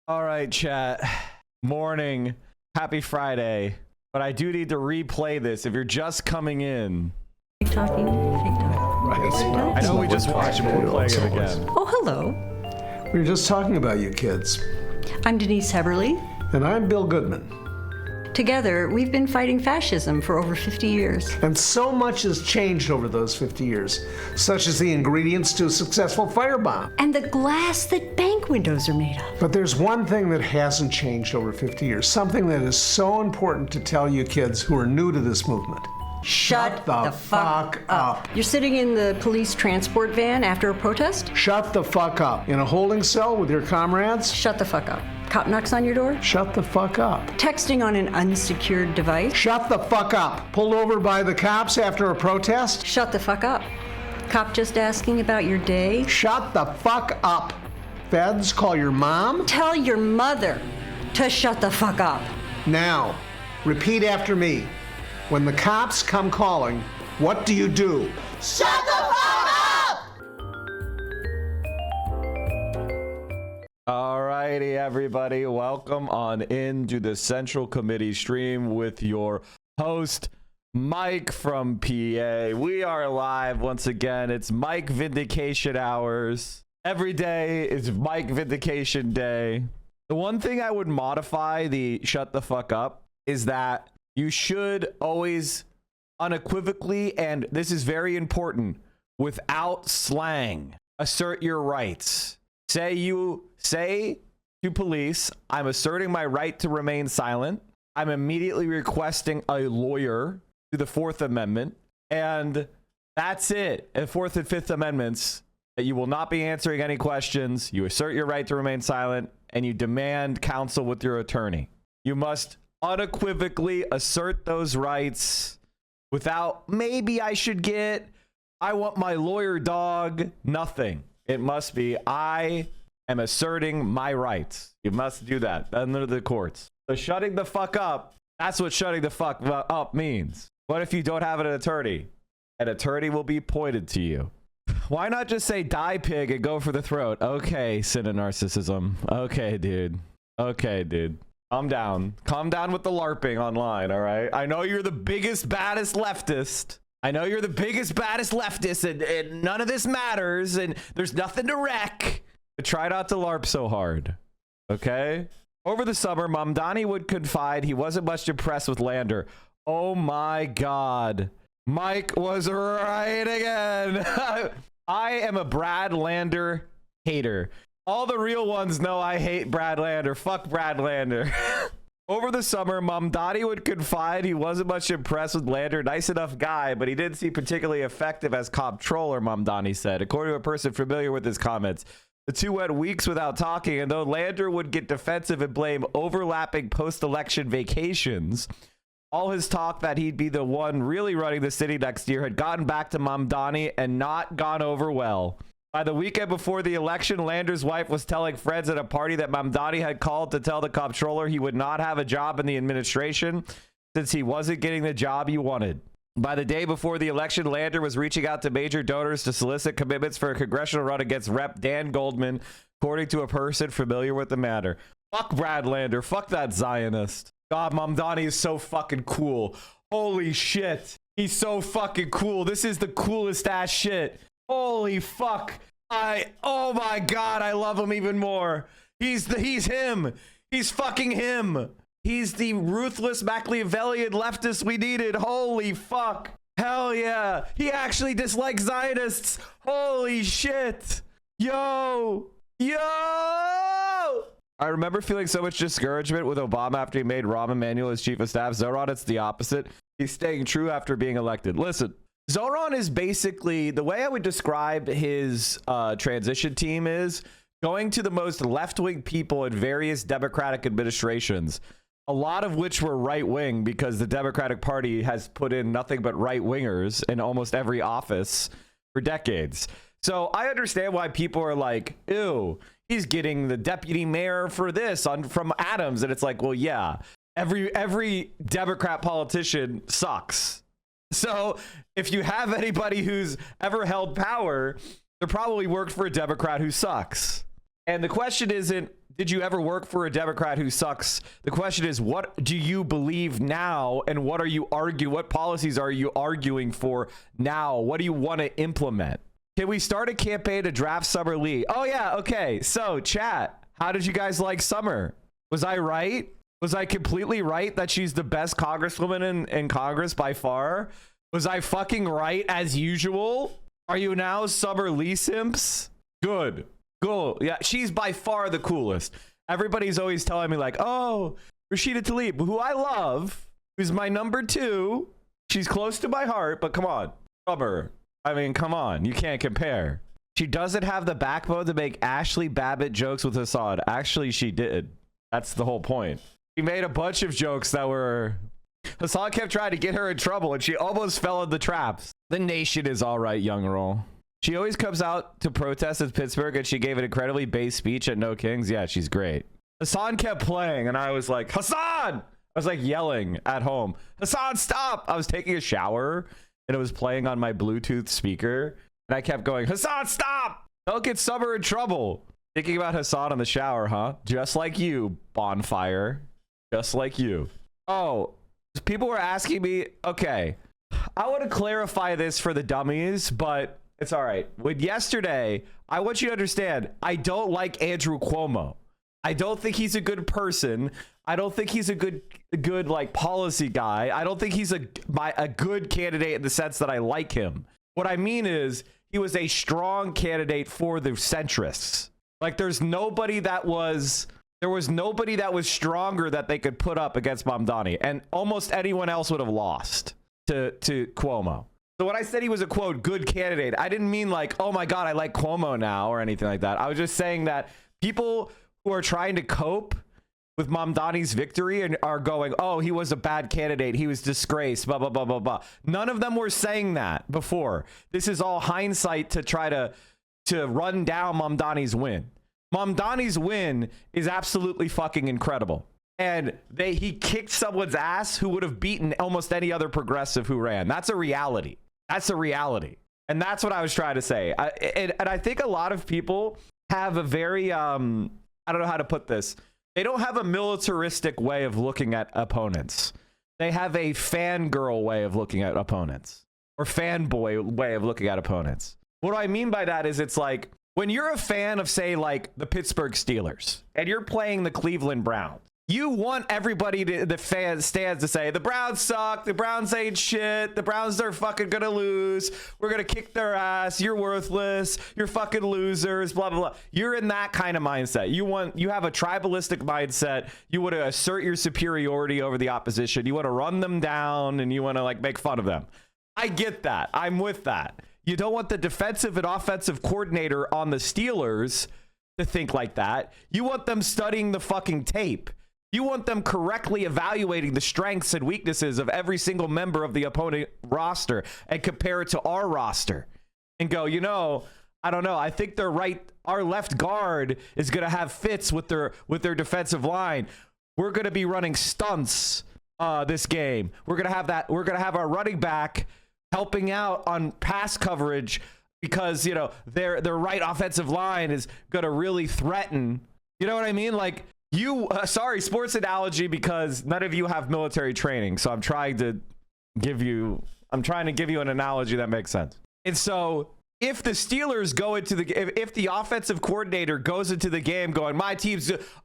All right, chat. Morning. Happy Friday. But I do need to replay this if you're just coming in. Talking, Right. I know we just watched it, but we're playing it again. Oh, hello. We were just talking about you kids. I'm Denise Heberly. And I'm Bill Goodman. Together, we've been fighting fascism for over 50 years. And so much has changed over those 50 years, such as the ingredients to a successful firebomb. And the glass that bank windows are made of. But there's one thing that hasn't changed over 50 years, something that is so important to tell you kids who are new to this movement. Shut the fuck up. You're sitting in the police transport van after a protest? Shut the fuck up. In a holding cell with your comrades? Shut the fuck up. Cop knocks on your door? Shut the fuck up. Texting on an unsecured device? Shut the fuck up. Pulled over by the cops after a protest? Shut the fuck up. Cop just asking about your day? Shut the fuck up. Feds, call your mom? Tell your mother to shut the fuck up. Now, repeat after me. When the cops come calling, what do you do? Shut the fuck up! Alrighty, everybody. Welcome on into the Central Committee stream with your host, Mike from PA. We are live once again. It's Mike Vindication Hours. Every day is Mike Vindication Day. The one thing I would modify the shut the fuck up is that you should always unequivocally, and this is very important, without slang, assert your rights. Say to police, I'm asserting my right to remain silent. I'm immediately requesting a lawyer to the Fourth Amendment. And that's it. And Fourth and Fifth Amendments, that you will not be answering any questions. You assert your right to remain silent, and you demand counsel with your attorney. You must unequivocally assert those rights without maybe I want my lawyer dog, nothing. It must be I am asserting my rights. You must do that under the courts. So shutting the fuck up, that's what shutting the fuck up means. What if you don't have an attorney? An attorney will be appointed to you. Why not just say die pig and go for the throat? Okay, sin of narcissism. Okay, dude. Calm down with the LARPing online, all right? I know you're the biggest, baddest leftist. And none of this matters, and there's nothing to wreck. But try not to LARP so hard, okay? Over the summer, Mamdani would confide he wasn't much impressed with Lander. Oh my God. Mike was right again. I am a Brad Lander hater. All the real ones know I hate Brad Lander. Fuck Brad Lander. Over the summer, Mamdani would confide he wasn't much impressed with Lander. Nice enough guy, but he didn't seem particularly effective as comptroller, Mamdani said, according to a person familiar with his comments. The two went weeks without talking, and though Lander would get defensive and blame overlapping post-election vacations, all his talk that he'd be the one really running the city next year had gotten back to Mamdani and not gone over well. By the weekend before the election, Lander's wife was telling friends at a party that Mamdani had called to tell the comptroller he would not have a job in the administration since he wasn't getting the job he wanted. By the day before the election, Lander was reaching out to major donors to solicit commitments for a congressional run against Rep. Dan Goldman, according to a person familiar with the matter. Fuck Brad Lander. Fuck that Zionist. God, Mamdani is so fucking cool. Holy shit. He's so fucking cool. This is the coolest ass shit. Holy fuck. Oh my God, I love him even more. He's him. He's fucking him. He's the ruthless Machiavellian leftist we needed. Holy fuck. Hell yeah. He actually dislikes Zionists. Holy shit. Yo. I remember feeling so much discouragement with Obama after he made Rahm Emanuel his chief of staff. Zohran, it's the opposite. He's staying true after being elected. Listen, Zohran is basically, the way I would describe his transition team is going to the most left-wing people in various Democratic administrations, a lot of which were right-wing because the Democratic Party has put in nothing but right-wingers in almost every office for decades. So I understand why people are like, ew, he's getting the deputy mayor for this from Adams. And it's like, well, yeah, every Democrat politician sucks. So if you have anybody who's ever held power, they probably worked for a Democrat who sucks. And the question isn't, did you ever work for a Democrat who sucks? The question is, what do you believe now? And what what policies are you arguing for now? What do you want to implement? Can we start a campaign to draft Summer Lee? Oh yeah, okay. So chat, how did you guys like Summer? Was I right? Was I completely right that she's the best congresswoman in Congress by far? Was I fucking right as usual? Are you now Summer Lee simps? Good. Cool. Yeah, she's by far the coolest. Everybody's always telling me like, oh, Rashida Tlaib, who I love, who's my number 2. She's close to my heart, but come on. Summer. I mean, come on. You can't compare. She doesn't have the backbone to make Ashley Babbitt jokes with Hassan. Actually, she did. That's the whole point. She made a bunch of jokes that were... Hassan kept trying to get her in trouble, and she almost fell in the traps. The nation is all right, young roll. She always comes out to protest in Pittsburgh, and she gave an incredibly base speech at No Kings. Yeah, she's great. Hassan kept playing, and I was like, Hassan! I was like yelling at home, Hassan, stop! I was taking a shower, and it was playing on my Bluetooth speaker, and I kept going, Hassan, stop! Don't get Summer in trouble. Thinking about Hassan in the shower, huh? Just like you, Bonfire. Just like you. Oh, people were asking me, okay, I want to clarify this for the dummies, but it's all right. With yesterday, I want you to understand, I don't like Andrew Cuomo. I don't think he's a good person. I don't think he's a good like policy guy. I don't think he's a good candidate in the sense that I like him. What I mean is he was a strong candidate for the centrists. Like there was nobody that was stronger that they could put up against Mamdani, and almost anyone else would have lost to Cuomo. So when I said he was a quote good candidate, I didn't mean like, oh my God, I like Cuomo now or anything like that. I was just saying that people who are trying to cope with Mamdani's victory and are going, oh, he was a bad candidate, he was disgraced, blah, blah, blah, blah, blah. None of them were saying that before. This is all hindsight to try to run down Mamdani's win. Mamdani's win is absolutely fucking incredible. And he kicked someone's ass who would have beaten almost any other progressive who ran. That's a reality. That's a reality. And that's what I was trying to say. And I think a lot of people have a very, I don't know how to put this. They don't have a militaristic way of looking at opponents. They have a fangirl way of looking at opponents, or fanboy way of looking at opponents. What I mean by that is it's like, when you're a fan of, say, like the Pittsburgh Steelers and you're playing the Cleveland Browns, you want everybody the stands to say, the Browns suck, the Browns ain't shit, the Browns are fucking gonna lose, we're gonna kick their ass, you're worthless, you're fucking losers, blah, blah, blah. You're in that kind of mindset. You have a tribalistic mindset. You want to assert your superiority over the opposition. You want to run them down and you want to like make fun of them. I get that. I'm with that. You don't want the defensive and offensive coordinator on the Steelers to think like that. You want them studying the fucking tape. You want them correctly evaluating the strengths and weaknesses of every single member of the opponent roster and compare it to our roster and go, you know, I don't know. I think they're right. Our left guard is going to have fits with their defensive line. We're going to be running stunts this game. We're going to have that. We're going to have our running back helping out on pass coverage because, you know, their right offensive line is going to really threaten. You know what I mean? Like sorry, sports analogy, because none of you have military training. So I'm trying to give you an analogy that makes sense. And so if the Steelers go into if the offensive coordinator goes into the game going,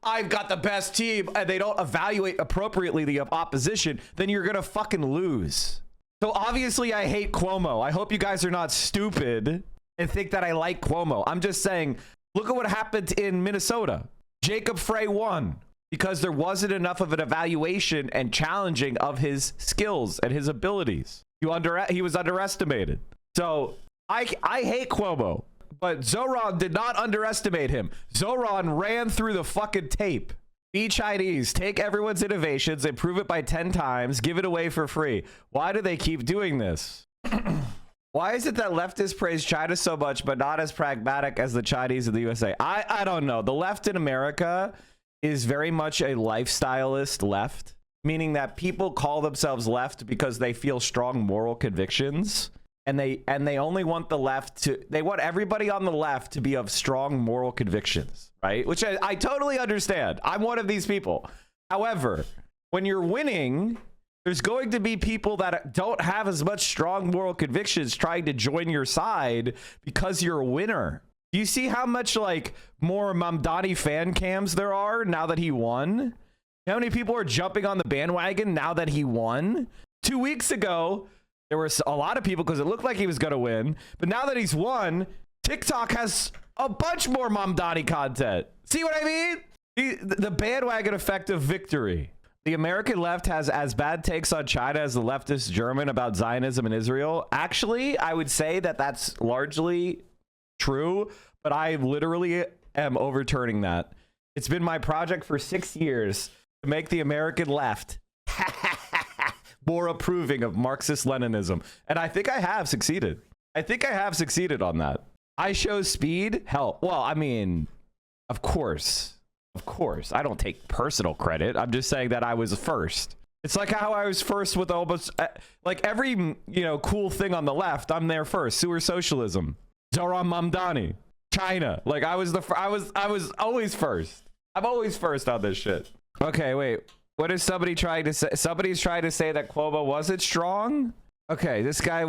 I've got the best team, and they don't evaluate appropriately the opposition, then you're going to fucking lose. So obviously I hate Cuomo. I hope you guys are not stupid and think that I like Cuomo. I'm just saying, look at what happened in Minnesota. Jacob Frey won because there wasn't enough of an evaluation and challenging of his skills and his abilities. He was underestimated. So I hate Cuomo, but Zohran did not underestimate him. Zohran ran through the fucking tape. Be Chinese, take everyone's innovations, improve it by 10 times, give it away for free. Why do they keep doing this? Why is it that leftists praise China so much, but not as pragmatic as the Chinese in the USA? I don't know. The left in America is very much a lifestylist left, meaning that people call themselves left because they feel strong moral convictions and they only want the left to, they want everybody on the left to be of strong moral convictions, right? Which I totally understand. I'm one of these people. However, when you're winning, there's going to be people that don't have as much strong moral convictions trying to join your side because you're a winner. Do you see how much like more Mamdani fan cams there are now that he won? How many people are jumping on the bandwagon now that he won? 2 weeks ago, there were a lot of people because it looked like he was going to win. But now that he's won, TikTok has a bunch more Mamdani content. See what I mean? The bandwagon effect of victory. The American left has as bad takes on China as the leftist German about Zionism and Israel. Actually, I would say that that's largely true, but I literally am overturning that. It's been my project for 6 years to make the American left more approving of Marxist-Leninism. And I think I have succeeded. I think I have succeeded on that. I show speed? Hell, well, I mean, of course. Of course. I don't take personal credit. I'm just saying that I was first. It's like how I was first with almost, like every, you know, cool thing on the left, I'm there first. Sewer socialism. Zohran Mamdani. China. Like I was always first. I'm always first on this shit. Okay, wait. What is somebody trying to say? Somebody's trying to say that Cuomo wasn't strong? Okay, this guy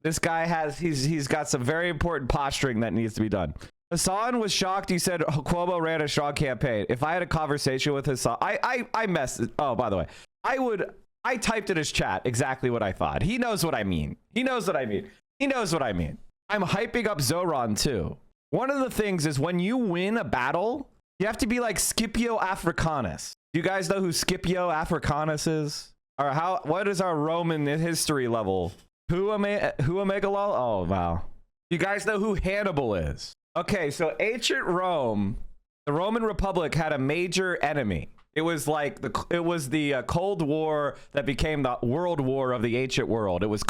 this guy has, he's got some very important posturing that needs to be done. Hassan was shocked. He said Cuomo ran a strong campaign. If I had a conversation with Hassan, I messed it. Oh, by the way, I typed in his chat exactly what I thought. He knows what I mean. He knows what I mean. He knows what I mean. I'm hyping up Zohran too. One of the things is when you win a battle, you have to be like Scipio Africanus. Do you guys know who Scipio Africanus is? Or what is our Roman history level? Who Megalol? Oh, wow. You guys know who Hannibal is? Okay, so ancient Rome, the Roman Republic had a major enemy. It was like the Cold War that became the World War of the ancient world. It was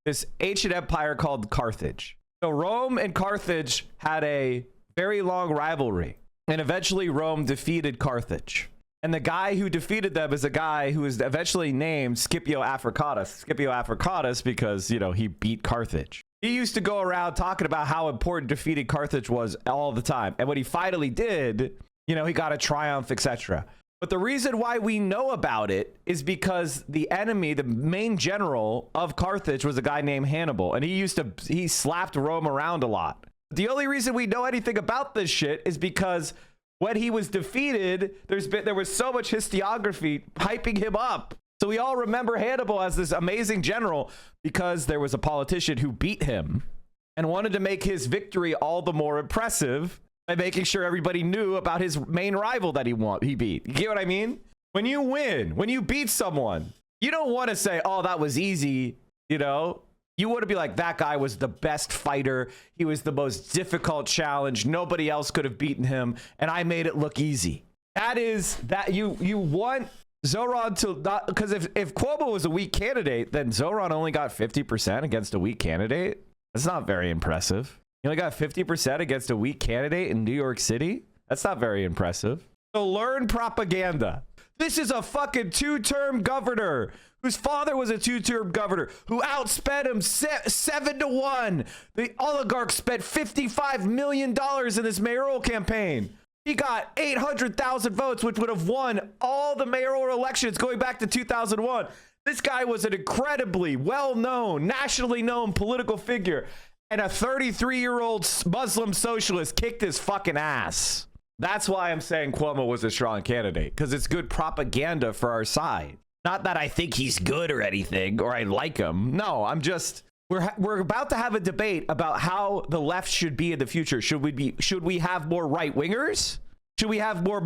this ancient empire called Carthage. So Rome and Carthage had a very long rivalry, and eventually Rome defeated Carthage. And the guy who defeated them is a guy who is eventually named Scipio Africanus. Scipio Africanus because, you know, he beat Carthage. He used to go around talking about how important defeating Carthage was all the time. And when he finally did, you know, he got a triumph, etc. But the reason why we know about it is because the enemy, the main general of Carthage, was a guy named Hannibal. And he slapped Rome around a lot. The only reason we know anything about this shit is because when he was defeated, there was so much historiography hyping him up. So we all remember Hannibal as this amazing general because there was a politician who beat him and wanted to make his victory all the more impressive by making sure everybody knew about his main rival that he beat. You get what I mean? When you win, when you beat someone, you don't want to say, oh, that was easy, you know? You want to be like, that guy was the best fighter. He was the most difficult challenge. Nobody else could have beaten him, and I made it look easy. That is that you want Zohran to not, because if Cuomo was a weak candidate, then Zohran only got 50% against a weak candidate. That's not very impressive. You only got 50% against a weak candidate in New York City. That's not very impressive. So learn propaganda. This is a fucking two-term governor whose father was a two-term governor who outspent him 7-1. The oligarch spent $55 million in this mayoral campaign. He got 800,000 votes, which would have won all the mayoral elections going back to 2001. This guy was an incredibly well-known, nationally known political figure, and a 33-year-old Muslim socialist kicked his fucking ass. That's why I'm saying Cuomo was a strong candidate, because it's good propaganda for our side. Not that I think he's good or anything, or I like him. No, I'm just... We're about to have a debate about how the left should be in the future. Should we have more right wingers? Should we have more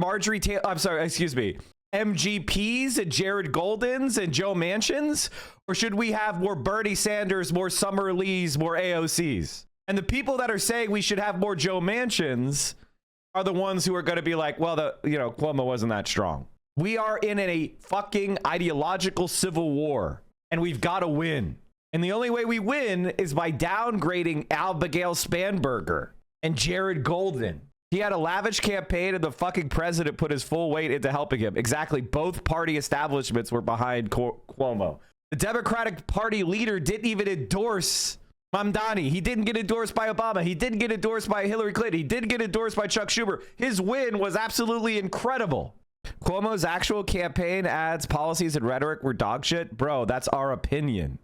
MGPs and Jared Goldens and Joe Manchins? Or should we have more Bernie Sanders, more Summer Lees, more AOCs? And the people that are saying we should have more Joe Manchins are the ones who are going to be like, well, Cuomo wasn't that strong. We are in a fucking ideological civil war, and we've got to win. And the only way we win is by downgrading Abigail Spanberger and Jared Golden. He had a lavish campaign, and the fucking president put his full weight into helping him. Exactly. Both party establishments were behind Cuomo. The Democratic Party leader didn't even endorse Mamdani. He didn't get endorsed by Obama. He didn't get endorsed by Hillary Clinton. He didn't get endorsed by Chuck Schumer. His win was absolutely incredible. Cuomo's actual campaign ads, policies, and rhetoric were dog shit. Bro, that's our opinion.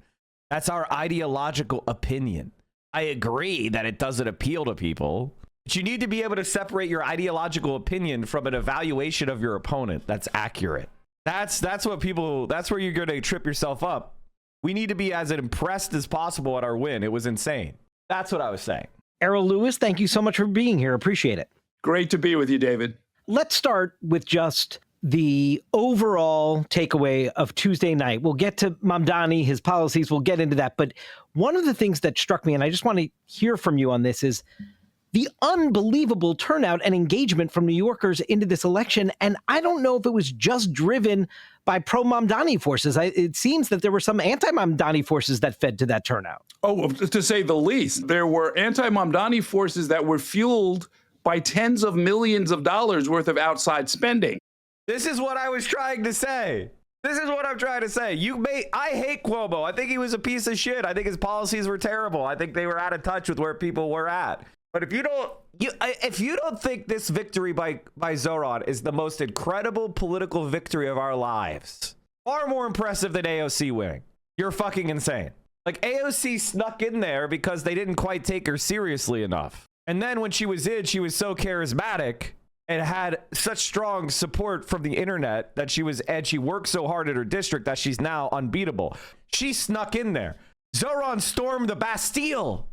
That's our ideological opinion. I agree that it doesn't appeal to people, but you need to be able to separate your ideological opinion from an evaluation of your opponent that's accurate. That's what people, that's where you're going to trip yourself up. We need to be as impressed as possible at our win. It was insane. That's what I was saying. Errol Lewis, thank you so much for being here. Appreciate it. Great to be with you, David. Let's start with just the overall takeaway of Tuesday night. We'll get to Mamdani, his policies. We'll get into that. But one of the things that struck me, and I just want to hear from you on this, is the unbelievable turnout and engagement from New Yorkers into this election. And I don't know if it was just driven by pro-Mamdani forces. It seems that there were some anti-Mamdani forces that fed to that turnout. Oh, to say the least. There were anti-Mamdani forces that were fueled by tens of millions of dollars worth of outside spending. This is what I was trying to say. This is what I'm trying to say. I hate Cuomo. I think he was a piece of shit. I think his policies were terrible. I think they were out of touch with where people were at. But if you don't think this victory by Zohran is the most incredible political victory of our lives, far more impressive than AOC winning, you're fucking insane. Like, AOC snuck in there because they didn't quite take her seriously enough. And then when she was in, she was so charismatic and had such strong support from the internet that she worked so hard at her district that she's now unbeatable. She snuck in there. Zohran stormed the Bastille.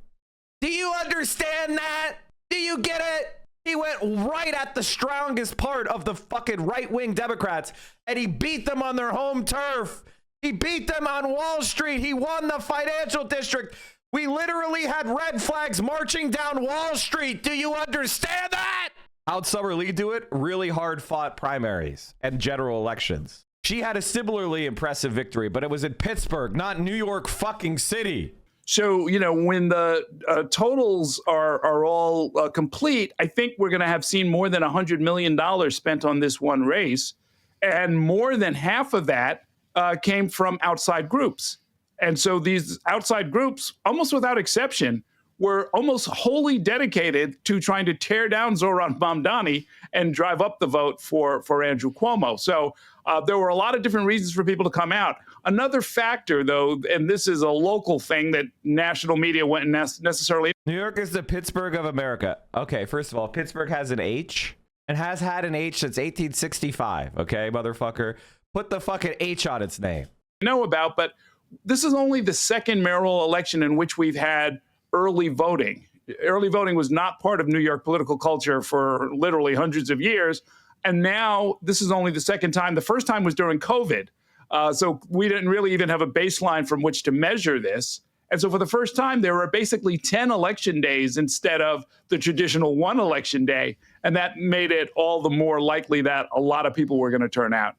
Do you understand that? Do you get it? He went right at the strongest part of the fucking right-wing Democrats, and he beat them on their home turf. He beat them on Wall Street. He won the financial district. We literally had red flags marching down Wall Street. Do you understand that? How'd Summer Lee do it? Really hard-fought primaries and general elections. She had a similarly impressive victory, but it was in Pittsburgh, not New York fucking City. So, you know, when the totals are all complete, I think we're going to have seen more than $100 million spent on this one race. And more than half of that came from outside groups. And so these outside groups, almost without exception, were almost wholly dedicated to trying to tear down Zohran Mamdani and drive up the vote for Andrew Cuomo. So there were a lot of different reasons for people to come out. Another factor, though, and this is a local thing that national media wouldn't necessarily. New York is the Pittsburgh of America. Okay, first of all, Pittsburgh has an H and has had an H since 1865. Okay, motherfucker. Put the fucking H on its name. Know about, but this is only the second mayoral election in which we've had early voting. Early voting was not part of New York political culture for literally hundreds of years. And now this is only the second time. The first time was during COVID. So we didn't really even have a baseline from which to measure this. And so for the first time, there were basically 10 election days instead of the traditional one election day. And that made it all the more likely that a lot of people were going to turn out.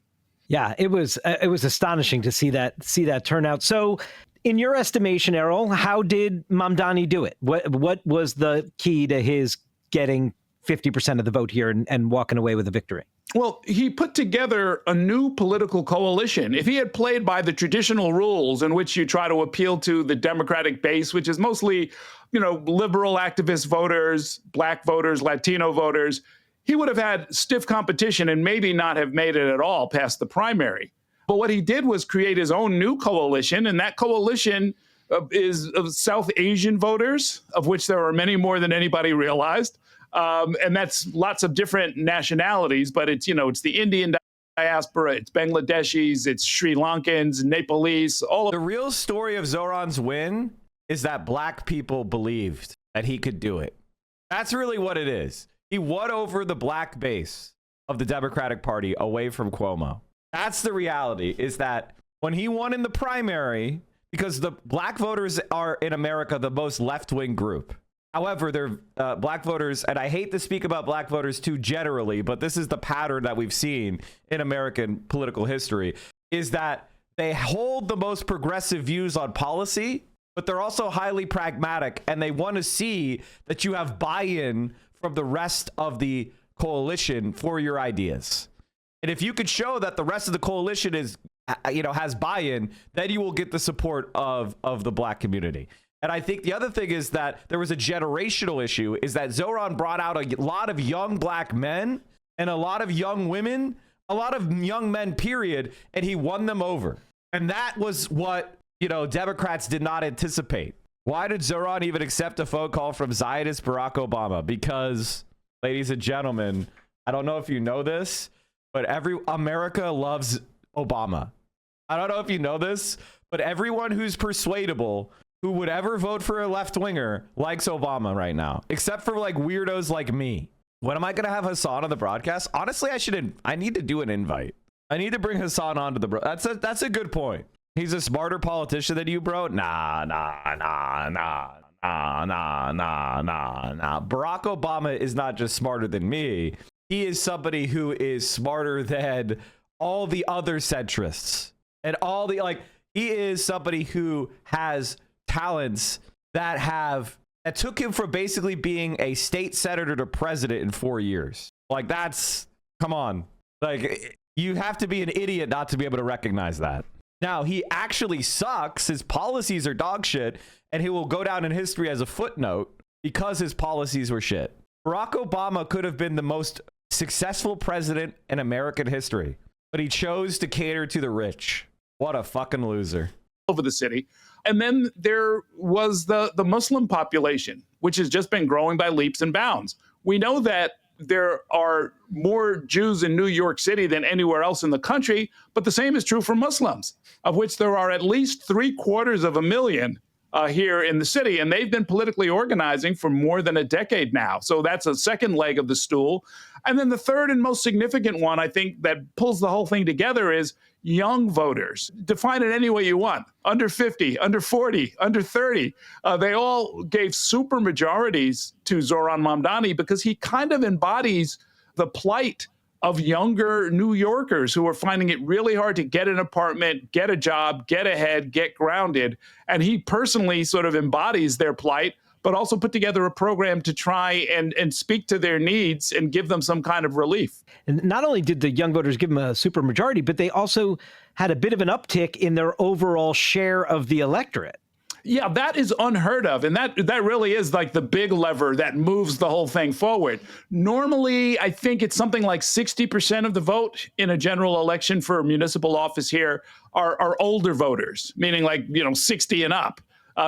Yeah, it was astonishing to see that turnout. So in your estimation, Errol, how did Mamdani do it? What was the key to his getting 50% of the vote here and walking away with a victory? Well, he put together a new political coalition. If he had played by the traditional rules in which you try to appeal to the Democratic base, which is mostly, you know, liberal activist voters, black voters, Latino voters, he would have had stiff competition and maybe not have made it at all past the primary. But what he did was create his own new coalition, and that coalition is of South Asian voters, of which there are many more than anybody realized. And that's lots of different nationalities, but it's, you know, it's the Indian diaspora, it's Bangladeshis, it's Sri Lankans, Nepalese, all of the real story of Zohran's win is that black people believed that he could do it. That's really what it is. He won over the black base of the Democratic Party away from Cuomo. That's the reality, is that when he won in the primary, because the black voters are in America the most left-wing group. However, they're black voters, and I hate to speak about black voters too generally, but this is the pattern that we've seen in American political history, is that they hold the most progressive views on policy, but they're also highly pragmatic, and they want to see that you have buy-in from the rest of the coalition for your ideas. And if you could show that the rest of the coalition is has buy-in, then you will get the support of the black community. And I think the other thing is that there was a generational issue, is that Zohran brought out a lot of young black men and a lot of young women, a lot of young men, period, and he won them over. And that was what, Democrats did not anticipate. Why did Zohran even accept a phone call from Zionist Barack Obama? Because, ladies and gentlemen, I don't know if you know this, but America loves Obama. I don't know if you know this, but everyone who's persuadable, who would ever vote for a left-winger, likes Obama right now, except for like weirdos like me. When am I going to have Hassan on the broadcast? Honestly, I need to do an invite. I need to bring Hassan onto the that's a good point. He's a smarter politician than you, bro. Nah. Barack Obama is not just smarter than me. He is somebody who is smarter than all the other centrists and all the, he is somebody who has talents that took him from basically being a state senator to president in 4 years. Come on. You have to be an idiot not to be able to recognize that. Now, he actually sucks. His policies are dog shit, and he will go down in history as a footnote because his policies were shit. Barack Obama could have been the most successful president in American history, but he chose to cater to the rich. What a fucking loser. Over the city. And then there was the Muslim population, which has just been growing by leaps and bounds. We know that there are more Jews in New York City than anywhere else in the country, but the same is true for Muslims, of which there are at least 750,000 here in the city, and they've been politically organizing for more than a decade now. So that's a second leg of the stool. And then the third and most significant one, I think, that pulls the whole thing together is young voters. Define it any way you want. Under 50, under 40, under 30. They all gave super majorities to Zohran Mamdani because he kind of embodies the plight of younger New Yorkers who are finding it really hard to get an apartment, get a job, get ahead, get grounded. And he personally sort of embodies their plight, but also put together a program to try and speak to their needs and give them some kind of relief. And not only did the young voters give him a supermajority, but they also had a bit of an uptick in their overall share of the electorate. Yeah, that is unheard of. And that really is like the big lever that moves the whole thing forward. Normally, I think it's something like 60% of the vote in a general election for a municipal office here are older voters, meaning 60 and up.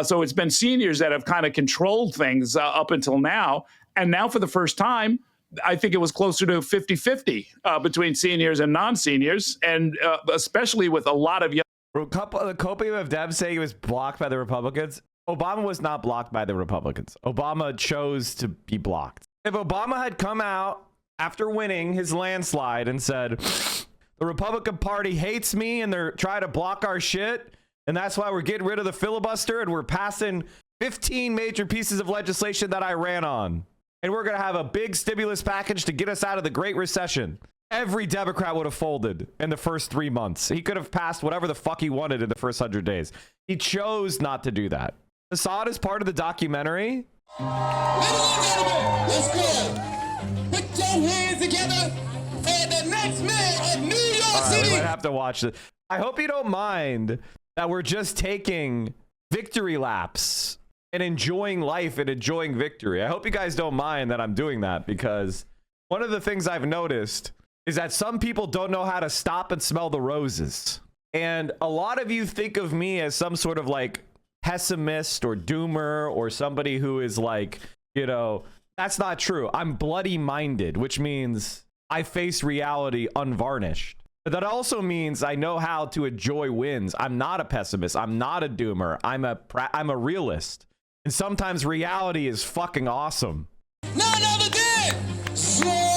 So it's been seniors that have kind of controlled things up until now. And now for the first time, I think it was closer to 50-50 between seniors and non-seniors, and especially with a lot of young. The copium of Deb saying he was blocked by the Republicans. Obama was not blocked by the Republicans. Obama chose to be blocked. If Obama had come out after winning his landslide and said, the Republican Party hates me and they're trying to block our shit, and that's why we're getting rid of the filibuster and we're passing 15 major pieces of legislation that I ran on, and we're going to have a big stimulus package to get us out of the Great Recession, every Democrat would have folded in the first 3 months. He could have passed whatever the fuck he wanted in the first 100 days. He chose not to do that. Assad is part of the documentary. Ladies and gentlemen, let's go. Put your hands together for the next mayor of New York City. We might have to watch this. I hope you don't mind that we're just taking victory laps and enjoying life and enjoying victory. I hope you guys don't mind that I'm doing that, because one of the things I've noticed is that some people don't know how to stop and smell the roses. And a lot of you think of me as some sort of pessimist or doomer or somebody who is that's not true. I'm bloody minded, which means I face reality unvarnished. But that also means I know how to enjoy wins. I'm not a pessimist. I'm not a doomer. I'm a realist. And sometimes reality is fucking awesome. None other than Zohran.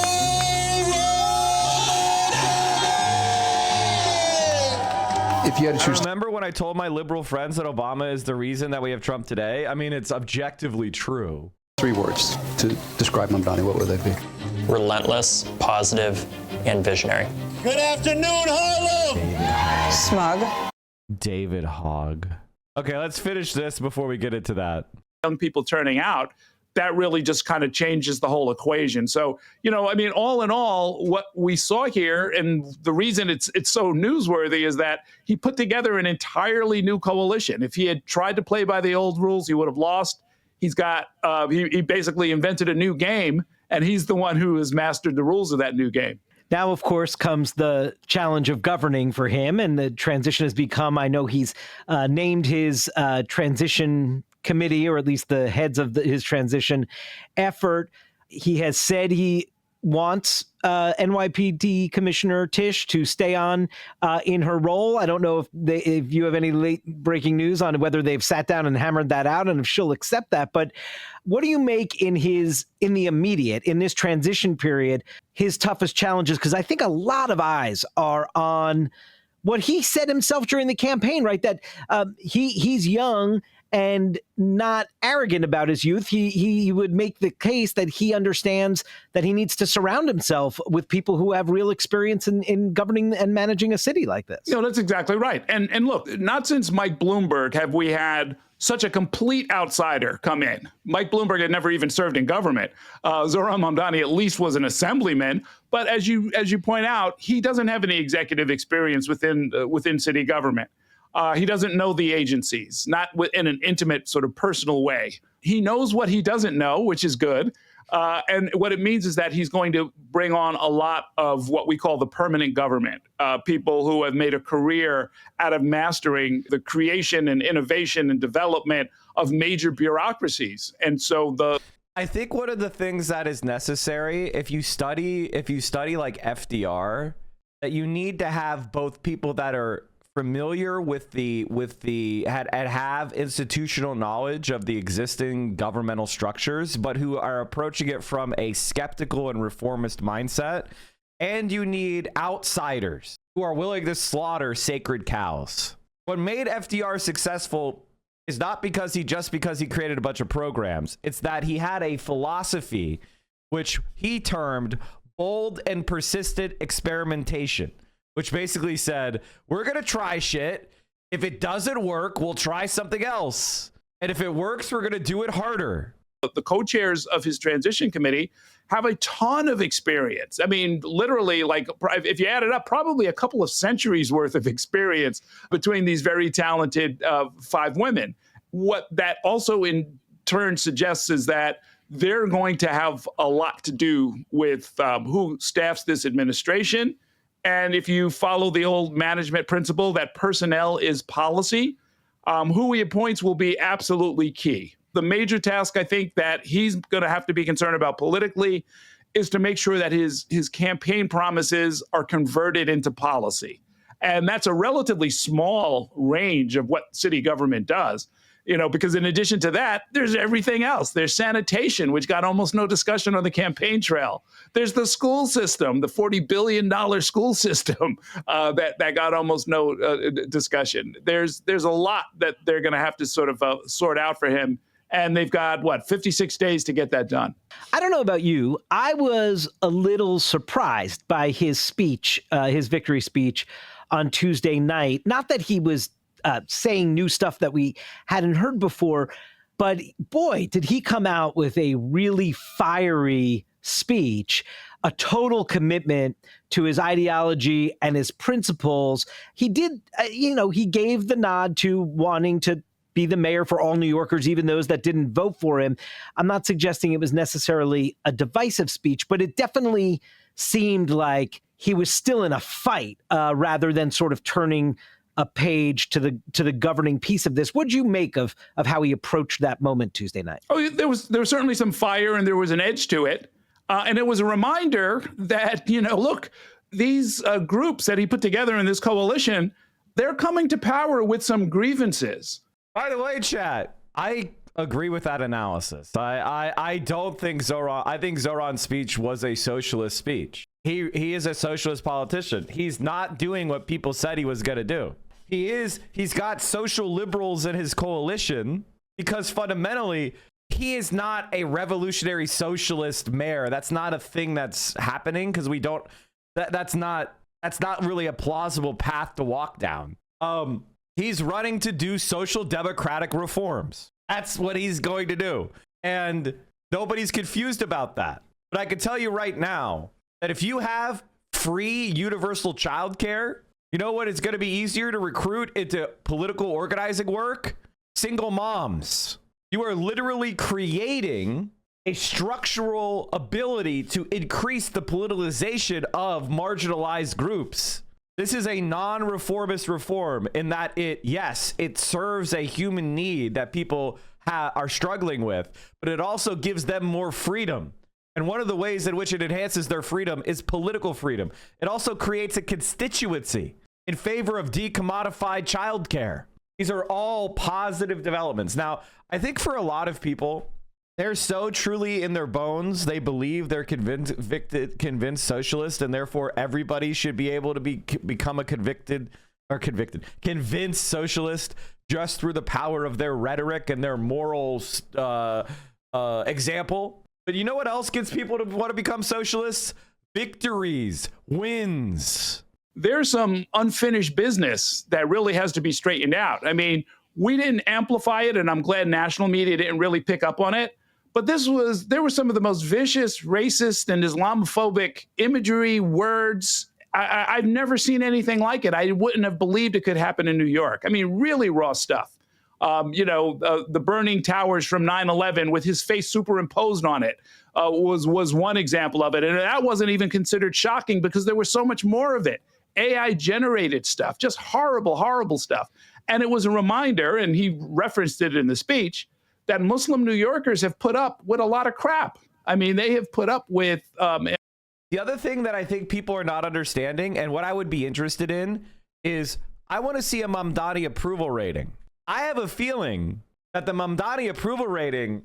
If you had to choose, Remember when I told my liberal friends that Obama is the reason that we have Trump today? I mean, it's objectively true. 3 words to describe Mamdani, what would they be? Relentless, positive, and visionary. Good afternoon, Harlem. Smug. David Hogg. Okay, let's finish this before we get into that. Young people turning out, that really just kind of changes the whole equation. So, I mean, all in all, what we saw here, and the reason it's so newsworthy, is that he put together an entirely new coalition. If he had tried to play by the old rules, he would have lost. He's got he basically invented a new game, and he's the one who has mastered the rules of that new game. Now, of course, comes the challenge of governing for him, and the transition has become, I know he's named his transition committee, or at least the heads of his transition effort. He has said he wants NYPD Commissioner Tisch to stay on in her role. I don't know if you have any late breaking news on whether they've sat down and hammered that out and if she'll accept that. But what do you make in the immediate, in this transition period, his toughest challenges? Because I think a lot of eyes are on what he said himself during the campaign, right? That he's young and not arrogant about his youth. He would make the case that he understands that he needs to surround himself with people who have real experience in governing and managing a city like this. That's exactly right. And look, not since Mike Bloomberg have we had such a complete outsider come in. Mike Bloomberg had never even served in government. Zohran Mamdani at least was an assemblyman. But as you point out, he doesn't have any executive experience within city government. He doesn't know the agencies, not in an intimate sort of personal way. He knows what he doesn't know, which is good. And what it means is that he's going to bring on a lot of what we call the permanent government, people who have made a career out of mastering the creation and innovation and development of major bureaucracies. And so I think one of the things that is necessary, if you study like FDR, that you need to have both people that are familiar with have institutional knowledge of the existing governmental structures, but who are approaching it from a skeptical and reformist mindset. And you need outsiders who are willing to slaughter sacred cows. What made FDR successful is not because he created a bunch of programs. It's that he had a philosophy which he termed bold and persistent experimentation, which basically said, we're going to try shit. If it doesn't work, we'll try something else. And if it works, we're going to do it harder. The co-chairs of his transition committee have a ton of experience. I mean, literally, like, if you add it up, probably a couple of centuries worth of experience between these very talented 5 women. What that also in turn suggests is that they're going to have a lot to do with who staffs this administration. And if you follow the old management principle that personnel is policy, who he appoints will be absolutely key. The major task, I think, that he's going to have to be concerned about politically is to make sure that his campaign promises are converted into policy. And that's a relatively small range of what city government does. Because in addition to that, there's everything else. There's sanitation, which got almost no discussion on the campaign trail. There's the school system, the $40 billion school system that got almost no discussion. There's a lot that they're going to have to sort of sort out for him. And they've got, 56 days to get that done. I don't know about you. I was a little surprised by his speech, his victory speech on Tuesday night. Not that he was saying new stuff that we hadn't heard before, but boy, did he come out with a really fiery speech, a total commitment to his ideology and his principles. He did, he gave the nod to wanting to be the mayor for all New Yorkers, even those that didn't vote for him. I'm not suggesting it was necessarily a divisive speech, but it definitely seemed like he was still in a fight rather than sort of turning a page to the governing piece of this. What'd you make of how he approached that moment Tuesday night? Oh, there was certainly some fire and there was an edge to it. And it was a reminder that, look, these groups that he put together in this coalition, they're coming to power with some grievances. By the way, chat, I agree with that analysis. I don't think Zohran, I think Zohran's speech was a socialist speech. He is a socialist politician. He's not doing what people said he was going to do. He's got social liberals in his coalition because fundamentally he is not a revolutionary socialist mayor. That's not a thing that's happening because we don't, that's not really a plausible path to walk down. He's running to do social democratic reforms. That's what he's going to do. And Nobody's confused about that. But I can tell you right now that if you have free universal childcare, you know what? It's going to be easier to recruit into political organizing work? Single moms. You are literally creating a structural ability to increase the politicization of marginalized groups. This is a non-reformist reform in that it serves a human need that people are struggling with, but it also gives them more freedom. And one of the ways in which it enhances their freedom is political freedom. It also creates a constituency in favor of decommodified childcare. These are all positive developments. Now, I think for a lot of people, they're so truly in their bones, they believe they're convinced socialist, and therefore everybody should be able to become a convinced socialist just through the power of their rhetoric and their moral example. But you know what else gets people to want to become socialists? Victories, wins. There's some unfinished business that really has to be straightened out. I mean, we didn't amplify it, and I'm glad national media didn't really pick up on it. But there were some of the most vicious, racist, and Islamophobic imagery, words. I've never seen anything like it. I wouldn't have believed it could happen in New York. I mean, really raw stuff. The burning towers from 9/11 with his face superimposed on it was one example of it. And that wasn't even considered shocking because there was so much more of it. AI generated stuff, just horrible, horrible stuff. And it was a reminder, and he referenced it in the speech, that Muslim New Yorkers have put up with a lot of crap. I mean, they have put up with... The other thing that I think people are not understanding, and what I would be interested in, is I want to see a Mamdani approval rating. I have a feeling that the Mamdani approval rating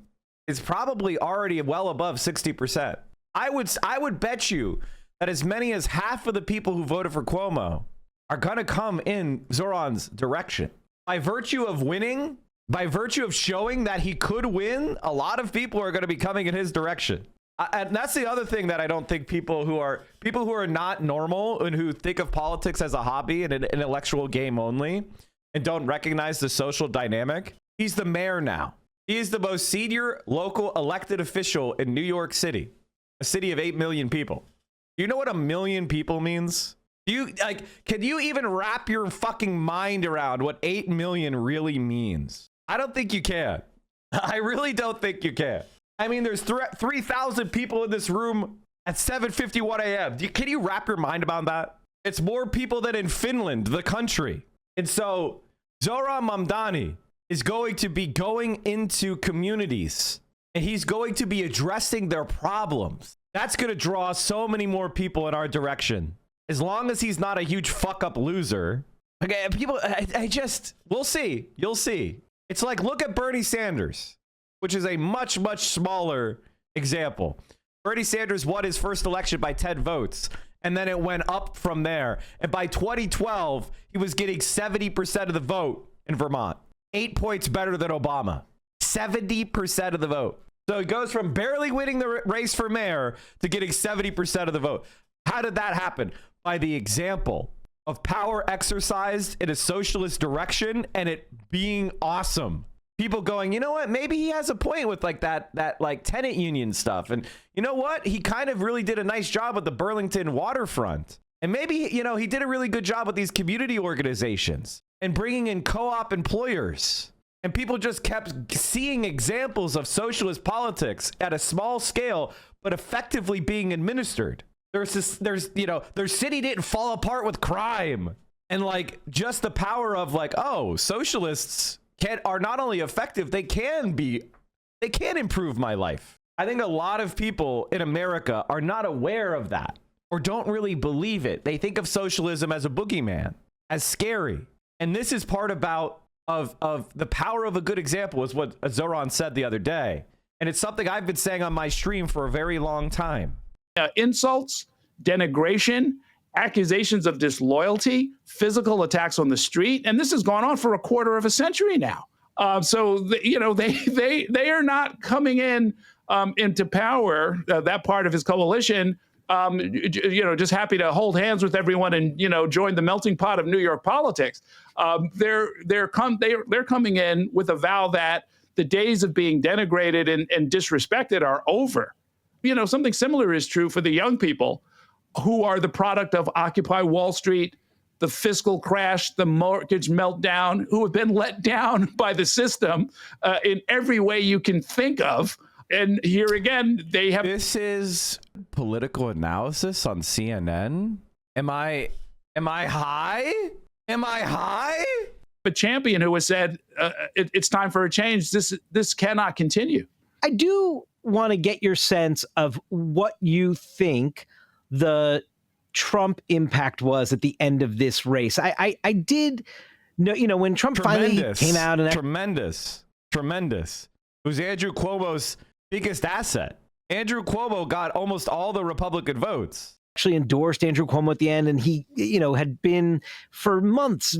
is probably already well above 60%. I would bet you that as many as half of the people who voted for Cuomo are going to come in Zohran's direction. By virtue of winning, by virtue of showing that he could win, a lot of people are going to be coming in his direction. And that's the other thing that I don't think people who are not normal and who think of politics as a hobby and an intellectual game only and don't recognize the social dynamic. He's the mayor now. He is the most senior local elected official in New York City, a city of 8 million people. Do you know what 1 million people means? Can you even wrap your fucking mind around what 8 million really means? I don't think you can. I really don't think you can. I mean, there's 3,000 people in this room at 7:51 a.m. Can you wrap your mind around that? It's more people than in Finland, the country. And so Zohran Mamdani is going to be going into communities and he's going to be addressing their problems. That's going to draw so many more people in our direction. As long as he's not a huge fuck up loser. Okay, people, we'll see. You'll see. It's like, look at Bernie Sanders, which is a much, much smaller example. Bernie Sanders won his first election by 10 votes, and then it went up from there. And by 2012, he was getting 70% of the vote in Vermont. 8 points better than Obama. 70% of the vote. So it goes from barely winning the race for mayor to getting 70% of the vote. How did that happen? By the example of power exercised in a socialist direction and it being awesome. People going, you know what? Maybe he has a point with like that like tenant union stuff. And you know what? He kind of really did a nice job with the Burlington waterfront. And maybe, he did a really good job with these community organizations and bringing in co-op employers. And people just kept seeing examples of socialist politics at a small scale, but effectively being administered. Their city didn't fall apart with crime. And like just the power of like, oh, socialists are not only effective, they can improve my life. I think a lot of people in America are not aware of that or don't really believe it. They think of socialism as a boogeyman, as scary. And this is part of the power of a good example, is what Zohran said the other day. And it's something I've been saying on my stream for a very long time. Insults, denigration, accusations of disloyalty, physical attacks on the street, and this has gone on for a quarter of a century now. They are not coming into power. That part of his coalition, just happy to hold hands with everyone and join the melting pot of New York politics. They're coming in with a vow that The days of being denigrated and disrespected are over. You know, something similar is true for the young people who are the product of Occupy Wall Street, the fiscal crash, the mortgage meltdown, who have been let down by the system in every way you can think of. And here again, they have... This is political analysis on CNN? Am I high? Am I high? A champion who has said it's time for a change. This cannot continue. I do want to get your sense of what you think the Trump impact was at the end of this race. I did know, you know, when Trump finally came out and tremendous. It was Andrew Cuomo's biggest asset. Andrew Cuomo got almost all the Republican votes. Actually endorsed Andrew Cuomo at the end, and he, you know, had been for months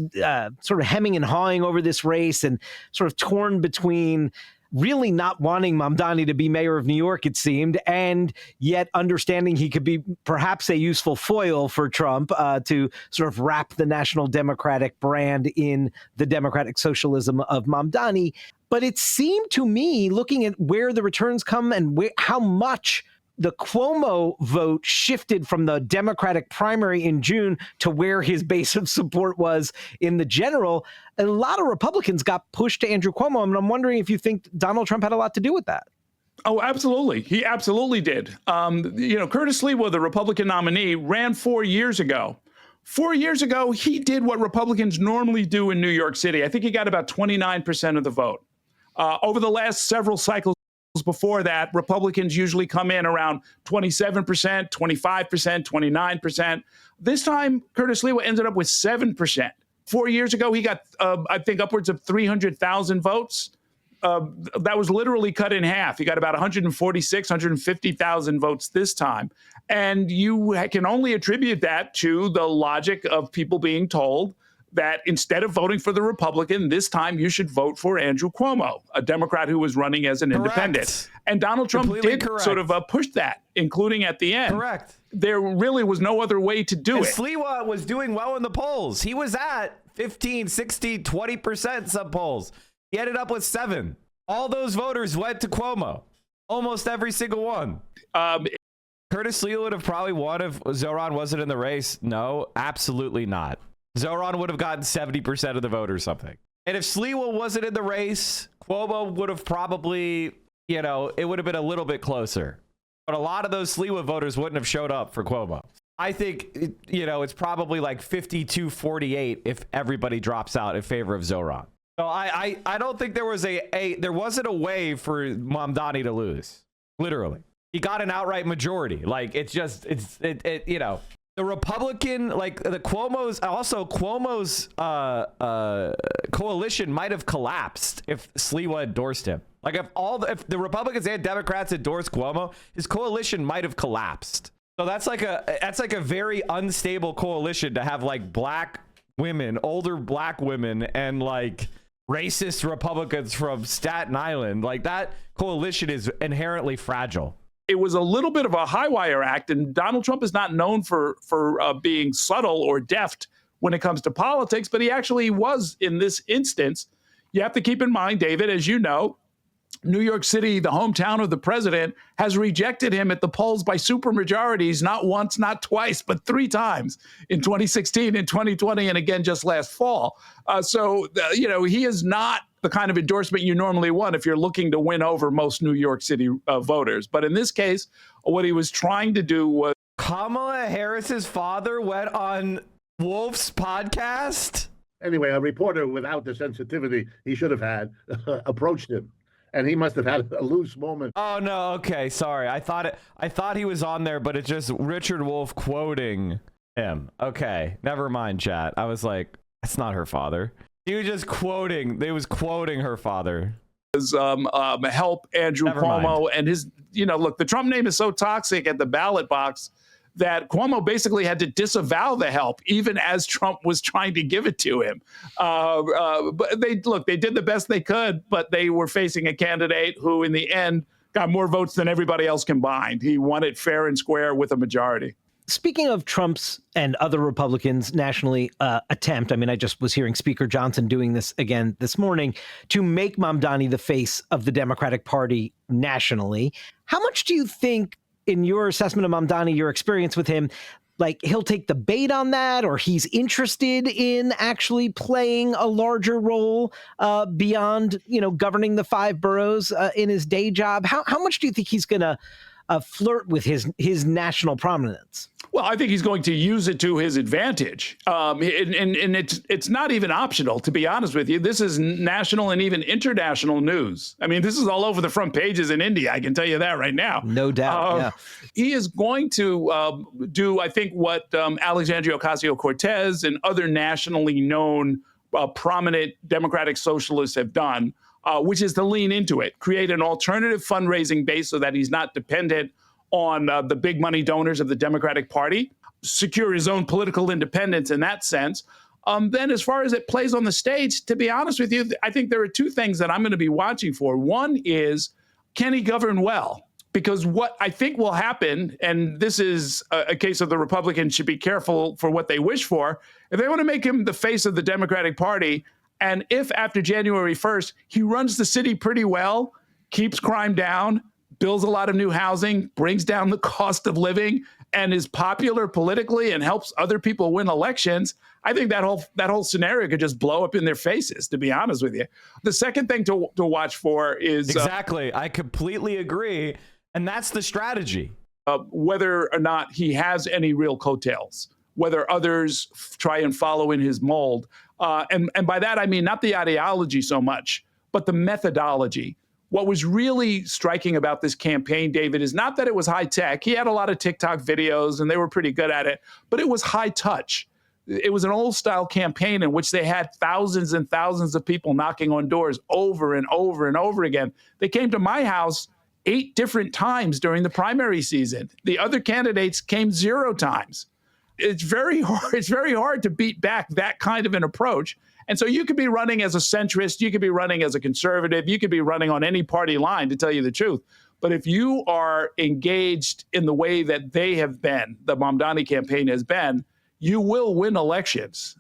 sort of hemming and hawing over this race and sort of torn between really not wanting Mamdani to be mayor of New York, it seemed, and yet understanding he could be perhaps a useful foil for Trump to sort of wrap the National Democratic brand in the democratic socialism of Mamdani. But it seemed to me, looking at where the returns come and how much the Cuomo vote shifted from the Democratic primary in June to where his base of support was in the general, a lot of Republicans got pushed to Andrew Cuomo. And I'm wondering if you think Donald Trump had a lot to do with that. Oh, absolutely. He absolutely did. You know, Curtis Sliwa, the Republican nominee, ran 4 years ago. 4 years ago, he did what Republicans normally do in New York City. I think he got about 29% of the vote. Over the last several cycles before that, Republicans usually come in around 27%, 25%, 29%. This time, Curtis Sliwa ended up with 7%. 4 years ago, he got, I think, upwards of 300,000 votes. That was literally cut in half. He got about 146, 150,000 votes this time. And you can only attribute that to the logic of people being told that instead of voting for the Republican, this time you should vote for Andrew Cuomo, a Democrat who was running as an independent. And Donald Trump did sort of push that, including at the end. Correct. There really was no other way to do it. Sliwa was doing well in the polls. He was at 15, 16, 20% some polls. He ended up with 7. All those voters went to Cuomo. Almost every single one. Curtis Sliwa would have probably won if Zohran wasn't in the race. No, absolutely not. Zohran would have gotten 70% of the vote or something. And if Sliwa wasn't in the race, Cuomo would have probably, you know, it would have been a little bit closer. But a lot of those Sliwa voters wouldn't have showed up for Cuomo. I think, you know, it's probably like 52-48 if everybody drops out in favor of Zohran. So I don't think there was there wasn't a way for Mamdani to lose. Literally. He got an outright majority. Like, it's just, you know. The Republican, like the Cuomo's coalition might have collapsed if Sliwa endorsed him. Like if the Republicans and Democrats endorsed Cuomo, his coalition might have collapsed. So that's like a very unstable coalition to have, like black women, older black women, and like racist Republicans from Staten Island. Like that coalition is inherently fragile. It was a little bit of a high wire act, and Donald Trump is not known for being subtle or deft when it comes to politics, but he actually was in this instance. You have to keep in mind, David, as you know, New York City, the hometown of the president, has rejected him at the polls by supermajorities, not once, not twice, but 3 times in 2016, in 2020, and again just last fall. You know, he is not the kind of endorsement you normally want if you're looking to win over most New York City voters. But in this case, what he was trying to do was... Kamala Harris's father went on Wolf's podcast? Anyway, a reporter without the sensitivity he should have had approached him. And he must have had a loose moment. Oh no, okay, sorry. I thought he was on there, but it's just Richard Wolff quoting him. Okay, never mind, chat. I was like, that's not her father. He was just quoting. They was quoting her father. Help Andrew Cuomo and his. You know, look, the Trump name is so toxic at the ballot box that Cuomo basically had to disavow the help, even as Trump was trying to give it to him. But they did the best they could, but they were facing a candidate who, in the end, got more votes than everybody else combined. He won it fair and square with a majority. Speaking of Trump's and other Republicans nationally attempt, I mean, I just was hearing Speaker Johnson doing this again this morning, to make Mamdani the face of the Democratic Party nationally. How much do you think, in your assessment of Mamdani, your experience with him, like he'll take the bait on that, or he's interested in actually playing a larger role beyond, governing the 5 boroughs in his day job? How much do you think he's going to flirt with his national prominence? Well, I think he's going to use it to his advantage. And it's not even optional, to be honest with you. This is national and even international news. I mean, this is all over the front pages in India. I can tell you that right now. No doubt. Yeah. He is going to do, I think, what Alexandria Ocasio-Cortez and other nationally known prominent Democratic socialists have done, which is to lean into it, create an alternative fundraising base so that he's not dependent on the big money donors of the Democratic Party, secure his own political independence in that sense. Then as far as it plays on the stage, to be honest with you, I think there are 2 things that I'm going to be watching for. One is, can he govern well? Because what I think will happen, and this is a case of the Republicans should be careful for what they wish for, if they want to make him the face of the Democratic Party, and if after January 1st, he runs the city pretty well, keeps crime down, builds a lot of new housing, brings down the cost of living, and is popular politically and helps other people win elections, I think that whole scenario could just blow up in their faces, to be honest with you. The second thing to watch for is... Exactly. I completely agree. And that's the strategy. Whether or not he has any real coattails, whether others try and follow in his mold. And by that, I mean not the ideology so much, but the methodology. What was really striking about this campaign, David, is not that it was high tech. He had a lot of TikTok videos and they were pretty good at it, but it was high touch. It was an old style campaign in which they had thousands and thousands of people knocking on doors over and over and over again. They came to my house 8 different times during the primary season. The other candidates came 0 times. It's very hard to beat back that kind of an approach. And so you could be running as a centrist, you could be running as a conservative, you could be running on any party line, to tell you the truth. But if you are engaged in the way that they have been, the Mamdani campaign has been, you will win elections.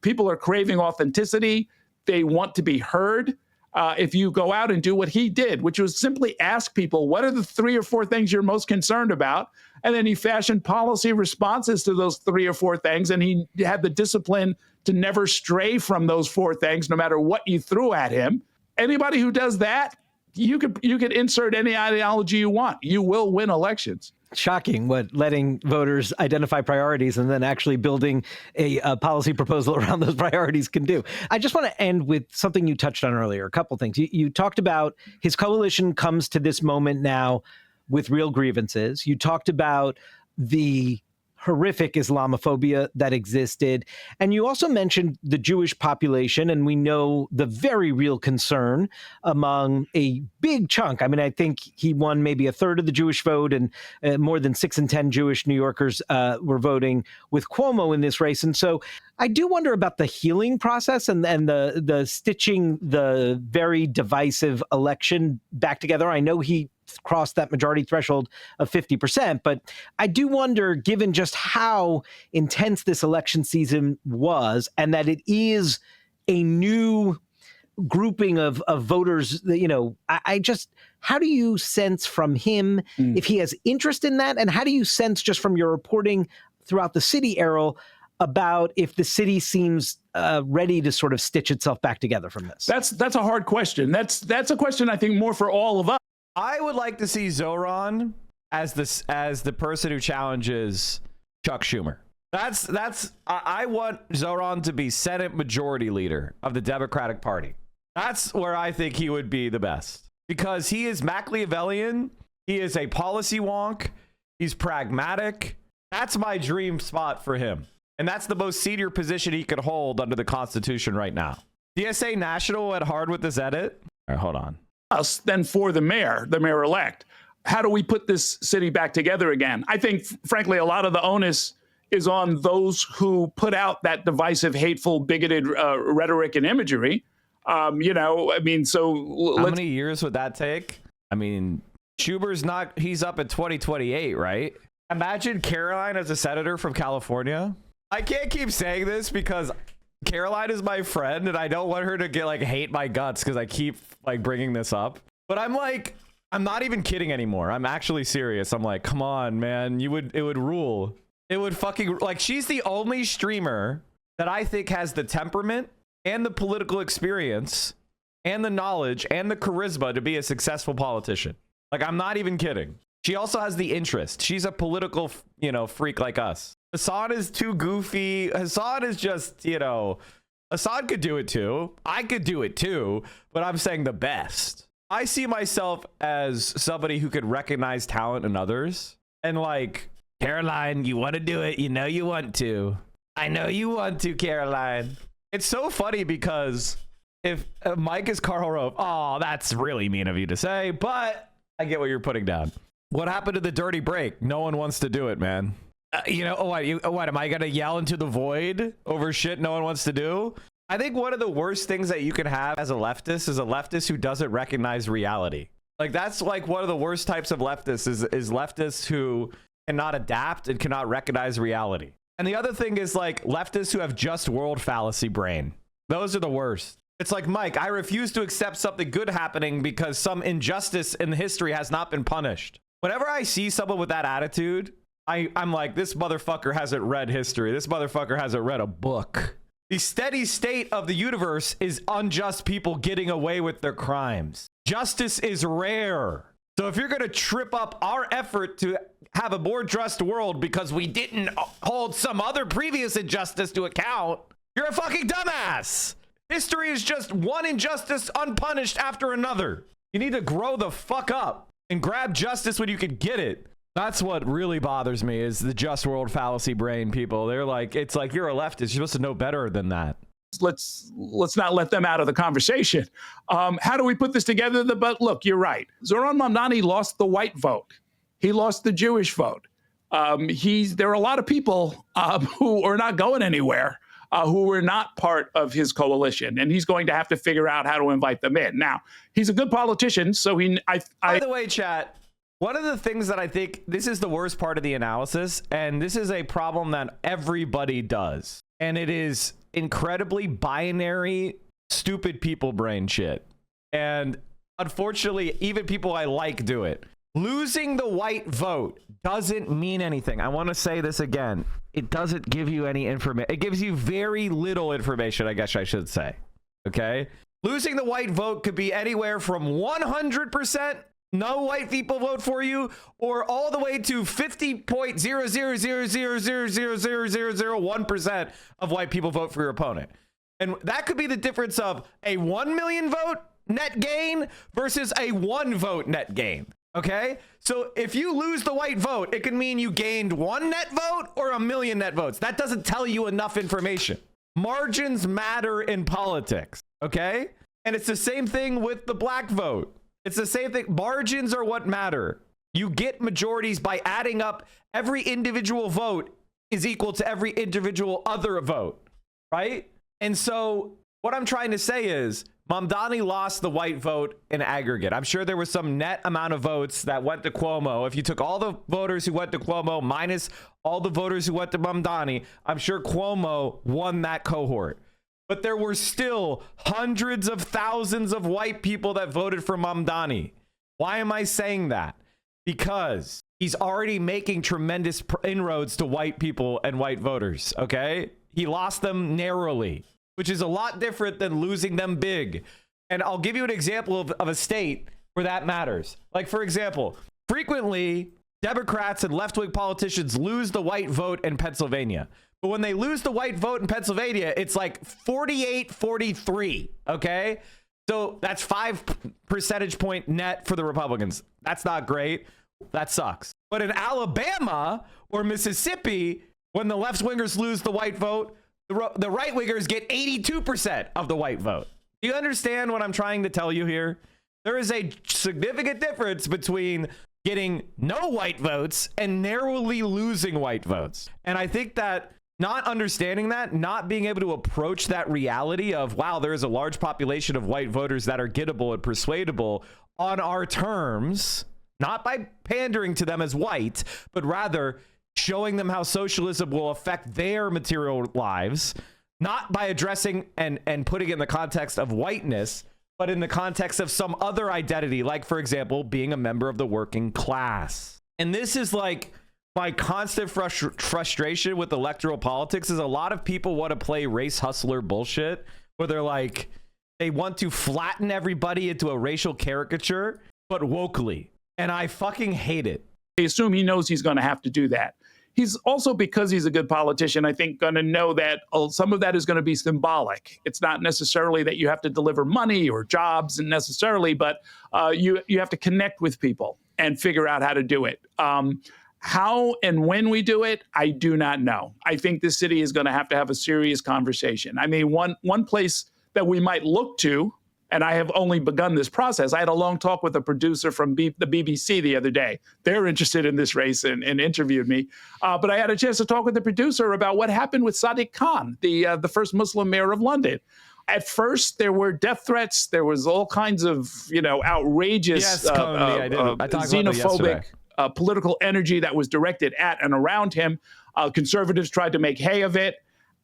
People are craving authenticity. They want to be heard. If you go out and do what he did, which was simply ask people, what are the 3 or 4 things you're most concerned about? And then he fashioned policy responses to those 3 or 4 things. And he had the discipline to never stray from those 4 things, no matter what you threw at him. Anybody who does that, you could insert any ideology you want. You will win elections. Shocking what letting voters identify priorities and then actually building a policy proposal around those priorities can do. I just want to end with something you touched on earlier, a couple things. You talked about his coalition comes to this moment now with real grievances. You talked about the horrific Islamophobia that existed. And you also mentioned the Jewish population, and we know the very real concern among a big chunk. I mean, I think he won maybe a third of the Jewish vote, and more than 6 in 10 Jewish New Yorkers were voting with Cuomo in this race. And so I do wonder about the healing process and the stitching the very divisive election back together. I know he crossed that majority threshold of 50%, but I do wonder, given just how intense this election season was, and that it is a new grouping of voters, I just, how do you sense from him if he has interest in that? And how do you sense just from your reporting throughout the city, Errol, about if the city seems ready to sort of stitch itself back together from this? That's a hard question. That's a question I think more for all of us. I would like to see Zohran as the person who challenges Chuck Schumer. I want Zohran to be Senate Majority Leader of the Democratic Party. That's where I think he would be the best, because he is Machiavellian. He is a policy wonk. He's pragmatic. That's my dream spot for him. And that's the most senior position he could hold under the Constitution right now. DSA National went hard with this edit. All right, hold on. Us than for the mayor-elect. How do we put this city back together again? I think, frankly, a lot of the onus is on those who put out that divisive, hateful, bigoted rhetoric and imagery. How many years would that take? I mean, Schumer's he's up in 2028, right? Imagine Caroline as a senator from California. I can't keep saying this because Caroline is my friend and I don't want her to get like hate my guts because I keep like bringing this up. But I'm like, I'm not even kidding anymore. I'm actually serious. I'm like, come on, man. It would rule. It would fucking, like, she's the only streamer that I think has the temperament and the political experience and the knowledge and the charisma to be a successful politician. Like, I'm not even kidding. She also has the interest. She's a political, you know, freak like us. Hassan is too goofy. Hassan is just, you know, Hassan could do it too. I could do it too, but I'm saying the best. I see myself as somebody who could recognize talent in others. And like, Caroline, you want to do it. You know you want to. I know you want to, Caroline. It's so funny because if Mike is Karl Rove, oh, that's really mean of you to say, but I get what you're putting down. What happened to the dirty break? No one wants to do it, man. You know, what am I going to yell into the void over shit no one wants to do? I think one of the worst things that you can have as a leftist is a leftist who doesn't recognize reality. Like, that's like one of the worst types of leftists is leftists who cannot adapt and cannot recognize reality. And the other thing is like leftists who have just world fallacy brain. Those are the worst. It's like, Mike, I refuse to accept something good happening because some injustice in history has not been punished. Whenever I see someone with that attitude, I'm like, this motherfucker hasn't read history. This motherfucker hasn't read a book. The steady state of the universe is unjust people getting away with their crimes. Justice is rare. So if you're going to trip up our effort to have a more just world because we didn't hold some other previous injustice to account, you're a fucking dumbass. History is just one injustice unpunished after another. You need to grow the fuck up and grab justice when you can get it. That's what really bothers me is the just world fallacy brain people. They're like, it's like, you're a leftist. You're supposed to know better than that. Let's not let them out of the conversation. How do we put this together? But look, you're right. Zohran Mamdani lost the white vote. He lost the Jewish vote. There are a lot of people who are not going anywhere, who were not part of his coalition, and he's going to have to figure out how to invite them in. Now, he's a good politician, so By the way, chat, one of the things that I think this is the worst part of the analysis, and this is a problem that everybody does, and it is incredibly binary, stupid people brain shit. And unfortunately, even people I like do it. Losing the white vote doesn't mean anything. I want to say this again. It doesn't give you any information. It gives you very little information, I guess I should say. Okay? Losing the white vote could be anywhere from 100% no white people vote for you, or all the way to 50.000000001% of white people vote for your opponent. And that could be the difference of a 1 million vote net gain versus a 1 vote net gain. Okay? So if you lose the white vote, it could mean you gained 1 net vote or 1 million net votes. That doesn't tell you enough information. Margins matter in politics. Okay? And it's the same thing with the black vote. It's the same thing. Margins are what matter. You get majorities by adding up every individual vote is equal to every individual other vote, right? And so what I'm trying to say is Mamdani lost the white vote in aggregate. I'm sure there was some net amount of votes that went to Cuomo. If you took all the voters who went to Cuomo minus all the voters who went to Mamdani, I'm sure Cuomo won that cohort. But there were still hundreds of thousands of white people that voted for Mamdani. Why am I saying that? Because he's already making tremendous inroads to white people and white voters, okay? He lost them narrowly, which is a lot different than losing them big. And I'll give you an example of a state where that matters. Like, for example, frequently Democrats and left-wing politicians lose the white vote in Pennsylvania. But when they lose the white vote in Pennsylvania, it's like 48-43, okay? So that's 5 percentage point net for the Republicans. That's not great. That sucks. But in Alabama or Mississippi, when the left-wingers lose the white vote, the right-wingers get 82% of the white vote. Do you understand what I'm trying to tell you here? There is a significant difference between getting no white votes and narrowly losing white votes. And I think that not understanding that, not being able to approach that reality of, wow, there is a large population of white voters that are gettable and persuadable on our terms, not by pandering to them as white, but rather showing them how socialism will affect their material lives, not by addressing and putting it in the context of whiteness, but in the context of some other identity, like, for example, being a member of the working class. And this is like my constant frustration with electoral politics is a lot of people want to play race hustler bullshit where they're like, they want to flatten everybody into a racial caricature, but wokely. And I fucking hate it. I assume he knows he's going to have to do that. He's also, because he's a good politician, I think, going to know that some of that is going to be symbolic. It's not necessarily that you have to deliver money or jobs necessarily, but you have to connect with people and figure out how to do it. How and when we do it, I do not know. I think this city is going to have a serious conversation. I mean, one place that we might look to, and I have only begun this process. I had a long talk with a producer from the BBC the other day. They're interested in this race and interviewed me. But I had a chance to talk with the producer about what happened with Sadiq Khan, the first Muslim mayor of London. At first, there were death threats. There was all kinds of, outrageous, xenophobic political energy that was directed at and around him. Conservatives tried to make hay of it.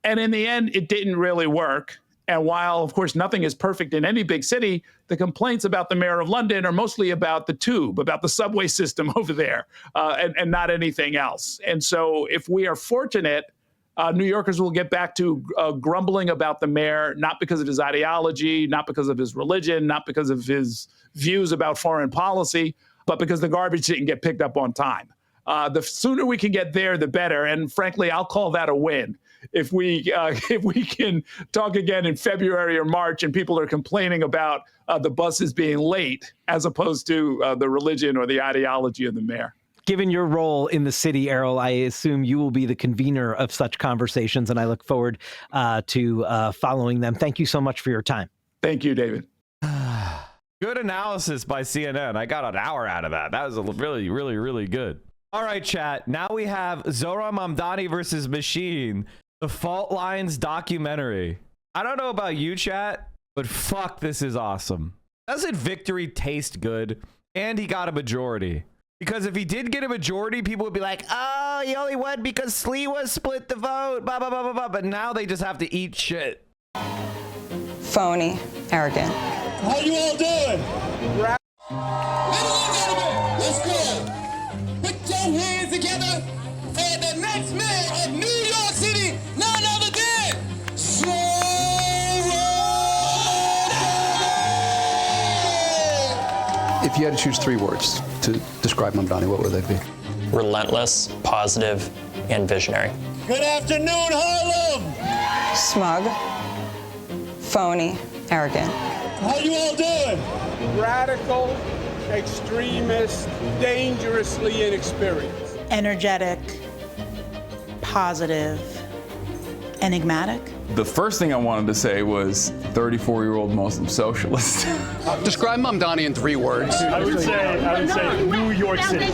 And in the end, it didn't really work. And while, of course, nothing is perfect in any big city, the complaints about the mayor of London are mostly about the tube, about the subway system over there, and not anything else. And so if we are fortunate, New Yorkers will get back to grumbling about the mayor, not because of his ideology, not because of his religion, not because of his views about foreign policy, but because the garbage didn't get picked up on time. The sooner we can get there, the better. And frankly, I'll call that a win. If we can talk again in February or March and people are complaining about the buses being late as opposed to the religion or the ideology of the mayor. Given your role in the city, Errol, I assume you will be the convener of such conversations, and I look forward to following them. Thank you so much for your time. Thank you, David. Good analysis by CNN. I got an hour out of that. That was really, really, really good. All right, chat. Now we have Zohran Mamdani versus Machine, the Fault Lines documentary. I don't know about you, chat, but fuck, this is awesome. Doesn't victory taste good? And he got a majority. Because if he did get a majority, people would be like, oh, he only won because Sliwa split the vote, blah, blah, blah, blah, blah. But now they just have to eat shit. Phony, arrogant. How you all doing? Ladies and gentlemen, let's go. Put your hands together for the next mayor of New York City, none other than Zohran. If you had to choose 3 words to describe Mamdani, what would they be? Relentless, positive, and visionary. Good afternoon, Harlem. Smug, phony, arrogant. How you all doing? Radical, extremist, dangerously inexperienced. Energetic, positive, enigmatic. The first thing I wanted to say was 34-year-old Muslim socialist. Describe Mamdani in 3 words. I would say New York City.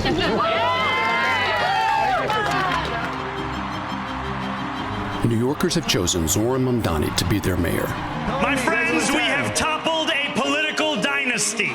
New Yorkers have chosen Zohran Mamdani to be their mayor. My friends, we have toppled a political dynasty.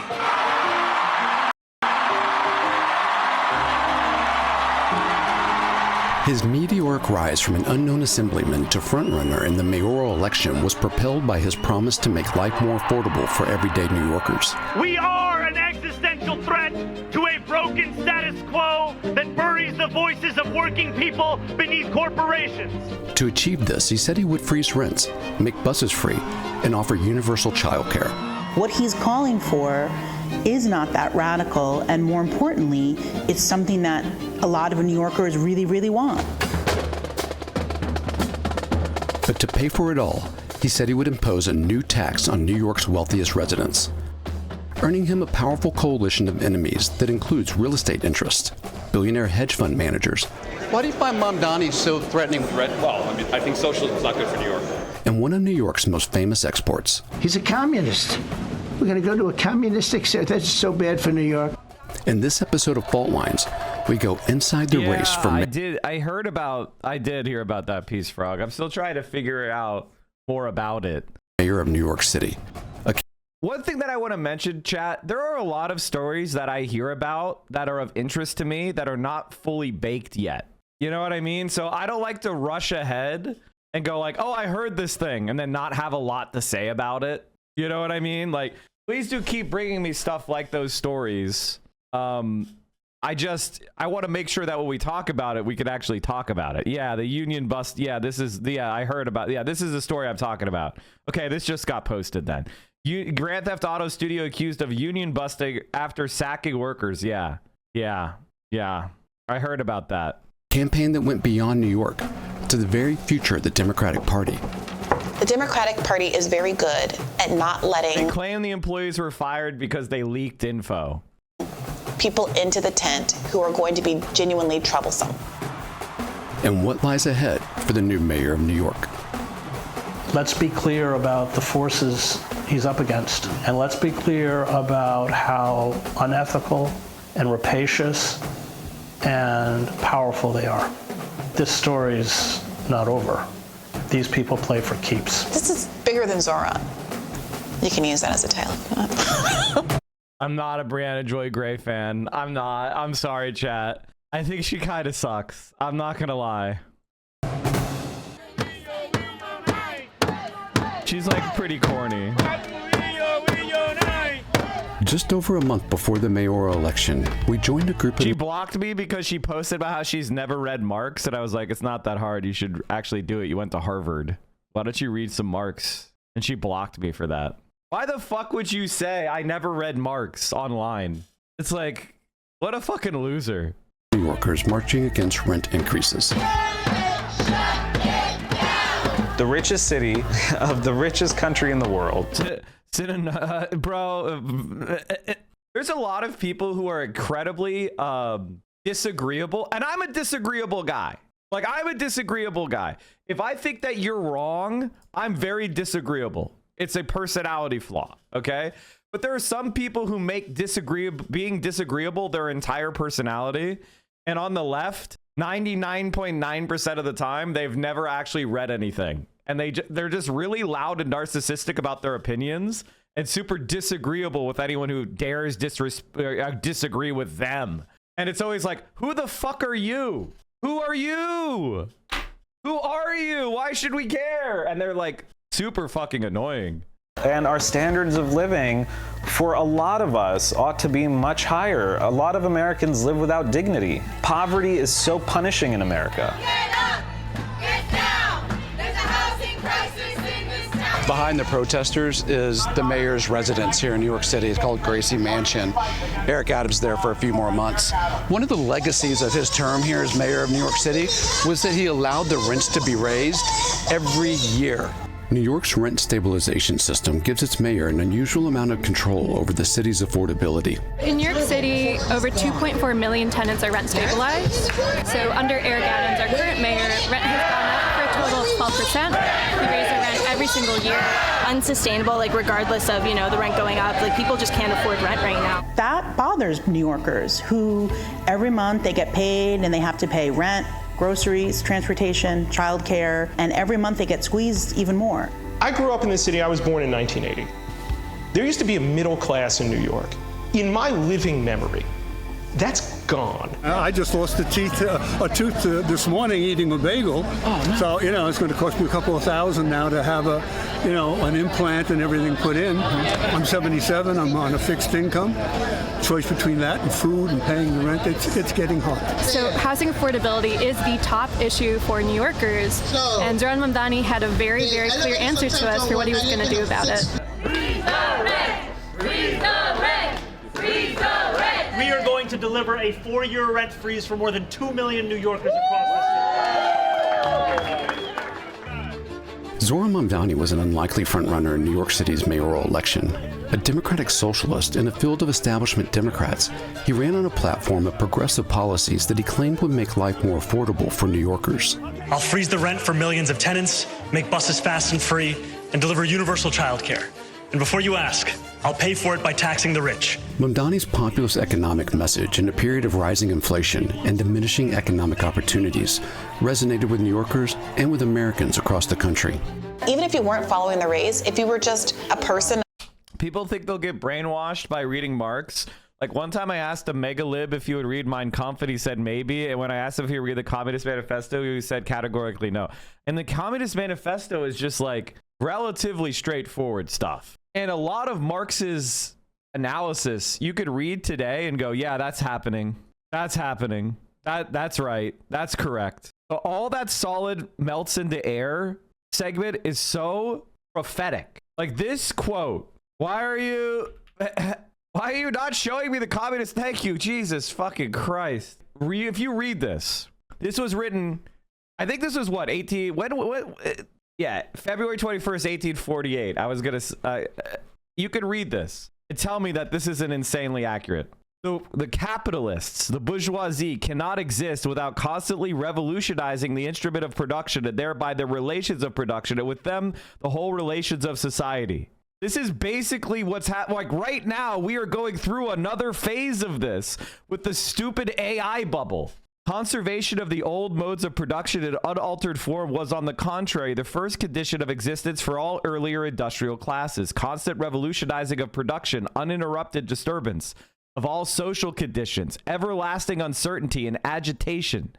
His meteoric rise from an unknown assemblyman to frontrunner in the mayoral election was propelled by his promise to make life more affordable for everyday New Yorkers. We are an existential threat to a broken status quo that buries the voices of working people beneath corporations. To achieve this, he said he would freeze rents, make buses free, and offer universal childcare. What he's calling for is not that radical, and more importantly, it's something that a lot of New Yorkers really, really want. But to pay for it all, he said he would impose a new tax on New York's wealthiest residents, earning him a powerful coalition of enemies that includes real estate interests, billionaire hedge fund managers. Why do you find Mamdani so threatening? Well, I think socialism is not good for New York. And one of New York's most famous exports. He's a communist. We're going to go to a communistic state. That's so bad for New York. In this episode of Fault Lines, we go inside the race for I did hear about that piece, Frog. I'm still trying to figure out more about it. Mayor of New York City. One thing that I want to mention, chat, there are a lot of stories that I hear about that are of interest to me that are not fully baked yet. You know what I mean? So I don't like to rush ahead and go like, oh, I heard this thing, and then not have a lot to say about it. You know what I mean? Like, please do keep bringing me stuff like those stories. I want to make sure that when we talk about it, we could actually talk about it. Yeah, the union bust. Yeah, this is the, I heard about, yeah, this is the story I'm talking about. Okay, this just got posted then. Grand Theft Auto Studio accused of union busting after sacking workers. Yeah. I heard about that. Campaign that went beyond New York to the very future of the Democratic Party. The Democratic Party is very good at not letting... They claim the employees were fired because they leaked info. ...people into the tent who are going to be genuinely troublesome. And what lies ahead for the new mayor of New York. Let's be clear about the forces he's up against. And let's be clear about how unethical and rapacious and powerful they are. This story's not over. These people play for keeps. This is bigger than Zohran. You can use that as a title if you want. I'm not a Brianna Joy Gray fan. I'm not. I'm sorry, chat. I think she kind of sucks. I'm not gonna lie. She's like pretty corny. Just over a month before the mayoral election, we joined a group of... She blocked me because she posted about how she's never read Marx, and I was like, it's not that hard. You should actually do it. You went to Harvard. Why don't you read some Marx? And she blocked me for that. Why the fuck would you say I never read Marx online? It's like, what a fucking loser. New Yorkers marching against rent increases. The richest city of the richest country in the world. Bro, there's a lot of people who are incredibly disagreeable, and I'm a disagreeable guy. Like, I'm a disagreeable guy. If I think that you're wrong, I'm very disagreeable. It's a personality flaw, okay? But there are some people who make being disagreeable their entire personality, and on the left, 99.9% of the time, they've never actually read anything. And they're just really loud and narcissistic about their opinions and super disagreeable with anyone who dares disagree with them. And it's always like, who the fuck are you? Who are you? Who are you? Why should we care? And they're like super fucking annoying. And our standards of living for a lot of us ought to be much higher. A lot of Americans live without dignity. Poverty is so punishing in America. Get up! Get down! There's a housing crisis in this town! Behind the protesters is the mayor's residence here in New York City. It's called Gracie Mansion. Eric Adams there for a few more months. One of the legacies of his term here as mayor of New York City was that he allowed the rents to be raised every year. New York's rent stabilization system gives its mayor an unusual amount of control over the city's affordability. In New York City, over 2.4 million tenants are rent stabilized. So under Eric Adams, our current mayor, rent has gone up for a total of 12%. We raise the rent every single year. Unsustainable, like regardless of, you know, the rent going up, like people just can't afford rent right now. That bothers New Yorkers who every month they get paid and they have to pay rent, groceries, transportation, childcare, and every month they get squeezed even more. I grew up in this city. I was born in 1980. There used to be a middle class in New York. In my living memory, that's gone. I just lost a tooth this morning eating a bagel. Oh, no. So, you know, it's going to cost me a couple of $1,000 now to have an implant and everything put in. I'm 77. I'm on a fixed income. Choice between that and food and paying the rent, it's getting hard. So housing affordability is the top issue for New Yorkers. And Zohran Mamdani had a very, very clear answer to us for what he was going to do about it. Freeze the rent! Freeze the rent! Freeze the rent! We are going to deliver a 4-year rent freeze for more than 2 million New Yorkers across the city. Zohran Mamdani was an unlikely frontrunner in New York City's mayoral election. A democratic socialist in a field of establishment Democrats, he ran on a platform of progressive policies that he claimed would make life more affordable for New Yorkers. I'll freeze the rent for millions of tenants, make buses fast and free, and deliver universal childcare. And before you ask, I'll pay for it by taxing the rich. Mamdani's populist economic message in a period of rising inflation and diminishing economic opportunities resonated with New Yorkers and with Americans across the country. Even if you weren't following the race, if you were just a person... People think they'll get brainwashed by reading Marx. Like one time I asked a megalib if he would read Mein Kampf, and he said maybe. And when I asked if he would read the Communist Manifesto, he said categorically no. And the Communist Manifesto is just like relatively straightforward stuff. And a lot of Marx's analysis you could read today and go, yeah, that's happening. That's happening. That's right. That's correct. But all that solid melts into air segment is so prophetic. Like this quote, why are you not showing me the communist? Thank you, Jesus fucking Christ. If you read this, this was written, I think this was what, February 21st, 1848. I was gonna, you can read this and tell me that this isn't insanely accurate. So the capitalists, the bourgeoisie, cannot exist without constantly revolutionizing the instrument of production and thereby the relations of production, and with them, the whole relations of society. This is basically what's happening. Like right now, we are going through another phase of this with the stupid AI bubble. Conservation of the old modes of production in unaltered form was, on the contrary, the first condition of existence for all earlier industrial classes. Constant revolutionizing of production, uninterrupted disturbance of all social conditions, everlasting uncertainty and agitation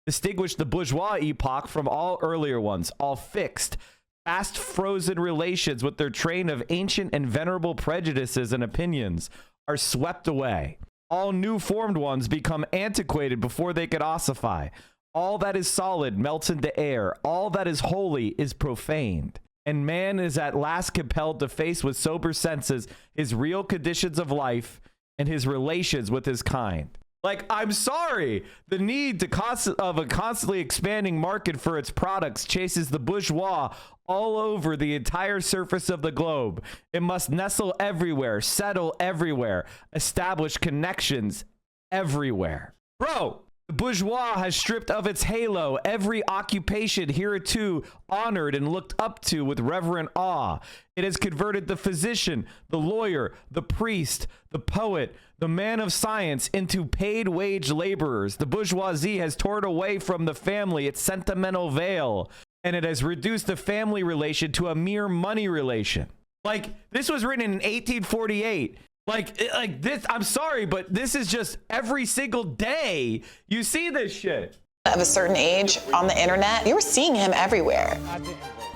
distinguished the bourgeois epoch from all earlier ones. All fixed, fast frozen relations with their train of ancient and venerable prejudices and opinions are swept away. All new formed ones become antiquated before they could ossify. All that is solid melts into air. All that is holy is profaned. And man is at last compelled to face with sober senses his real conditions of life and his relations with his kind. Like, I'm sorry, the need of a constantly expanding market for its products chases the bourgeois all over the entire surface of the globe. It must nestle everywhere, settle everywhere, establish connections everywhere. Bro, the bourgeois has stripped of its halo every occupation hitherto honored and looked up to with reverent awe. It has converted the physician, the lawyer, the priest, the poet, the man of science into paid wage laborers. The bourgeoisie has torn away from the family its sentimental veil, and it has reduced the family relation to a mere money relation. Like, this was written in 1848. Like this, I'm sorry, but this is just every single day you see this shit. Of a certain age on the internet, you were seeing him everywhere.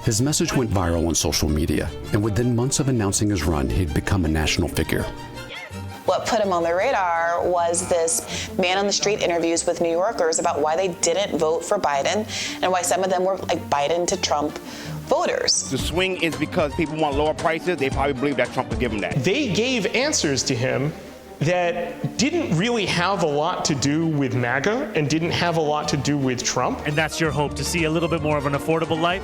His message went viral on social media, and within months of announcing his run, he'd become a national figure. What put him on the radar was this man on the street interviews with New Yorkers about why they didn't vote for Biden and why some of them were like Biden to Trump voters. The swing is because people want lower prices. They probably believe that Trump would give them that. They gave answers to him that didn't really have a lot to do with MAGA and didn't have a lot to do with Trump. And that's your hope, to see a little bit more of an affordable life?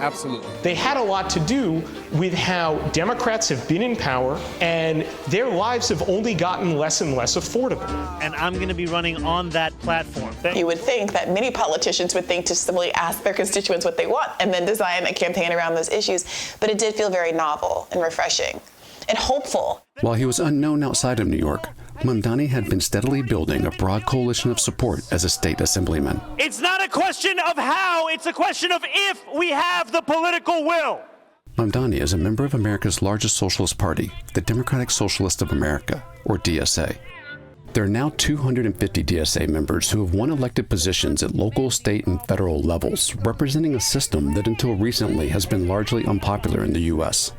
Absolutely. They had a lot to do with how Democrats have been in power and their lives have only gotten less and less affordable. And I'm going to be running on that platform. You would think that many politicians would think to simply ask their constituents what they want and then design a campaign around those issues. But it did feel very novel and refreshing and hopeful. While he was unknown outside of New York, Mamdani had been steadily building a broad coalition of support as a state assemblyman. It's not a question of how, it's a question of if we have the political will. Mamdani is a member of America's largest socialist party, the Democratic Socialists of America, or DSA. There are now 250 DSA members who have won elected positions at local, state, and federal levels, representing a system that until recently has been largely unpopular in the U.S.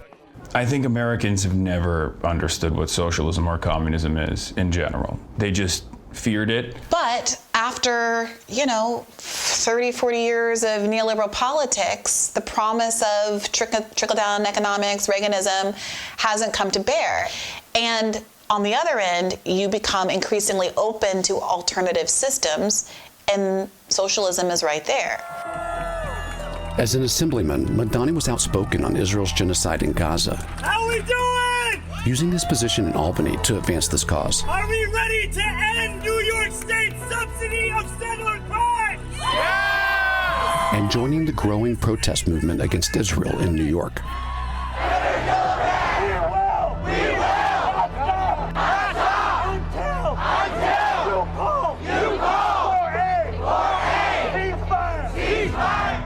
I think Americans have never understood what socialism or communism is in general. They just feared it. But after, 30, 40 years of neoliberal politics, the promise of trickle-down economics, Reaganism, hasn't come to bear. And on the other end, you become increasingly open to alternative systems, and socialism is right there. As an assemblyman, Mamdani was outspoken on Israel's genocide in Gaza. How we doing? Using his position in Albany to advance this cause. Are we ready to end New York State's subsidy of settler crime? Yeah! And joining the growing protest movement against Israel in New York.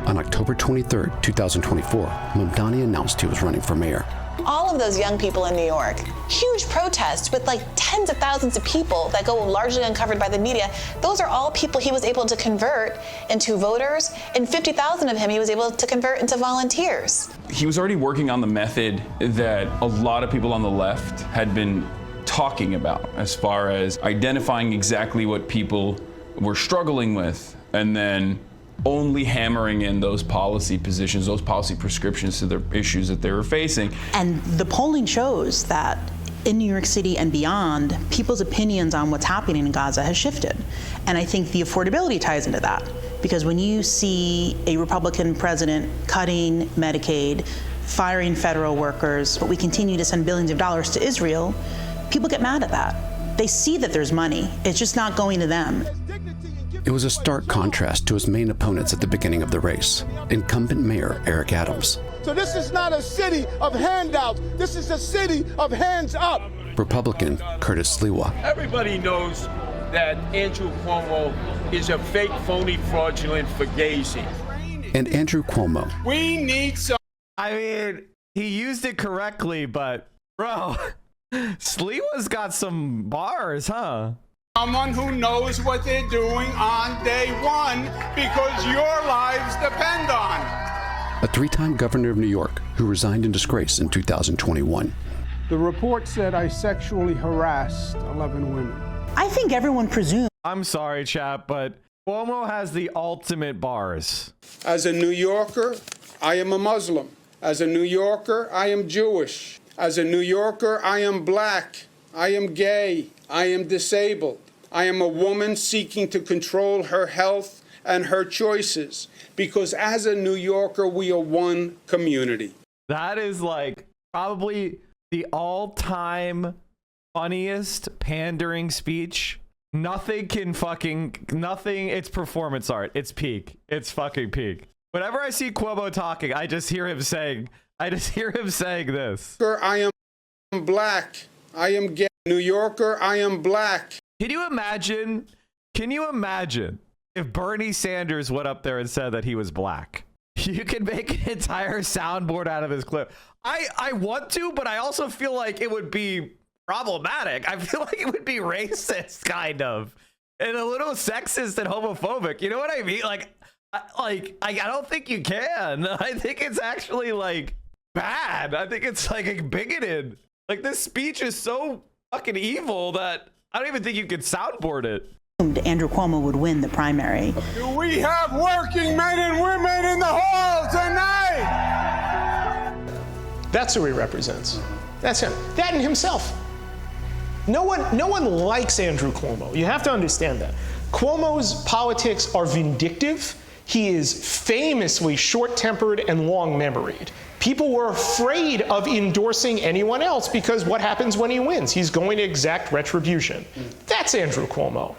On October October 23, 2024, Mamdani announced he was running for mayor. All of those young people in New York, huge protests with like tens of thousands of people that go largely uncovered by the media, those are all people he was able to convert into voters, and 50,000 of him he was able to convert into volunteers. He was already working on the method that a lot of people on the left had been talking about, as far as identifying exactly what people were struggling with, and then only hammering in those policy positions, those policy prescriptions to the issues that they were facing. And the polling shows that in New York City and beyond, people's opinions on what's happening in Gaza has shifted. And I think the affordability ties into that. Because when you see a Republican president cutting Medicaid, firing federal workers, but we continue to send billions of dollars to Israel, people get mad at that. They see that there's money, it's just not going to them. It was a stark contrast to his main opponents at the beginning of the race, incumbent Mayor Eric Adams. So this is not a city of handouts. This is a city of hands up. Republican Curtis Sliwa. Everybody knows that Andrew Cuomo is a fake, phony, fraudulent fugazi. And Andrew Cuomo. We need some. I mean, he used it correctly, but bro, Sliwa's got some bars, huh? Someone who knows what they're doing on day one, because your lives depend on it. A three-time governor of New York who resigned in disgrace in 2021. The report said I sexually harassed 11 women. I think everyone presumes. I'm sorry, chap, but Cuomo has the ultimate bars. As a New Yorker, I am a Muslim. As a New Yorker, I am Jewish. As a New Yorker, I am black. I am gay. I am disabled. I am a woman seeking to control her health and her choices, because as a New Yorker, we are one community. That is like probably the all-time funniest pandering speech. Nothing, it's performance art. It's peak. It's fucking peak. Whenever I see Cuomo talking, I just hear him saying this. I am black. I am gay. New Yorker, I am black. Can you imagine if Bernie Sanders went up there and said that he was black? You can make an entire soundboard out of his clip. I want to, but I also feel like it would be problematic. I feel like it would be racist, kind of, and a little sexist and homophobic. You know what I mean? I don't think you can. I think it's actually like bad. I think it's like bigoted. Like, this speech is so fucking evil that I don't even think you could soundboard it. Andrew Cuomo would win the primary. Do we have working men and women in the hall tonight? That's who he represents. That's him. That and himself. No one likes Andrew Cuomo. You have to understand that. Cuomo's politics are vindictive. He is famously short-tempered and long-memoried. People were afraid of endorsing anyone else because what happens when he wins? He's going to exact retribution. That's Andrew Cuomo.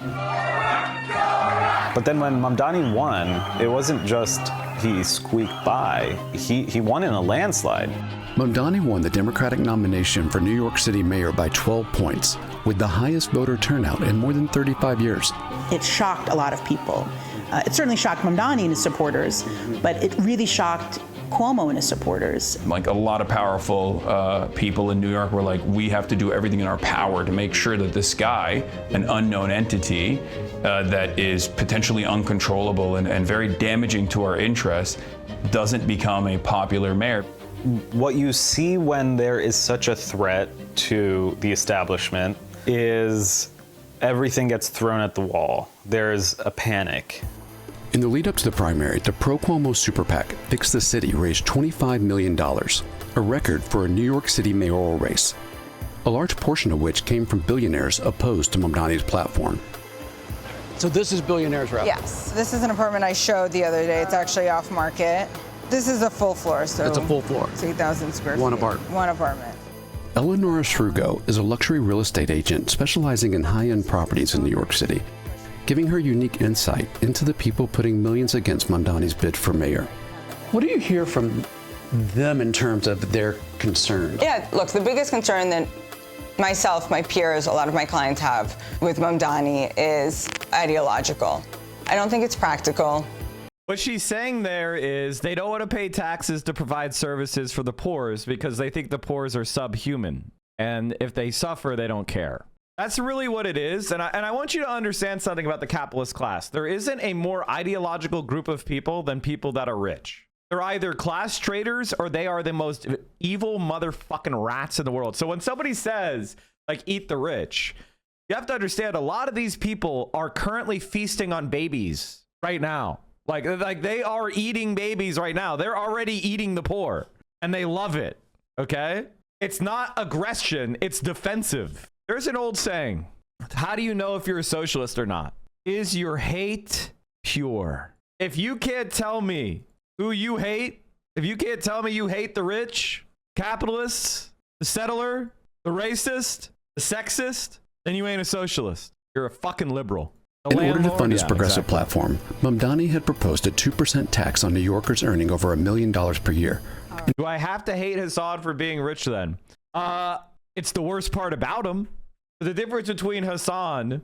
But then when Mamdani won, it wasn't just he squeaked by. He won in a landslide. Mamdani won the Democratic nomination for New York City mayor by 12 points, with the highest voter turnout in more than 35 years. It shocked a lot of people. It certainly shocked Mamdani and his supporters, but it really shocked Cuomo and his supporters. Like, a lot of powerful people in New York were like, we have to do everything in our power to make sure that this guy, an unknown entity that is potentially uncontrollable and very damaging to our interests, doesn't become a popular mayor. What you see when there is such a threat to the establishment is everything gets thrown at the wall. There's a panic. In the lead up to the primary, the pro-Cuomo super PAC, Fix the City, raised $25 million, a record for a New York City mayoral race, a large portion of which came from billionaires opposed to Mamdani's platform. So this is Billionaires Row? Yes. This is an apartment I showed the other day. It's actually off market. This is a full floor, so it's a full floor. It's 8,000 square feet. One apartment. One apartment. Eleonora Srugo is a luxury real estate agent specializing in high-end properties in New York City, giving her unique insight into the people putting millions against Mamdani's bid for mayor. What do you hear from them in terms of their concerns? Yeah, look, the biggest concern that myself, my peers, a lot of my clients have with Mamdani is ideological. I don't think it's practical. What she's saying there is they don't want to pay taxes to provide services for the poors because they think the poors are subhuman. And if they suffer, they don't care. That's really what it is. And I want you to understand something about the capitalist class. There isn't a more ideological group of people than people that are rich. They're either class traitors or they are the most evil motherfucking rats in the world. So when somebody says, like, eat the rich, you have to understand a lot of these people are currently feasting on babies right now. Like they are eating babies right now. They're already eating the poor and they love it. Okay? It's not aggression. It's defensive. There's an old saying. How do you know if you're a socialist or not? Is your hate pure? If you can't tell me who you hate, if you can't tell me you hate the rich, capitalists, the settler, the racist, the sexist, then you ain't a socialist. You're a fucking liberal. In order to fund his progressive platform, Mamdani had proposed a 2% tax on New Yorkers earning over $1 million per year. Do I have to hate Hassan for being rich then? It's the worst part about him. The difference between Hassan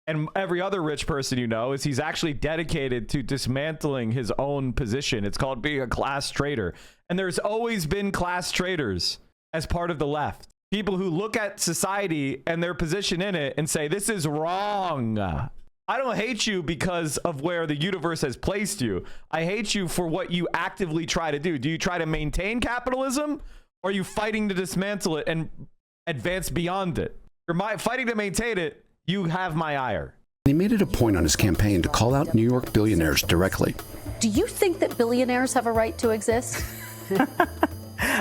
and every other rich person you know is he's actually dedicated to dismantling his own position. It's called being a class traitor. And there's always been class traitors as part of the left. People who look at society and their position in it and say, this is wrong. I don't hate you because of where the universe has placed you. I hate you for what you actively try to do. Do you try to maintain capitalism or are you fighting to dismantle it and advance beyond it? You're fighting to maintain it. You have my ire. He made it a point on his campaign to call out New York billionaires directly. Do you think that billionaires have a right to exist?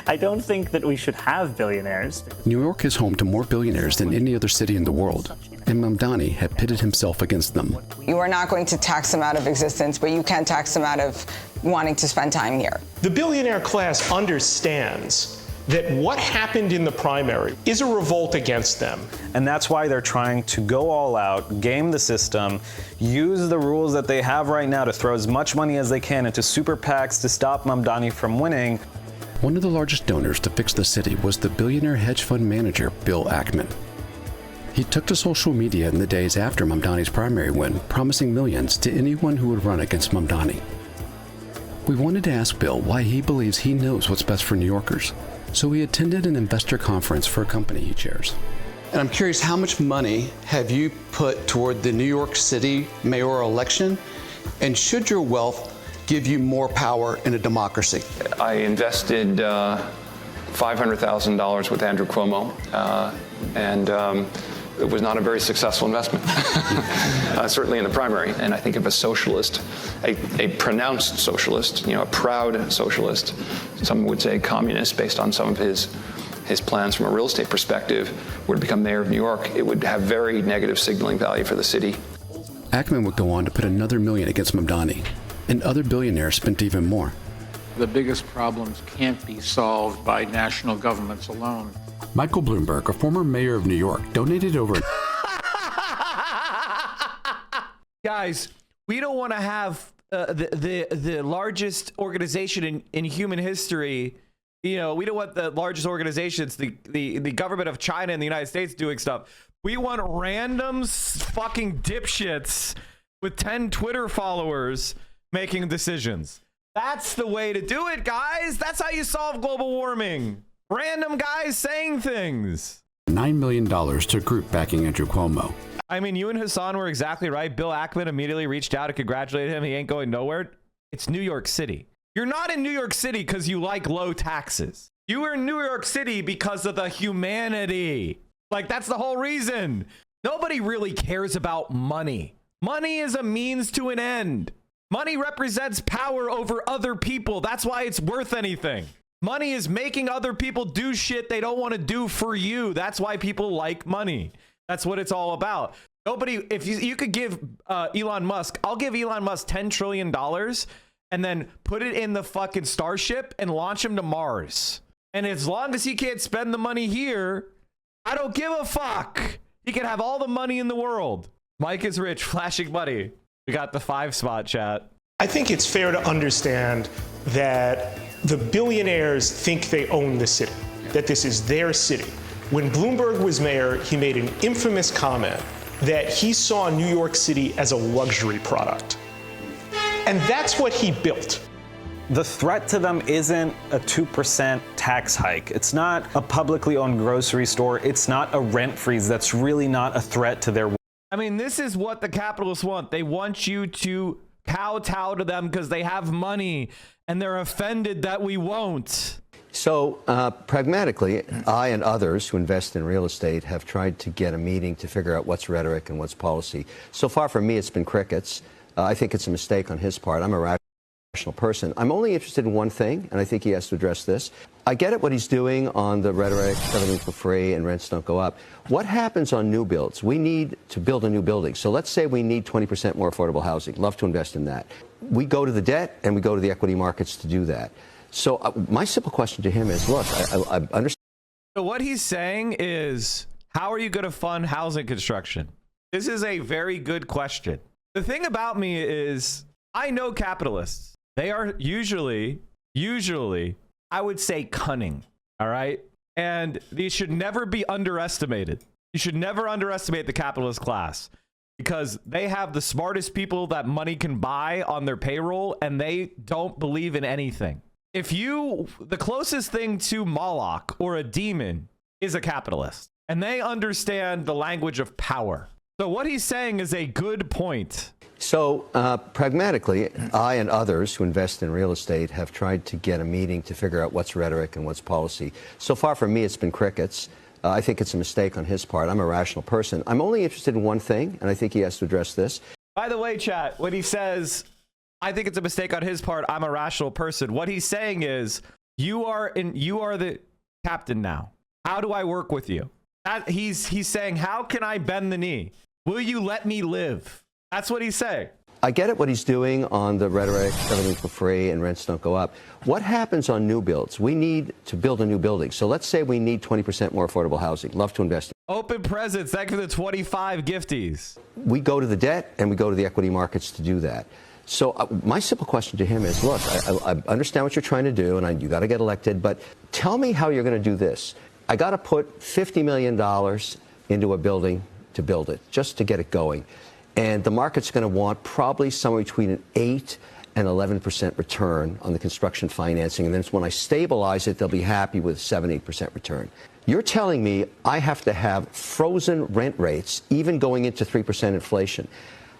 I don't think that we should have billionaires. New York is home to more billionaires than any other city in the world, and Mamdani had pitted himself against them. You are not going to tax them out of existence, but you can tax them out of wanting to spend time here. The billionaire class understands that what happened in the primary is a revolt against them. And that's why they're trying to go all out, game the system, use the rules that they have right now to throw as much money as they can into super PACs to stop Mamdani from winning. One of the largest donors to fix the city was the billionaire hedge fund manager, Bill Ackman. He took to social media in the days after Mamdani's primary win, promising millions to anyone who would run against Mamdani. We wanted to ask Bill why he believes he knows what's best for New Yorkers, so he attended an investor conference for a company he chairs. And I'm curious, how much money have you put toward the New York City mayoral election? And should your wealth give you more power in a democracy? I invested $500,000 with Andrew Cuomo, and it was not a very successful investment, certainly in the primary. And I think if a socialist, a pronounced socialist, a proud socialist, some would say communist based on some of his plans from a real estate perspective, were to become mayor of New York, it would have very negative signaling value for the city. Ackman would go on to put another million against Mamdani, and other billionaires spent even more. The biggest problems can't be solved by national governments alone. Michael Bloomberg, a former mayor of New York, donated over... Guys, we don't want to have the largest organization in human history. We don't want the largest organizations, the government of China and the United States doing stuff. We want random fucking dipshits with 10 Twitter followers making decisions. That's the way to do it, guys. That's how you solve global warming. Random guys saying things. $9 million to a group backing Andrew Cuomo. I mean, you and Hassan were exactly right. Bill Ackman immediately reached out to congratulate him. He ain't going nowhere. It's New York City. You're not in New York City because you like low taxes. You were in New York City because of the humanity. Like, that's the whole reason. Nobody really cares about money. Money is a means to an end. Money represents power over other people. That's why it's worth anything. Money is making other people do shit they don't want to do for you. That's why people like money. That's what it's all about. Nobody, if you could give Elon Musk, I'll give Elon Musk $10 trillion and then put it in the fucking Starship and launch him to Mars. And as long as he can't spend the money here, I don't give a fuck. He can have all the money in the world. Mike is rich, flashing money. We got the 5-spot chat. I think it's fair to understand that the billionaires think they own the city, that this is their city. When Bloomberg was mayor, he made an infamous comment that he saw New York City as a luxury product. And that's what he built. The threat to them isn't a 2% tax hike. It's not a publicly owned grocery store. It's not a rent freeze. That's really not a threat to their. I mean, this is what the capitalists want. They want you to kowtow to them because they have money and they're offended that we won't. So, pragmatically, I and others who invest in real estate have tried to get a meeting to figure out what's rhetoric and what's policy. So far, for me, it's been crickets. I think it's a mistake on his part. I'm a rational person. I'm only interested in one thing, and I think he has to address this. I get it what he's doing on the rhetoric, everything for free, and rents don't go up. What happens on new builds? We need to build a new building. So let's say we need 20% more affordable housing. Love to invest in that. We go to the debt, and we go to the equity markets to do that. So my simple question to him is, look, I understand. So what he's saying is, how are you going to fund housing construction? This is a very good question. The thing about me is, I know capitalists. They are usually, I would say cunning, all right? And these should never be underestimated. You should never underestimate the capitalist class because they have the smartest people that money can buy on their payroll, and they don't believe in anything. The closest thing to Moloch or a demon is a capitalist, and they understand the language of power. So what he's saying is a good point. So, pragmatically, I and others who invest in real estate have tried to get a meeting to figure out what's rhetoric and what's policy. So far, for me, it's been crickets. I think it's a mistake on his part. I'm a rational person. I'm only interested in one thing, and I think he has to address this. By the way, chat, when he says, I think it's a mistake on his part, I'm a rational person, what he's saying is, you are the captain now. How do I work with you? He's saying, how can I bend the knee? Will you let me live? That's what he's saying. I get it what he's doing on the rhetoric, everything for free, and rents don't go up. What happens on new builds? We need to build a new building. So let's say we need 20% more affordable housing. Love to invest. Open presents. Thank you for the 25 gifties. We go to the debt, and we go to the equity markets to do that. So my simple question to him is, look, I understand what you're trying to do, and you got to get elected, but tell me how you're going to do this. I got to put $50 million into a building to build it, just to get it going. And the market's going to want probably somewhere between an 8 and 11% return on the construction financing. And then when I stabilize it, they'll be happy with 7-8% return. You're telling me I have to have frozen rent rates, even going into 3% inflation.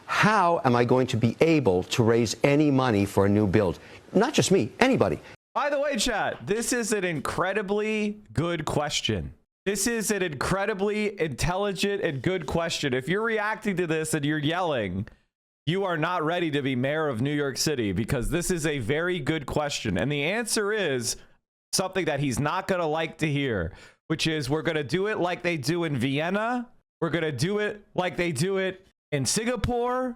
How am I going to be able to raise any money for a new build? Not just me, anybody. By the way, chat, this is an incredibly good question. This is an incredibly intelligent and good question. If you're reacting to this and you're yelling, you are not ready to be mayor of New York City, because this is a very good question. And the answer is something that he's not going to like to hear, which is we're going to do it like they do in Vienna. We're going to do it like they do it in Singapore,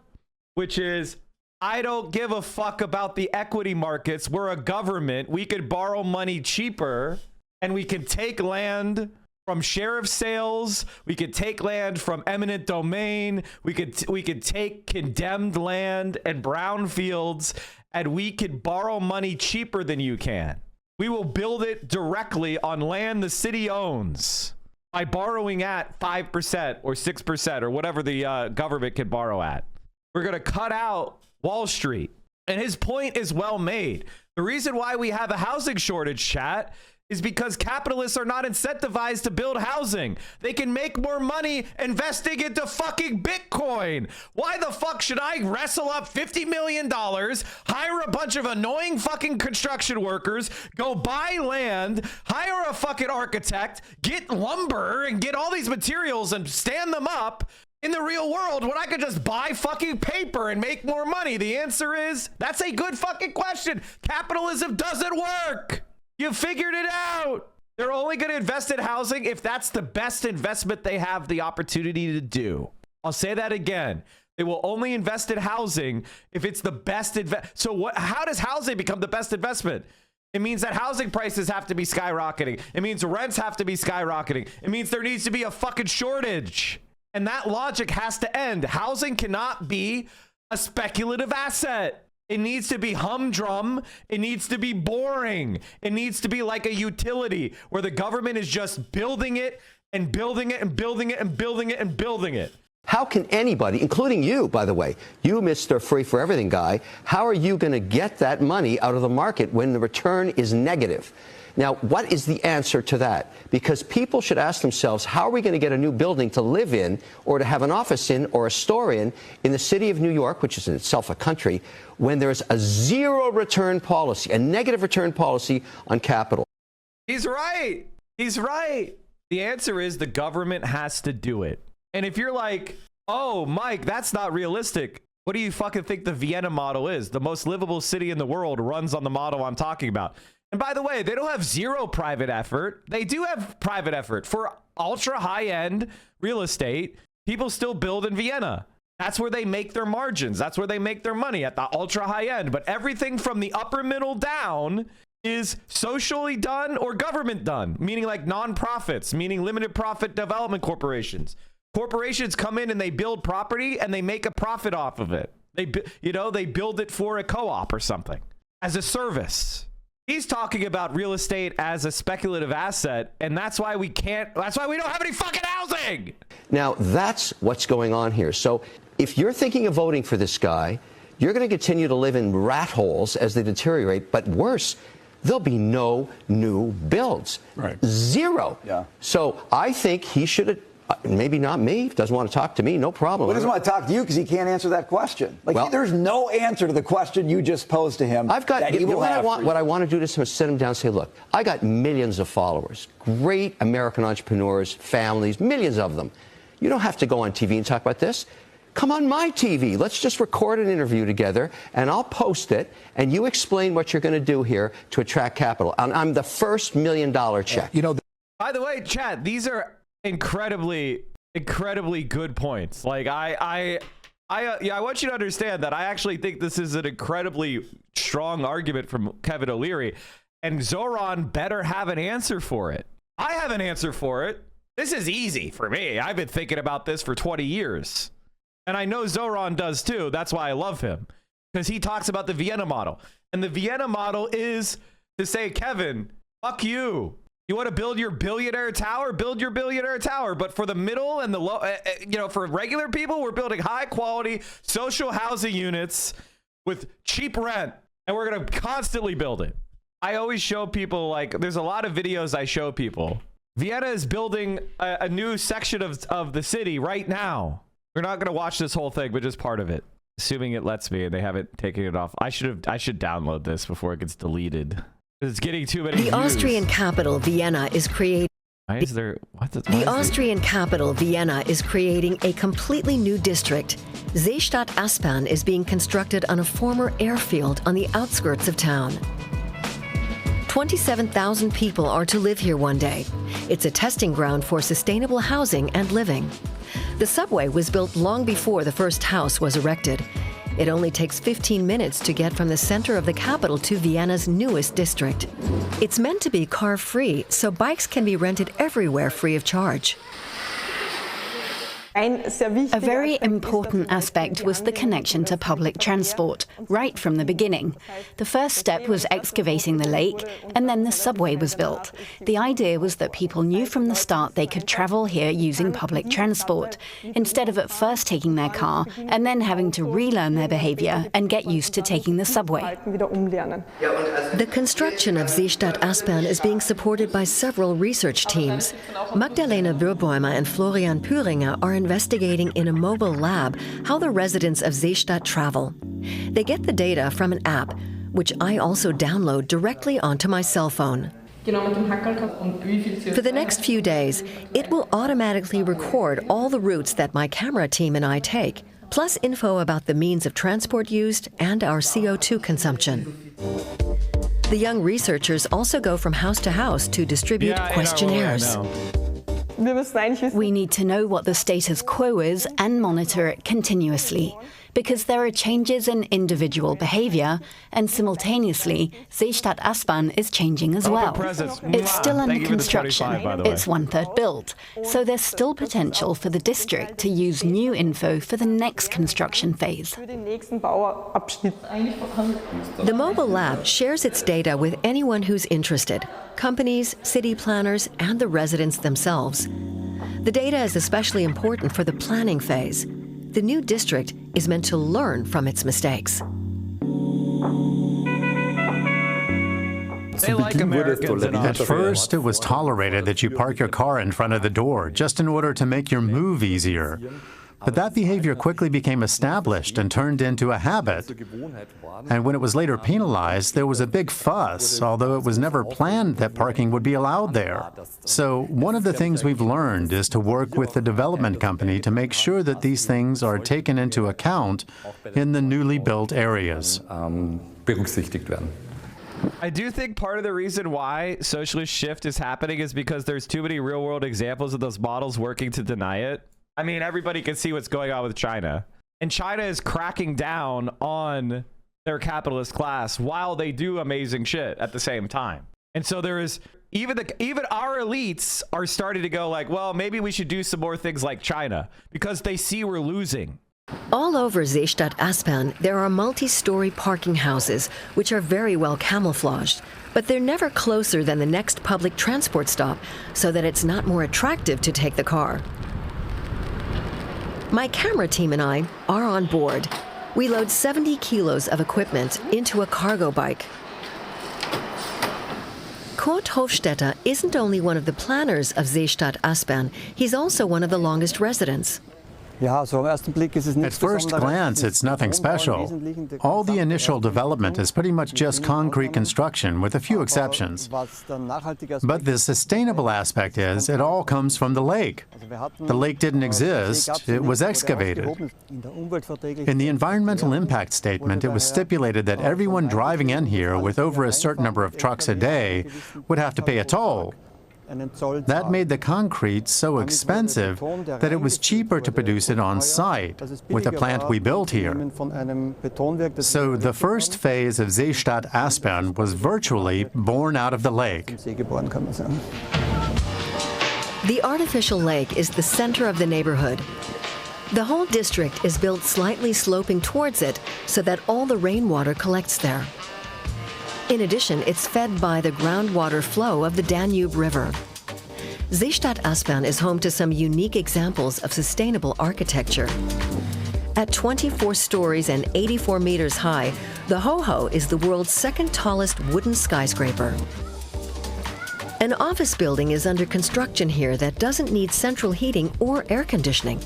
which is, I don't give a fuck about the equity markets. We're a government. We could borrow money cheaper, and we can take land from sheriff sales. We could take land from eminent domain. We could take condemned land and brownfields, and we could borrow money cheaper than you can. We will build it directly on land the city owns by borrowing at 5% or 6% or whatever the government can borrow at. We're going to cut out Wall Street. And his point is well made. The reason why we have a housing shortage, chat, is because capitalists are not incentivized to build housing. They can make more money investing into fucking Bitcoin. Why the fuck should I wrestle up $50 million, hire a bunch of annoying fucking construction workers, go buy land, hire a fucking architect, get lumber and get all these materials and stand them up in the real world when I could just buy fucking paper and make more money? The answer is, that's a good fucking question. Capitalism doesn't work. You figured it out. They're only going to invest in housing if that's the best investment they have the opportunity to do. I'll say that again. They will only invest in housing if it's the best So how does housing become the best investment? It means that housing prices have to be skyrocketing. It means rents have to be skyrocketing. It means there needs to be a fucking shortage. And that logic has to end. Housing cannot be a speculative asset. It needs to be humdrum. It needs to be boring. It needs to be like a utility where the government is just building it and building it and building it and building it and building it. How can anybody, including you, by the way, you, Mr. Free for Everything guy, how are you going to get that money out of the market when the return is negative? Now, what is the answer to that? Because people should ask themselves, how are we going to get a new building to live in or to have an office in or a store in the city of New York, which is in itself a country, when there's a zero return policy, a negative return policy on capital? He's right. He's right. The answer is the government has to do it. And if you're like, oh, Mike, that's not realistic. What do you fucking think the Vienna model is? The most livable city in the world runs on the model I'm talking about. And by the way, they don't have zero private effort. They do have private effort for ultra high-end real estate. People still build in Vienna. That's where they make their margins. That's where they make their money, at the ultra high end. But everything from the upper middle down is socially done or government done, meaning like nonprofits, meaning limited profit development corporations. Corporations come in and they build property and they make a profit off of it. They build it for a co-op or something as a service. He's talking about real estate as a speculative asset, and that's why we don't have any fucking housing. Now, that's what's going on here. So if you're thinking of voting for this guy, you're going to continue to live in rat holes as they deteriorate, but worse, there'll be no new builds. Right. Zero. Yeah. So I think he should, maybe not me, doesn't want to talk to me, no problem. Well, he doesn't want to talk to you because he can't answer that question. Like, well, there's no answer to the question you just posed to him. I've got, what I want to do is sit him down and say, look, I got millions of followers, great American entrepreneurs, families, millions of them. You don't have to go on TV and talk about this. Come on my TV. Let's just record an interview together, and I'll post it, and you explain what you're going to do here to attract capital. And I'm the first $1 million check. You know. By the way, Chad, these are incredibly good points. Like I want you to understand that I actually think this is an incredibly strong argument from Kevin O'Leary, and Zohran better have an answer for it. I have an answer for it. This is easy for me. I've been thinking about this for 20 years. And I know Zohran does too. That's why I love him, because he talks about the Vienna model. And the Vienna model is to say, Kevin, fuck you. You want to build your billionaire tower? Build your billionaire tower. But for the middle and the low, for regular people, we're building high quality social housing units with cheap rent. And we're going to constantly build it. I always show people, like, there's a lot of videos I show people. Vienna is building a new section of the city right now. We're not going to watch this whole thing, but just part of it. Assuming it lets me and they haven't taken it off. I should download this before it gets deleted. It's getting too many views. Austrian capital, Vienna, is creating... Why is there... The Austrian capital, Vienna, is creating a completely new district. Seestadt Aspern is being constructed on a former airfield on the outskirts of town. 27,000 people are to live here one day. It's a testing ground for sustainable housing and living. The subway was built long before the first house was erected. It only takes 15 minutes to get from the center of the capital to Vienna's newest district. It's meant to be car-free, so bikes can be rented everywhere free of charge. A very important aspect was the connection to public transport, right from the beginning. The first step was excavating the lake, and then the subway was built. The idea was that people knew from the start they could travel here using public transport, instead of at first taking their car and then having to relearn their behavior and get used to taking the subway. The construction of Seestadt Aspern is being supported by several research teams. Magdalena Bürbäumer and Florian Püringer are investigating in a mobile lab how the residents of Seestadt travel. They get the data from an app, which I also download directly onto my cell phone. For the next few days, it will automatically record all the routes that my camera team and I take, plus info about the means of transport used and our CO2 consumption. The young researchers also go from house to house to distribute questionnaires. We need to know what the status quo is and monitor it continuously, because there are changes in individual behavior, and simultaneously, Seestadt Aspern is changing as well. It's still under construction. It's 1/3 built, so there's still potential for the district to use new info for the next construction phase. The mobile lab shares its data with anyone who's interested, companies, city planners, and the residents themselves. The data is especially important for the planning phase. The new district is meant to learn from its mistakes. They like Americans in At Austria. first, it was tolerated that you park your car in front of the door just in order to make your move easier. But that behavior quickly became established and turned into a habit. And when it was later penalized, there was a big fuss, although it was never planned that parking would be allowed there. So one of the things we've learned is to work with the development company to make sure that these things are taken into account in the newly built areas. I do think part of the reason why socialist shift is happening is because there's too many real world examples of those models working to deny it. I mean, everybody can see what's going on with China. And China is cracking down on their capitalist class while they do amazing shit at the same time. And so there is even our elites are starting to go like, well, maybe we should do some more things like China because they see we're losing. All over Seestadt Aspern, there are multi-story parking houses, which are very well camouflaged, but they're never closer than the next public transport stop, so that it's not more attractive to take the car. My camera team and I are on board. We load 70 kilos of equipment into a cargo bike. Kurt Hofstetter isn't only one of the planners of Seestadt Aspern, he's also one of the longest residents. At first glance, it's nothing special. All the initial development is pretty much just concrete construction, with a few exceptions. But the sustainable aspect is, it all comes from the lake. The lake didn't exist, it was excavated. In the environmental impact statement, it was stipulated that everyone driving in here with over a certain number of trucks a day would have to pay a toll. That made the concrete so expensive that it was cheaper to produce it on site with the plant we built here. So the first phase of Seestadt Aspern was virtually born out of the lake. The artificial lake is the center of the neighborhood. The whole district is built slightly sloping towards it so that all the rainwater collects there. In addition, it's fed by the groundwater flow of the Danube River. Seestadt Aspern is home to some unique examples of sustainable architecture. At 24 stories and 84 meters high, the Ho-Ho is the world's second tallest wooden skyscraper. An office building is under construction here that doesn't need central heating or air conditioning.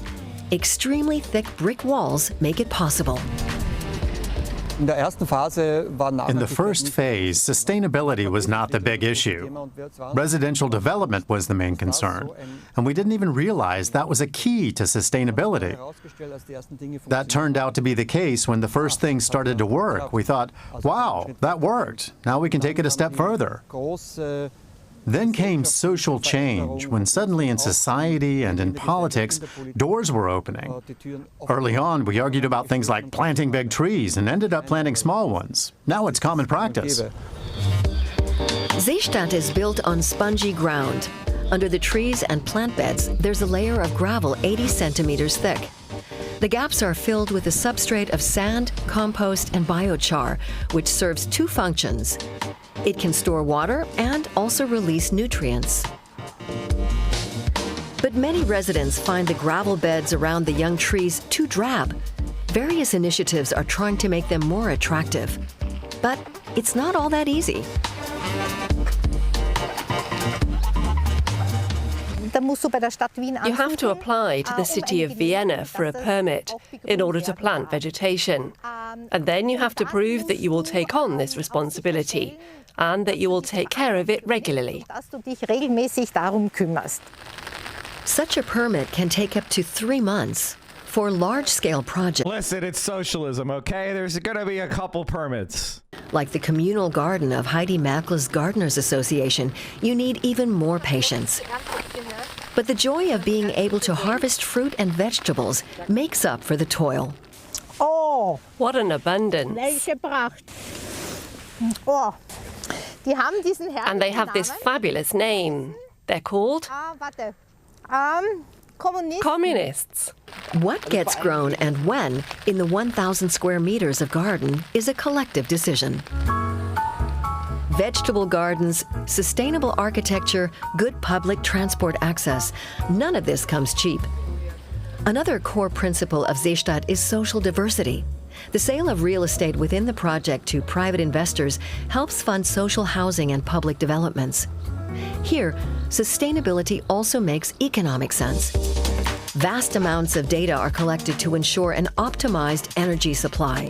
Extremely thick brick walls make it possible. In the first phase, sustainability was not the big issue. Residential development was the main concern, and we didn't even realize that was a key to sustainability. That turned out to be the case when the first things started to work. We thought, wow, that worked. Now we can take it a step further. Then came social change, when suddenly in society and in politics, doors were opening. Early on, we argued about things like planting big trees and ended up planting small ones. Now it's common practice. Seestadt is built on spongy ground. Under the trees and plant beds, there's a layer of gravel 80 centimeters thick. The gaps are filled with a substrate of sand, compost, and biochar, which serves two functions. It can store water and also release nutrients. But many residents find the gravel beds around the young trees too drab. Various initiatives are trying to make them more attractive. But it's not all that easy. You have to apply to the city of Vienna for a permit in order to plant vegetation. And then you have to prove that you will take on this responsibility and that you will take care of it regularly. Such a permit can take up to 3 months. For large-scale projects. Listen, it's socialism, okay? There's going to be a couple permits. Like the communal garden of Heidi Merkel's Gardeners Association, you need even more patience. But the joy of being able to harvest fruit and vegetables makes up for the toil. Oh, what an abundance. And they have this fabulous name. They're called communists. What gets grown and when in the 1,000 square meters of garden is a collective decision. vegetable gardens, sustainable architecture, good public transport access. None of this comes cheap. Another core principle of Seestadt is social diversity. The sale of real estate within the project to private investors helps fund social housing and public developments. Here, sustainability also makes economic sense. Vast amounts of data are collected to ensure an optimized energy supply.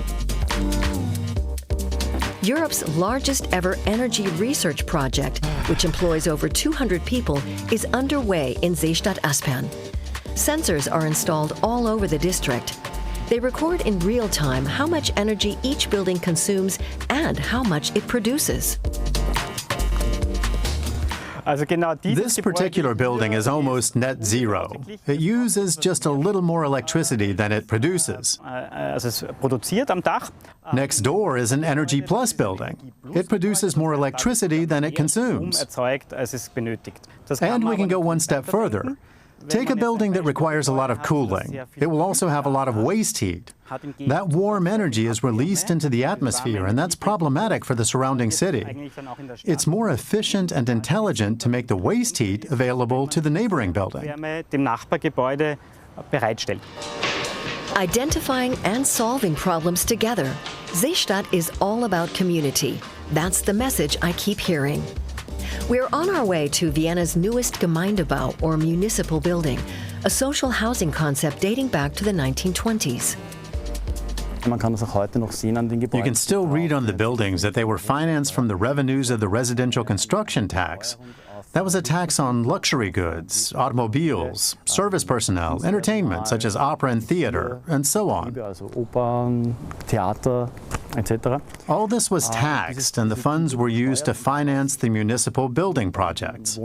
Europe's largest ever energy research project, which employs over 200 people, is underway in Seestadt-Aspern. Sensors are installed all over the district. They record in real time how much energy each building consumes and how much it produces. This particular building is almost net zero. It uses just a little more electricity than it produces. Next door is an Energy Plus building. It produces more electricity than it consumes. And we can go one step further. Take a building that requires a lot of cooling. It will also have a lot of waste heat. That warm energy is released into the atmosphere, and that's problematic for the surrounding city. It's more efficient and intelligent to make the waste heat available to the neighboring building. Identifying and solving problems together. Seestadt is all about community. That's the message I keep hearing. We're on our way to Vienna's newest Gemeindebau, or municipal building, a social housing concept dating back to the 1920s. You can still read on the buildings that they were financed from the revenues of the residential construction tax. That was a tax on luxury goods, automobiles, service personnel, entertainment such as opera and theater, and so on. All this was taxed, and the funds were used to finance the municipal building projects.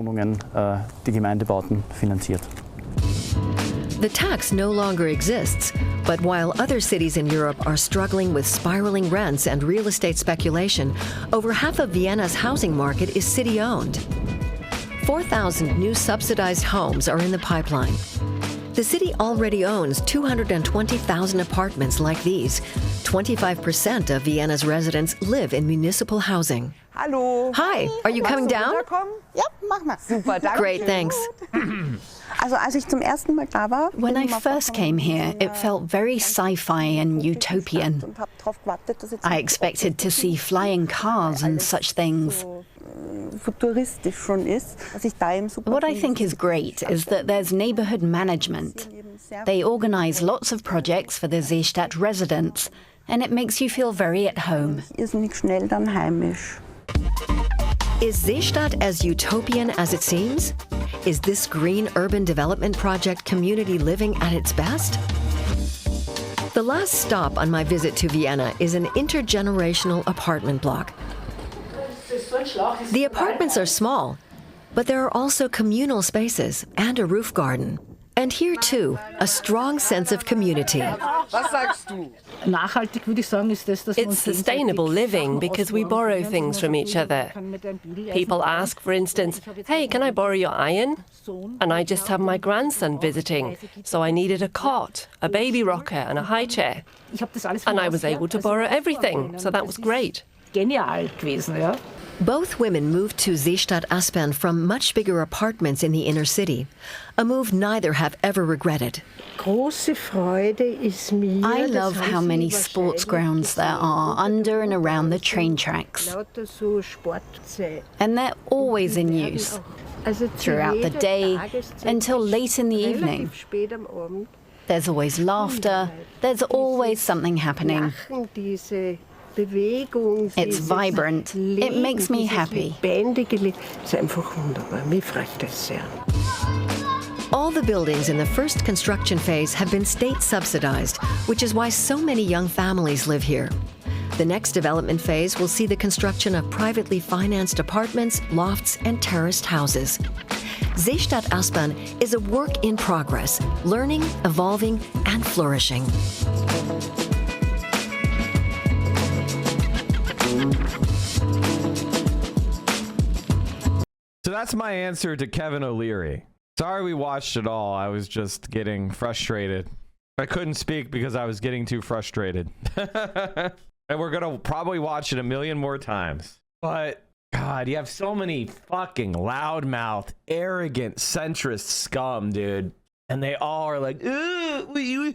The tax no longer exists, but while other cities in Europe are struggling with spiraling rents and real estate speculation, over half of Vienna's housing market is city-owned. 4,000 new subsidized homes are in the pipeline. The city already owns 220,000 apartments like these. 25% of Vienna's residents live in municipal housing. Hallo. Hi, are you coming down? Ja, mach mal. Super, danke. Great, thanks. When I first came here, it felt very sci-fi and utopian. I expected to see flying cars and such things. What I think is great is that there's neighborhood management. They organize lots of projects for the Seestadt residents, and it makes you feel very at home. Is Seestadt as utopian as it seems? Is this green urban development project community living at its best? The last stop on my visit to Vienna is an intergenerational apartment block. The apartments are small, but there are also communal spaces and a roof garden. And here, too, a strong sense of community. It's sustainable living because we borrow things from each other. People ask, for instance, hey, can I borrow your iron? And I just have my grandson visiting, so I needed a cot, a baby rocker, and a high chair. And I was able to borrow everything, so that was great. Both women moved to Seestadt-Aspern from much bigger apartments in the inner city, a move neither have ever regretted. I love how many sports grounds there are under and around the train tracks. And they're always in use, throughout the day until late in the evening. There's always laughter, there's always something happening. It's vibrant. It makes me happy. All the buildings in the first construction phase have been state subsidized, which is why so many young families live here. The next development phase will see the construction of privately financed apartments, lofts, and terraced houses. Seestadt-Aspern is a work in progress, learning, evolving, and flourishing. So that's my answer to Kevin O'Leary. Sorry we watched it all. I was just getting frustrated. I couldn't speak because I was getting too frustrated. And we're going to probably watch it a million more times. But God, you have so many fucking loudmouth, arrogant, centrist scum, dude. And they all are like, you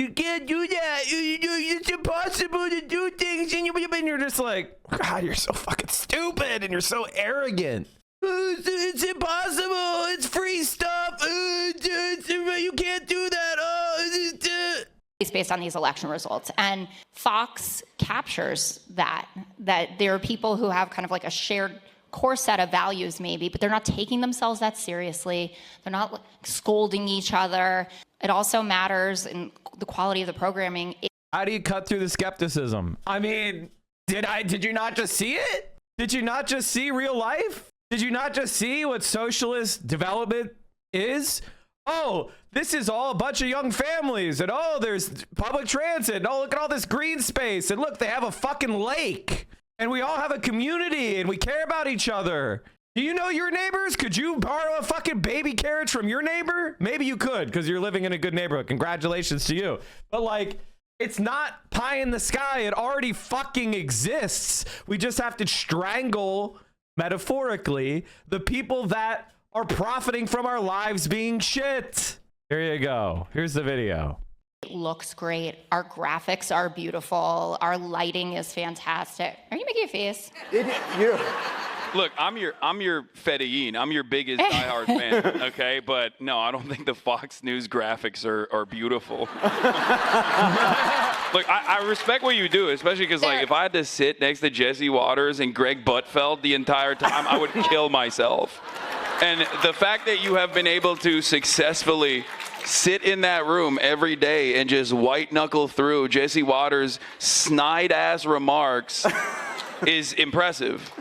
can't do that. It's impossible to do things. And you're just like, God, you're so fucking stupid. And you're so arrogant. It's impossible. It's free stuff. You can't do that. It's based on these election results. And Fox captures that there are people who have kind of like a shared core set of values maybe, but they're not taking themselves that seriously. They're not like, scolding each other. It also matters in the quality of the programming. How do you cut through the skepticism? I mean, did you not just see it? Did you not just see real life? Did you not just see what socialist development is? Oh, this is all a bunch of young families, and oh, there's public transit, and oh, look at all this green space, and look, they have a fucking lake, and we all have a community, and we care about each other. Do you know your neighbors? Could you borrow a fucking baby carriage from your neighbor? Maybe you could, because you're living in a good neighborhood. Congratulations to you. But like, it's not pie in the sky. It already fucking exists. We just have to strangle, metaphorically, the people that are profiting from our lives being shit. Here you go. Here's the video. It looks great. Our graphics are beautiful. Our lighting is fantastic. Are you making a face? Look, I'm your Fedayeen. I'm your biggest diehard fan, okay? But no, I don't think the Fox News graphics are beautiful. Look, I respect what you do, especially because, like, if I had to sit next to Jesse Waters and Greg Buttfeld the entire time, I would kill myself. And the fact that you have been able to successfully sit in that room every day and just white knuckle through Jesse Waters' snide-ass remarks is impressive.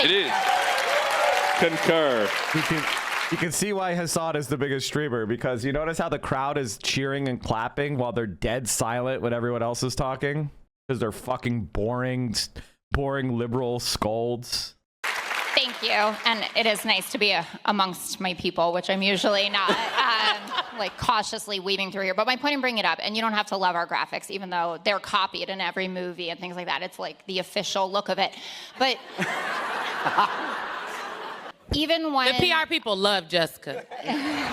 It is. Concur. You can see why Hassad is the biggest streamer, because you notice how the crowd is cheering and clapping while they're dead silent when everyone else is talking? Because they're fucking boring liberal scolds. Thank you. And it is nice to be amongst my people, which I'm usually not, like cautiously weaving through here. But my point in bringing it up, and you don't have to love our graphics, even though they're copied in every movie and things like that. It's like the official look of it. But even when the PR people love Jessica,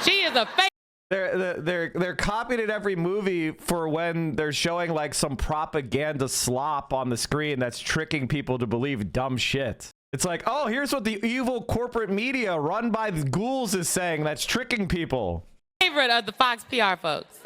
she is a fake. They're copied in every movie for when they're showing like some propaganda slop on the screen that's tricking people to believe dumb shit. It's like, oh, here's what the evil corporate media run by the ghouls is saying that's tricking people. Favorite of the Fox PR folks.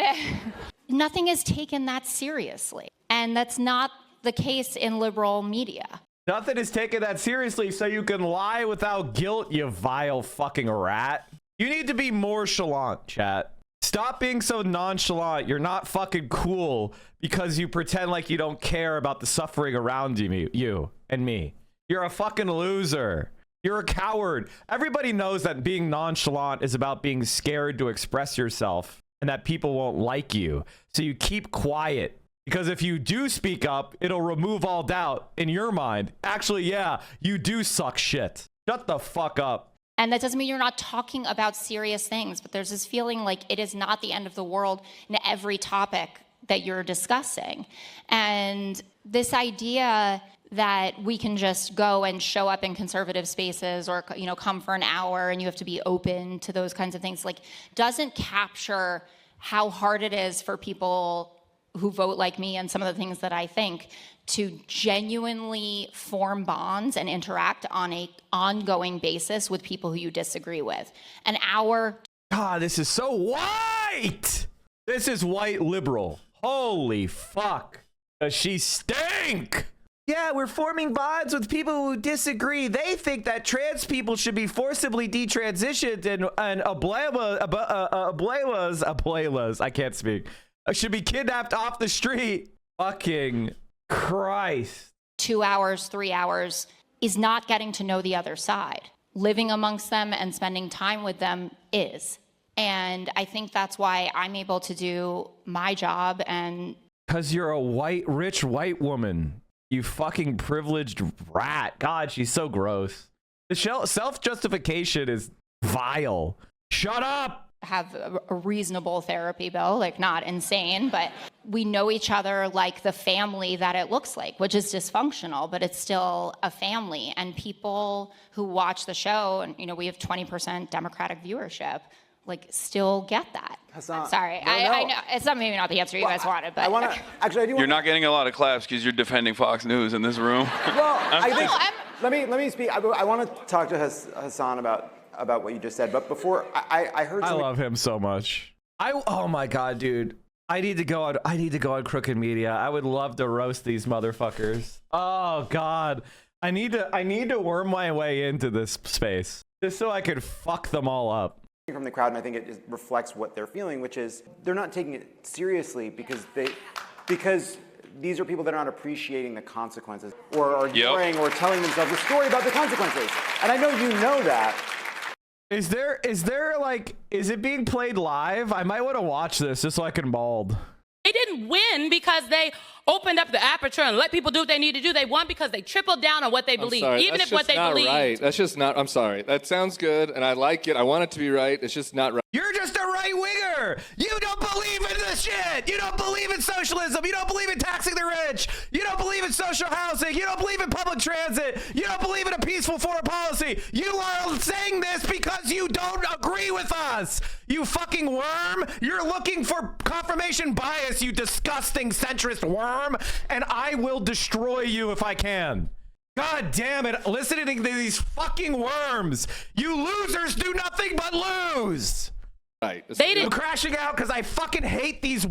Nothing is taken that seriously. And that's not the case in liberal media. Nothing is taken that seriously, so you can lie without guilt, you vile fucking rat. You need to be more chalant, chat. Stop being so nonchalant. You're not fucking cool because you pretend like you don't care about the suffering around you and me. You're a fucking loser. You're a coward. Everybody knows that being nonchalant is about being scared to express yourself and that people won't like you. So you keep quiet, because if you do speak up, it'll remove all doubt in your mind. Actually, yeah, you do suck shit. Shut the fuck up. And that doesn't mean you're not talking about serious things, but there's this feeling like it is not the end of the world in every topic that you're discussing. And this idea that we can just go and show up in conservative spaces or, you know, come for an hour and you have to be open to those kinds of things, like, doesn't capture how hard it is for people who vote like me and some of the things that I think to genuinely form bonds and interact on an ongoing basis with people who you disagree with. An hour. God, this is so white. This is white liberal. Holy fuck. Does she stink? Yeah, we're forming bonds with people who disagree. They think that trans people should be forcibly detransitioned and ablelas, I can't speak, should be kidnapped off the street. Fucking Christ. 2 hours, 3 hours is not getting to know the other side. Living amongst them and spending time with them is. And I think that's why I'm able to do my job. And because you're a white, rich white woman. You fucking privileged rat. God, she's so gross. The self-justification is vile. Shut up. have a reasonable therapy bill, like not insane, but we know each other like the family that it looks like, which is dysfunctional, but it's still a family. And people who watch the show, and you know, we have 20% Democratic viewership, like still get that. Sorry, I know it's not maybe not the answer you guys wanted, but I want to actually. You're not getting a lot of claps because you're defending Fox News in this room. Well, let me speak. I want to talk to Hassan about what you just said, but before I heard. I love him so much. Oh my god, dude. I need to go on Crooked Media. I would love to roast these motherfuckers. Oh god. I need to worm my way into this space just so I could fuck them all up. From the crowd, and I think it reflects what they're feeling, which is they're not taking it seriously because these are people that are not appreciating the consequences or are ignoring or telling themselves a story about the consequences. And I know you know that. Is it being played live? I might want to watch this just so I can bald. They didn't win because they opened up the aperture and let people do what they need to do. They won because they tripled down on what they believe, even if what they believe. Right. That's just not. I'm sorry. That sounds good, and I like it. I want it to be right. It's just not right. You're just a right winger. You don't believe in this shit. You don't believe in socialism. You don't believe in taxing the rich. You don't believe in social housing. You don't believe in public transit. You don't believe in a peaceful foreign policy. You are saying this because you don't agree with us. You fucking worm. You're looking for confirmation bias, you disgusting centrist worm, and I will destroy you if I can. God damn it, listening to these fucking worms. You losers do nothing but lose. Right. I'm crashing out because I fucking hate these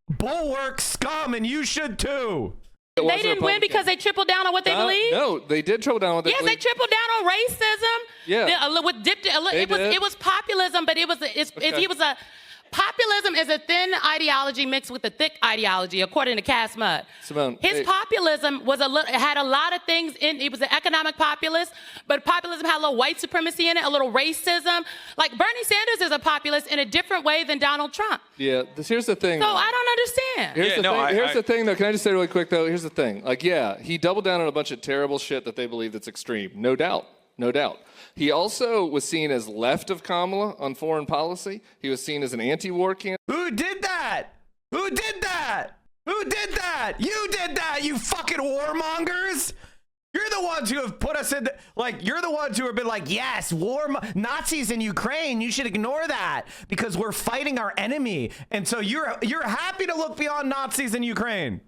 bulwark scum, and you should too. They didn't win because they tripled down on what they believe? No, they did triple down on what they believe. Yes, they tripled down on racism. Yeah. It was populism, but it was a populism is a thin ideology mixed with a thick ideology, according to Cass Mudd. Simone, His populism had a lot of things in. It was an economic populist, but populism had a little white supremacy in it, a little racism. Like Bernie Sanders is a populist in a different way than Donald Trump. Yeah, here's the thing. So I don't understand. Here's the thing, though. Can I just say really quick, though? Here's the thing. Like, yeah, he doubled down on a bunch of terrible shit that they believe that's extreme. No doubt. No doubt. He also was seen as left of Kamala on foreign policy. He was seen as an anti-war candidate. Who did that? Who did that? Who did that? You did that, you fucking warmongers. You're the ones who have put us in, you're the ones who have been like, yes, Nazis in Ukraine, you should ignore that because we're fighting our enemy. And so you're happy to look beyond Nazis in Ukraine.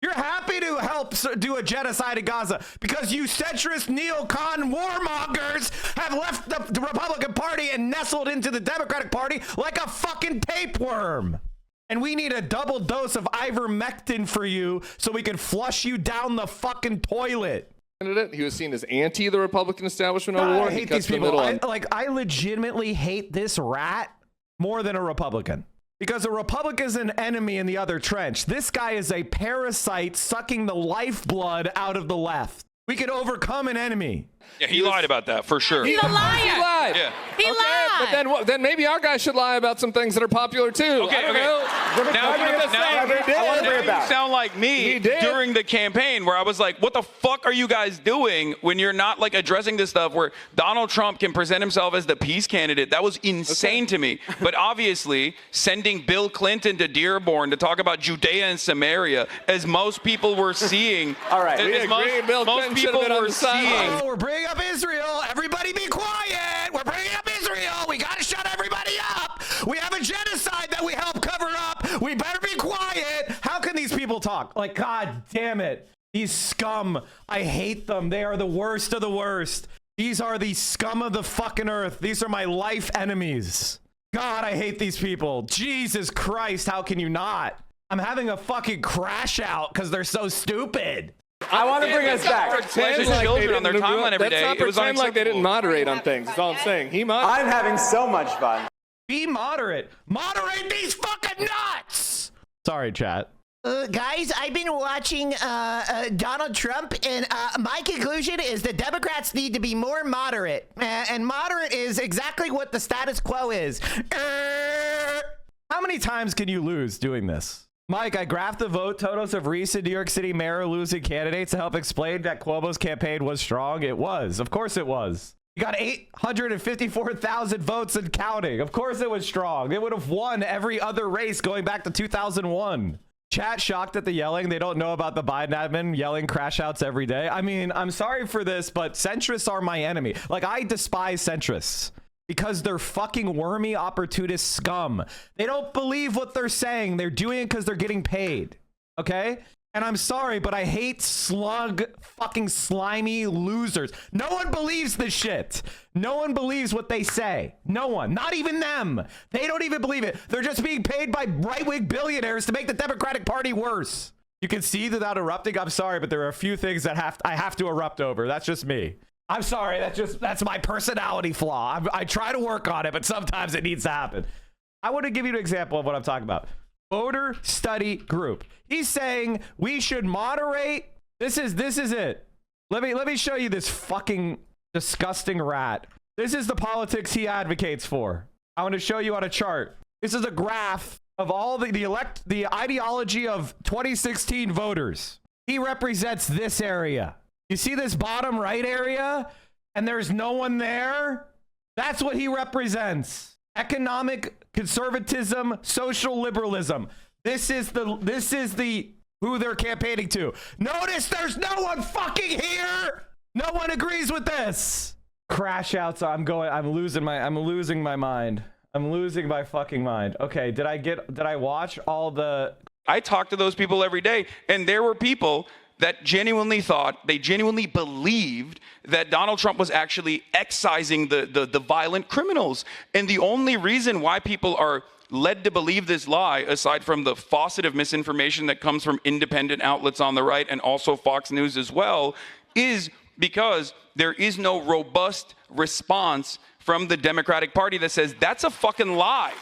You're happy to help do a genocide in Gaza because you centrist neocon warmongers have left the Republican Party and nestled into the Democratic Party like a fucking tapeworm. And we need a double dose of ivermectin for you so we can flush you down the fucking toilet. He was seen as anti the Republican establishment God, war. I hate these people. I legitimately hate this rat more than a Republican. Because a Republican is an enemy in the other trench. This guy is a parasite sucking the lifeblood out of the left. We could overcome an enemy. Yeah, he lied about that for sure. He's a liar. He lied. Yeah. He lied. But then maybe our guy should lie about some things that are popular too. Okay. Now you sound like me during the campaign where I was like, what the fuck are you guys doing when you're not like addressing this stuff where Donald Trump can present himself as the peace candidate? That was insane to me. But obviously, sending Bill Clinton to Dearborn to talk about Judea and Samaria, as most people were seeing. All right. Most people were seeing. Oh, we're bringing up Israel. Everybody be quiet. We're bringing up Israel. We got to shut everybody up. We have a genocide that we help cover up. We better be quiet. How can these people talk? Like, God damn it. These scum. I hate them. They are the worst of the worst. These are the scum of the fucking earth. These are my life enemies. God, I hate these people. Jesus Christ. How can you not? I'm having a fucking crash out because they're so stupid. I want to bring us back. Children on their timeline every day. It was like they didn't moderate on things. That's all I'm saying. I'm having so much fun. Be moderate. Moderate these fucking nuts. Sorry, chat. Guys, I've been watching Donald Trump, and my conclusion is the Democrats need to be more moderate. And moderate is exactly what the status quo is. How many times can you lose doing this? Mike, I graphed the vote totals of recent New York City mayor losing candidates to help explain that Cuomo's campaign was strong. It was. Of course it was. He got 854,000 votes and counting. Of course it was strong. They would have won every other race going back to 2001. Chat shocked at the yelling. They don't know about the Biden admin yelling crash outs every day. I mean, I'm sorry for this, but centrists are my enemy. Like, I despise centrists because they're fucking wormy opportunist scum. They don't believe what they're saying. They're doing it because they're getting paid. Okay? And I'm sorry, but I hate slug fucking slimy losers. No one believes this shit. No one believes what they say. No one. Not even them. They don't even believe it. They're just being paid by right-wing billionaires to make the Democratic Party worse. You can see without erupting. I'm sorry, but there are a few things that I have to erupt over. That's just me. I'm sorry. That's my personality flaw. I try to work on it, but sometimes it needs to happen. I want to give you an example of what I'm talking about. Voter study group. He's saying we should moderate. This is it. Let me show you this fucking disgusting rat. This is the politics he advocates for. I want to show you on a chart. This is a graph of all the ideology of 2016 voters. He represents this area. You see this bottom right area? And there's no one there? That's what he represents. Economic conservatism, social liberalism. This is the who they're campaigning to. Notice there's no one fucking here. No one agrees with this. Crash outs. I'm losing my mind. I'm losing my fucking mind. Okay, did I watch all the... I talk to those people every day, and there were people that genuinely believed that Donald Trump was actually excising the violent criminals. And the only reason why people are led to believe this lie, aside from the faucet of misinformation that comes from independent outlets on the right and also Fox News as well, is because there is no robust response from the Democratic Party that says that's a fucking lie.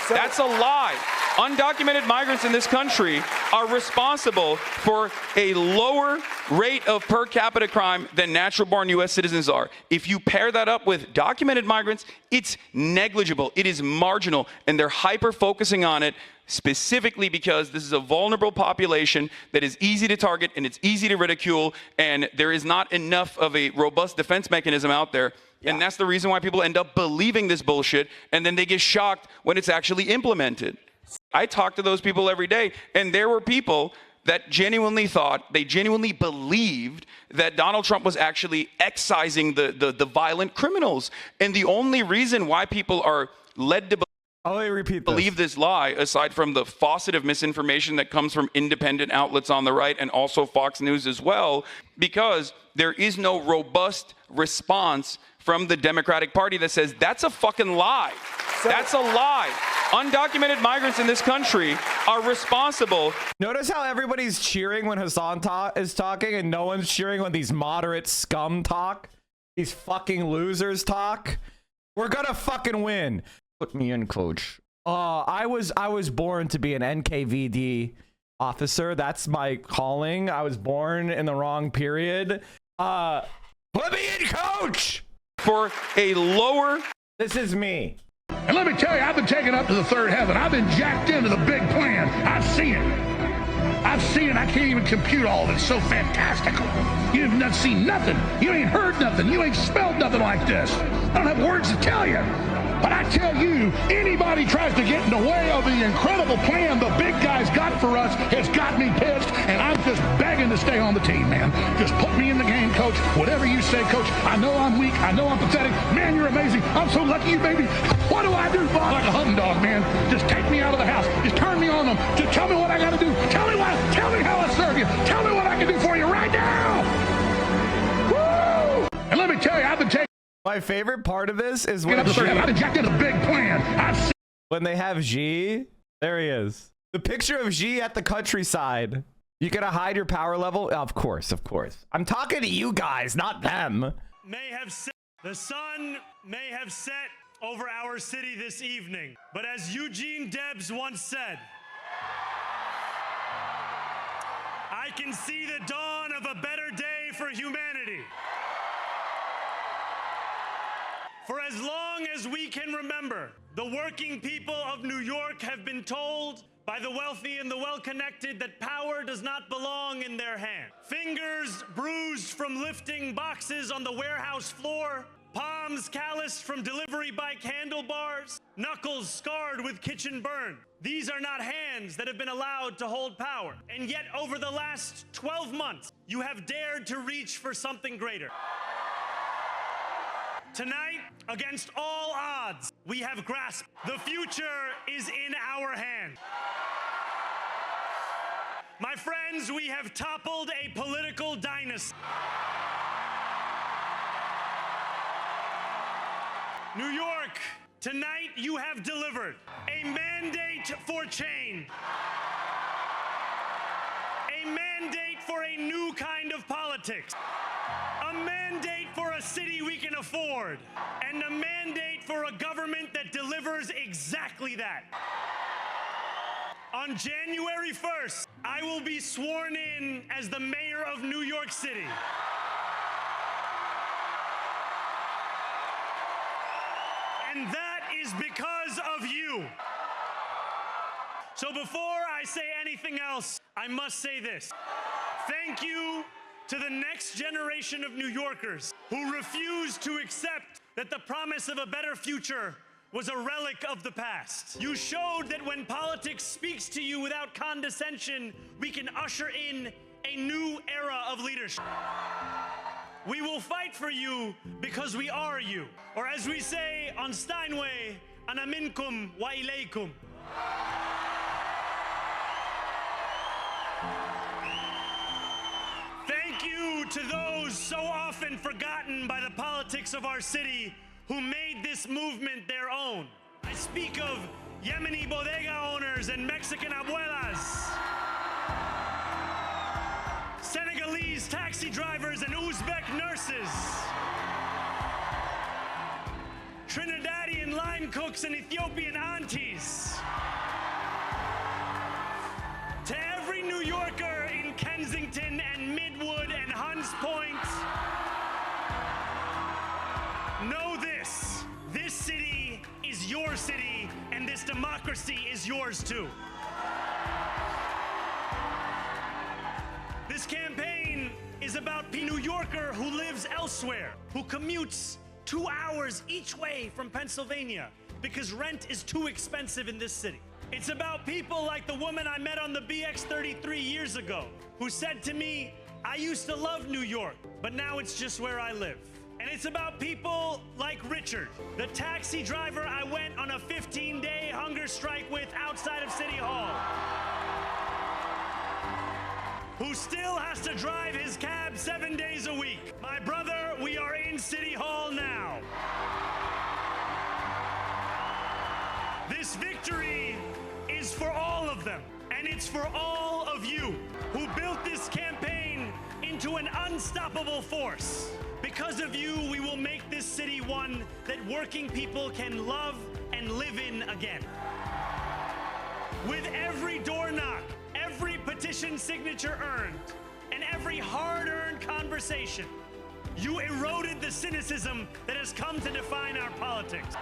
That's a lie. Undocumented migrants in this country are responsible for a lower rate of per capita crime than natural-born U.S. citizens are. If you pair that up with documented migrants, it's negligible. It is marginal, and they're hyper-focusing on it specifically because this is a vulnerable population that is easy to target and it's easy to ridicule, and there is not enough of a robust defense mechanism out there. Yeah. And that's the reason why people end up believing this bullshit, and then they get shocked when it's actually implemented. I talk to those people every day, and there were people that genuinely believed that Donald Trump was actually excising the violent criminals. And the only reason why people are led to believe this lie, aside from the faucet of misinformation that comes from independent outlets on the right and also Fox News as well, because there is no robust response from the Democratic Party that says that's a fucking lie. That's a lie. Undocumented migrants in this country are responsible. Notice how everybody's cheering when Hassan is talking and no one's cheering when these moderate scum talk? These fucking losers talk? We're gonna fucking win. Put me in, coach. I was born to be an NKVD officer. That's my calling. I was born in the wrong period. Put me in, coach! For a lower... This is me. And let me tell you, I've been taken up to the third heaven. I've been jacked into the big plan. I've seen it. I can't even compute all of it. It's so fantastical. You've not seen nothing. You ain't heard nothing. You ain't smelled nothing like this. I don't have words to tell you. But I tell you, anybody tries to get in the way of the incredible plan the big guy's got for us has got me pissed, and I'm just begging to stay on the team, man. Just put me in the game, coach. Whatever you say, coach. I know I'm weak. I know I'm pathetic. Man, you're amazing. I'm so lucky you made me. What do I do, Bob? Like a hunting dog, man. Just take me out of the house. Just turn me on them. Just tell me what I got to do. Tell me how I serve you. Tell me what I can do for you right now. Woo! And let me tell you, I've been taking... My favorite part of this is when when they have Xi. There he is. The picture of Xi at the countryside. You gotta hide your power level? Of course. I'm talking to you guys, not them. The sun may have set over our city this evening, but as Eugene Debs once said, I can see the dawn of a better day for humanity. For as long as we can remember, the working people of New York have been told by the wealthy and the well-connected that power does not belong in their hand. Fingers bruised from lifting boxes on the warehouse floor, palms palms calloused from delivery bike handlebars, knuckles scarred with kitchen burn. These are not hands that have been allowed to hold power. And yet, over the last 12 months, you have dared to reach for something greater. Tonight, against all odds, we have grasped. The future is in our hands. My friends, we have toppled a political dynasty. New York, tonight you have delivered a mandate for change. A mandate for a new kind of politics. A mandate for a city we can afford. And a mandate for a government that delivers exactly that. On January 1st, I will be sworn in as the mayor of New York City. And that is because of you. So before I say anything else, I must say this. Thank you to the next generation of New Yorkers who refused to accept that the promise of a better future was a relic of the past. You showed that when politics speaks to you without condescension, we can usher in a new era of leadership. We will fight for you because we are you. Or as we say on Steinway, ana minkum wa ilaykum. Thank you to those so often forgotten by the politics of our city who made this movement their own. I speak of Yemeni bodega owners and Mexican abuelas, Senegalese taxi drivers and Uzbek nurses, Trinidadian line cooks and Ethiopian aunties. To every New Yorker in Kensington and Midwood and Hunts Point, know this. This city is your city, and this democracy is yours too. This campaign is about a New Yorker who lives elsewhere, who commutes 2 hours each way from Pennsylvania because rent is too expensive in this city. It's about people like the woman I met on the BX 33 years ago, who said to me, I used to love New York, but now it's just where I live. And it's about people like Richard, the taxi driver I went on a 15-day hunger strike with outside of City Hall, who still has to drive his cab 7 days a week. My brother, we are in City Hall now. This victory is for all of them, and it's for all of you who built this campaign into an unstoppable force. Because of you, we will make this city one that working people can love and live in again. With every door knock, every petition signature earned, and every hard-earned conversation, you eroded the cynicism that has come to define our politics.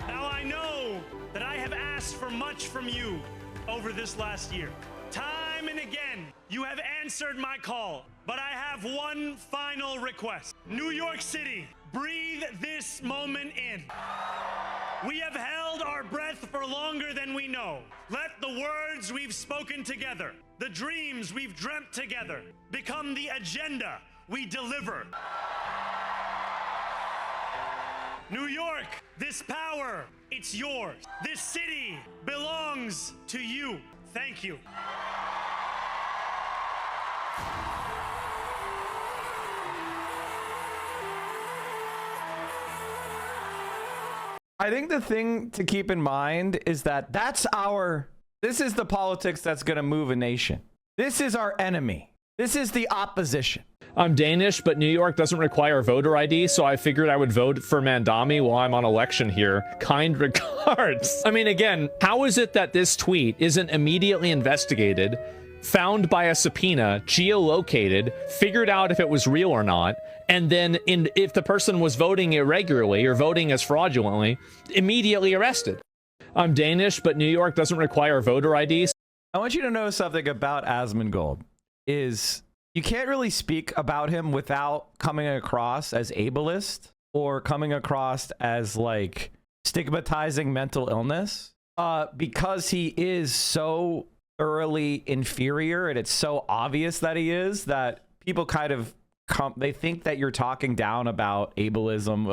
Now I know that I have asked for much from you over this last year. Time and again, you have answered my call, but I have one final request. New York City, breathe this moment in. We have held our breath for longer than we know. Let the words we've spoken together, the dreams we've dreamt together, become the agenda we deliver. New York, this power, it's yours. This city belongs to you. Thank you. I think the thing to keep in mind is that this is the politics that's going to move a nation. This is our enemy. This is the opposition. I'm Danish, but New York doesn't require voter ID, so I figured I would vote for Mamdani while I'm on election here. Kind regards. I mean, again, how is it that this tweet isn't immediately investigated, found by a subpoena, geolocated, figured out if it was real or not, and then if the person was voting irregularly or voting as fraudulently, immediately arrested? I'm Danish, but New York doesn't require voter ID. I want you to know something about Asmongold is you can't really speak about him without coming across as ableist or coming across as like stigmatizing mental illness, because he is so thoroughly inferior, and it's so obvious that he is, that people kind of they think that you're talking down about ableism.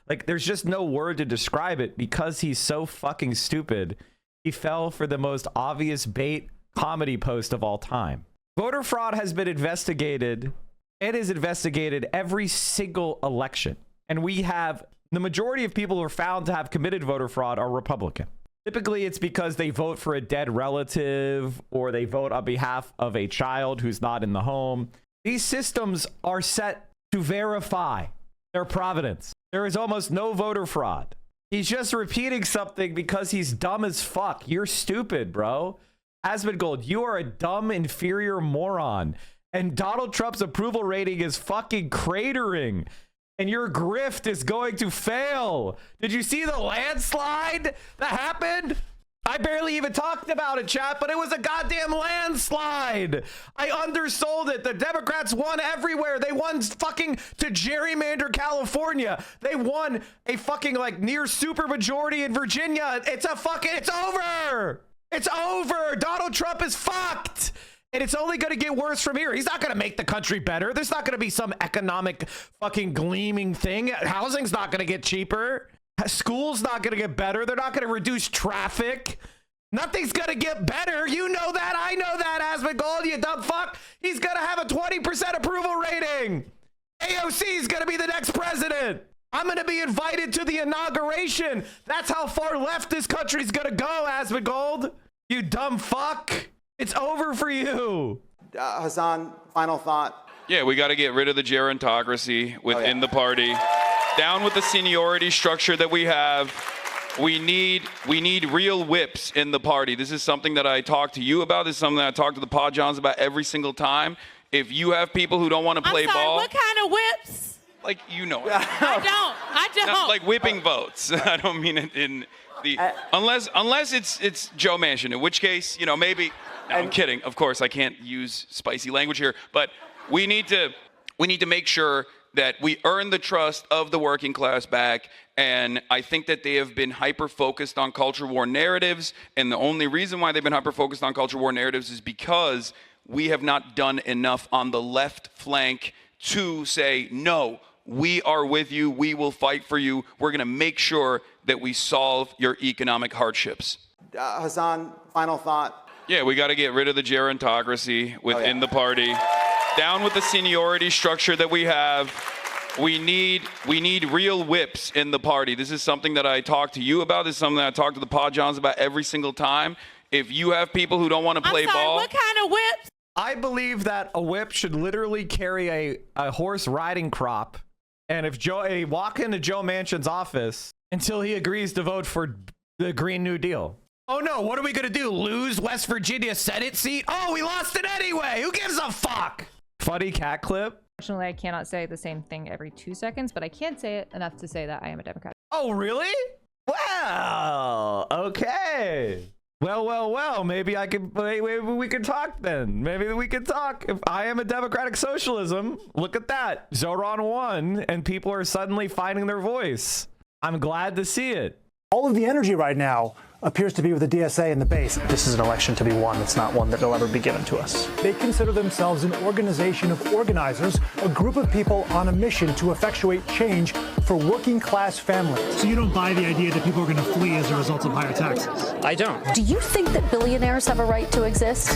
Like there's just no word to describe it, because he's so fucking stupid. He fell for the most obvious bait comedy post of all time. Voter fraud has been investigated. It is investigated every single election. And we have the majority of people who are found to have committed voter fraud are Republican. Typically, it's because they vote for a dead relative, or they vote on behalf of a child who's not in the home. These systems are set to verify their provenance. There is almost no voter fraud. He's just repeating something because he's dumb as fuck. You're stupid, bro. Asmongold, you are a dumb, inferior moron. And Donald Trump's approval rating is fucking cratering. And your grift is going to fail. Did you see the landslide that happened? I barely even talked about it, chat, but it was a goddamn landslide. I undersold it. The Democrats won everywhere. They won fucking to gerrymander California. They won a fucking like near supermajority in Virginia. It's over. It's over. Donald Trump is fucked. And it's only going to get worse from here. He's not going to make the country better. There's not going to be some economic fucking gleaming thing. Housing's not going to get cheaper. School's not going to get better. They're not going to reduce traffic. Nothing's going to get better. You know that. I know that, Asmongold, you dumb fuck. He's going to have a 20% approval rating. AOC is going to be the next president. I'm going to be invited to the inauguration. That's how far left this country's going to go, Asmongold. You dumb fuck. It's over for you. Hassan, final thought. Yeah, we got to get rid of the gerontocracy within the party. Down with the seniority structure that we have. We need real whips in the party. This is something that I talk to you about. This is something that I talk to the Pod Johns about every single time. If you have people who don't want to play ball. What kind of whips? Like, you know it. I don't. Not like whipping votes. I don't mean it in the... unless it's Joe Manchin, in which case, you know, maybe... No, I'm kidding. Of course, I can't use spicy language here, but we need to make sure that we earn the trust of the working class back. And I think that they have been hyper-focused on culture war narratives. And the only reason why they've been hyper-focused on culture war narratives is because we have not done enough on the left flank to say, no, we are with you. We will fight for you. We're going to make sure that we solve your economic hardships. Hassan, final thought. Yeah, we got to get rid of the gerontocracy within the party. Down with the seniority structure that we have. We need real whips in the party. This is something that I talk to you about. This is something that I talk to the Pod Johns about every single time. If you have people who don't want to play ball. What kind of whips? I believe that a whip should literally carry a horse riding crop. And if walk into Joe Manchin's office until he agrees to vote for the Green New Deal. Oh no, what are we gonna do? Lose West Virginia Senate seat? Oh, we lost it anyway. Who gives a fuck? Funny cat clip. Unfortunately, I cannot say the same thing every 2 seconds, but I can say it enough to say that I am a Democrat. Oh, really? Well, okay. Well, maybe we can talk then. Maybe we can talk. If I am a democratic socialism, look at that. Zohran won, and people are suddenly finding their voice. I'm glad to see it. All of the energy right now appears to be with the DSA and the base. This is an election to be won. It's not one that will ever be given to us. They consider themselves an organization of organizers, a group of people on a mission to effectuate change for working class families. So you don't buy the idea that people are going to flee as a result of higher taxes? I don't. Do you think that billionaires have a right to exist?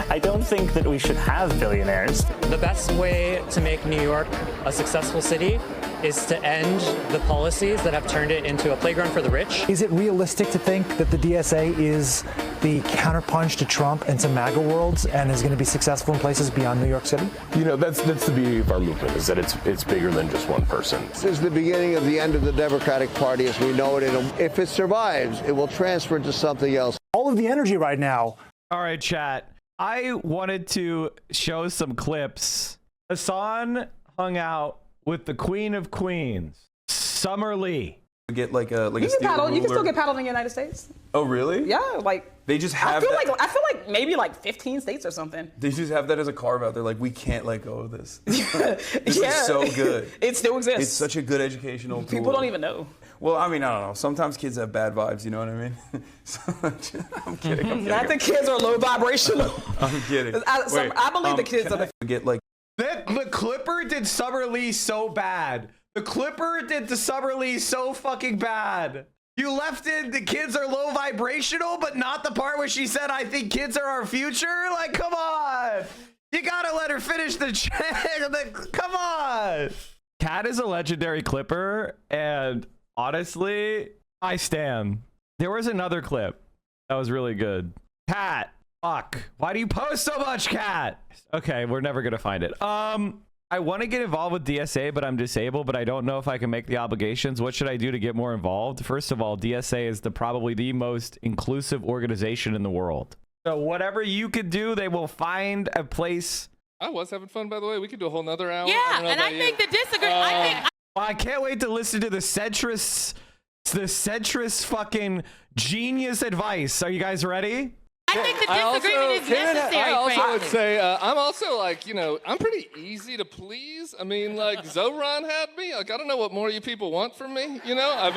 I don't think that we should have billionaires. The best way to make New York a successful city is to end the policies that have turned it into a playground for the rich. Is it realistic to think that the DSA is the counterpunch to Trump and to MAGA worlds and is going to be successful in places beyond New York City? You know, that's the beauty of our movement, is that it's bigger than just one person. This is the beginning of the end of the Democratic Party as we know it. If it survives, it will transfer into something else. All of the energy right now. All right, chat. I wanted to show some clips. Hassan hung out with the Queen of Queens, Summer Lee. Get like a You can still get paddled in the United States. Oh, really? Yeah, like They just have I feel like maybe like 15 states or something. They just have that as a carve out. They're like, we can't let go of this. This is so good. It still exists. It's such a good educational tool. People don't even know. Well, I mean, I don't know. Sometimes kids have bad vibes, you know what I mean? I'm kidding. Not the kids are low vibrational. I'm kidding. I believe the kids are the Clipper did Summer Lee so bad. The Clipper did the Summer Lee so fucking bad. You left in the kids are low vibrational, but not the part where she said, I think kids are our future? Like, come on. You gotta let her finish the check. Come on. Cat is a legendary Clipper, and honestly, I stand. There was another clip that was really good. Cat, fuck. Why do you post so much, Cat? Okay, we're never gonna find it. I want to get involved with DSA, but I'm disabled, but I don't know if I can make the obligations. What should I do to get more involved? First of all, DSA is probably the most inclusive organization in the world. So whatever you could do, they will find a place. I was having fun, by the way. We could do a whole nother hour. Yeah, I think the disagreement. I can't wait to listen to the centrist fucking genius advice. Are you guys ready? I think the disagreement is necessary. I also would say I'm also like, I'm pretty easy to please. I mean, like Zohran had me. Like, I don't know what more you people want from me. I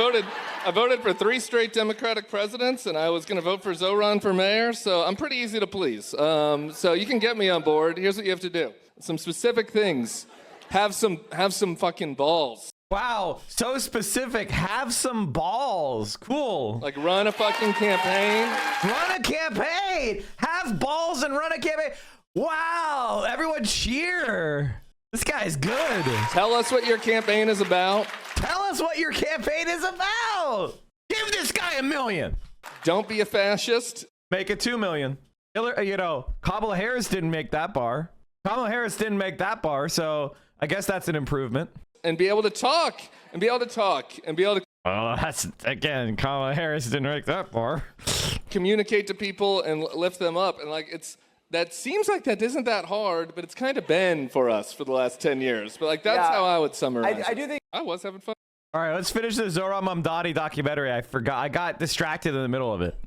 voted for 3 straight Democratic presidents, and I was going to vote for Zohran for mayor. So I'm pretty easy to please. So you can get me on board. Here's what you have to do: some specific things. Have some fucking balls. Wow, so specific. Have some balls. Cool. Like run a fucking campaign. Run a campaign. Have balls and run a campaign. Wow, everyone cheer. This guy's good. Tell us what your campaign is about. Tell us what your campaign is about. Give this guy $1 million. Don't be a fascist. Make it $2 million. Kamala Harris didn't make that bar. So I guess that's an improvement. And be able to talk. Oh, that's, again, Kamala Harris didn't make that far. Communicate to people and lift them up. And that seems like that isn't that hard, but it's kind of been for us for the last 10 years. But that's how I would summarize I do think I was having fun. All right, let's finish the Zohran Mamdani documentary. I got distracted in the middle of it.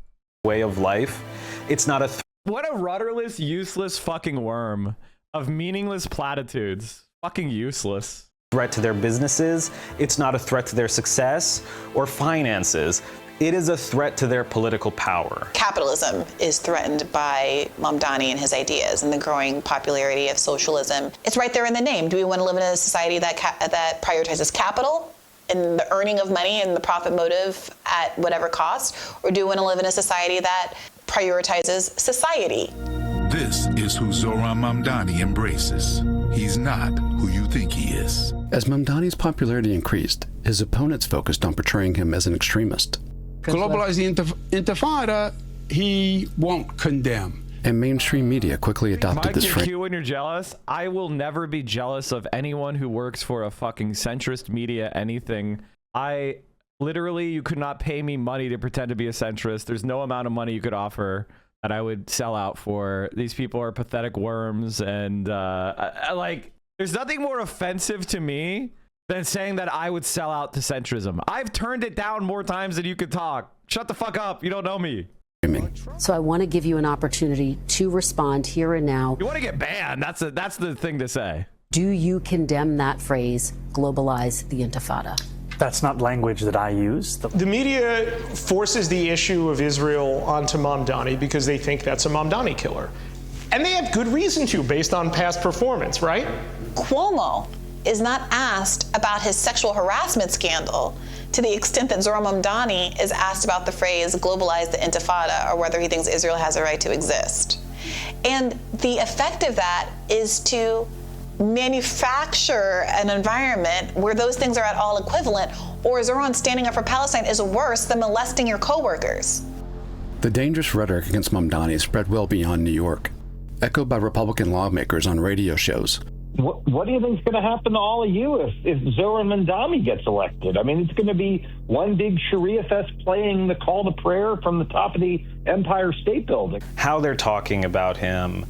Way of life. It's not a what a rudderless, useless fucking worm of meaningless platitudes. Fucking useless. Threat to their businesses. It's not a threat to their success or finances. It is a threat to their political power. Capitalism is threatened by Mamdani and his ideas and the growing popularity of socialism. It's right there in the name. Do we want to live in a society that prioritizes capital and the earning of money and the profit motive at whatever cost? Or do we want to live in a society that prioritizes society? This is who Zohran Mamdani embraces. He's not who you think he is. As Mamdani's popularity increased, his opponents focused on portraying him as an extremist. Globalize the Intifada, he won't condemn. And mainstream media quickly adopted this phrase. When you're jealous, I will never be jealous of anyone who works for a fucking centrist media anything. You could not pay me money to pretend to be a centrist. There's no amount of money you could offer that I would sell out for. These people are pathetic worms, and there's nothing more offensive to me than saying that I would sell out to centrism. I've turned it down more times than you could talk. Shut the fuck up. You don't know me. So I want to give you an opportunity to respond here and now. You want to get banned. That's the thing to say. Do you condemn that phrase, globalize the Intifada? That's not language that I use. The media forces the issue of Israel onto Mamdani because they think that's a Mamdani killer. And they have good reason to, based on past performance, right? Cuomo is not asked about his sexual harassment scandal to the extent that Zohran Mamdani is asked about the phrase globalize the Intifada, or whether he thinks Israel has a right to exist. And the effect of that is to manufacture an environment where those things are at all equivalent, or Zohran standing up for Palestine is worse than molesting your coworkers. The dangerous rhetoric against Mamdani spread well beyond New York, echoed by Republican lawmakers on radio shows. What do you think is going to happen to all of you if Zohran Mamdani gets elected? I mean, it's going to be one big Sharia fest playing the call to prayer from the top of the Empire State Building. How they're talking about him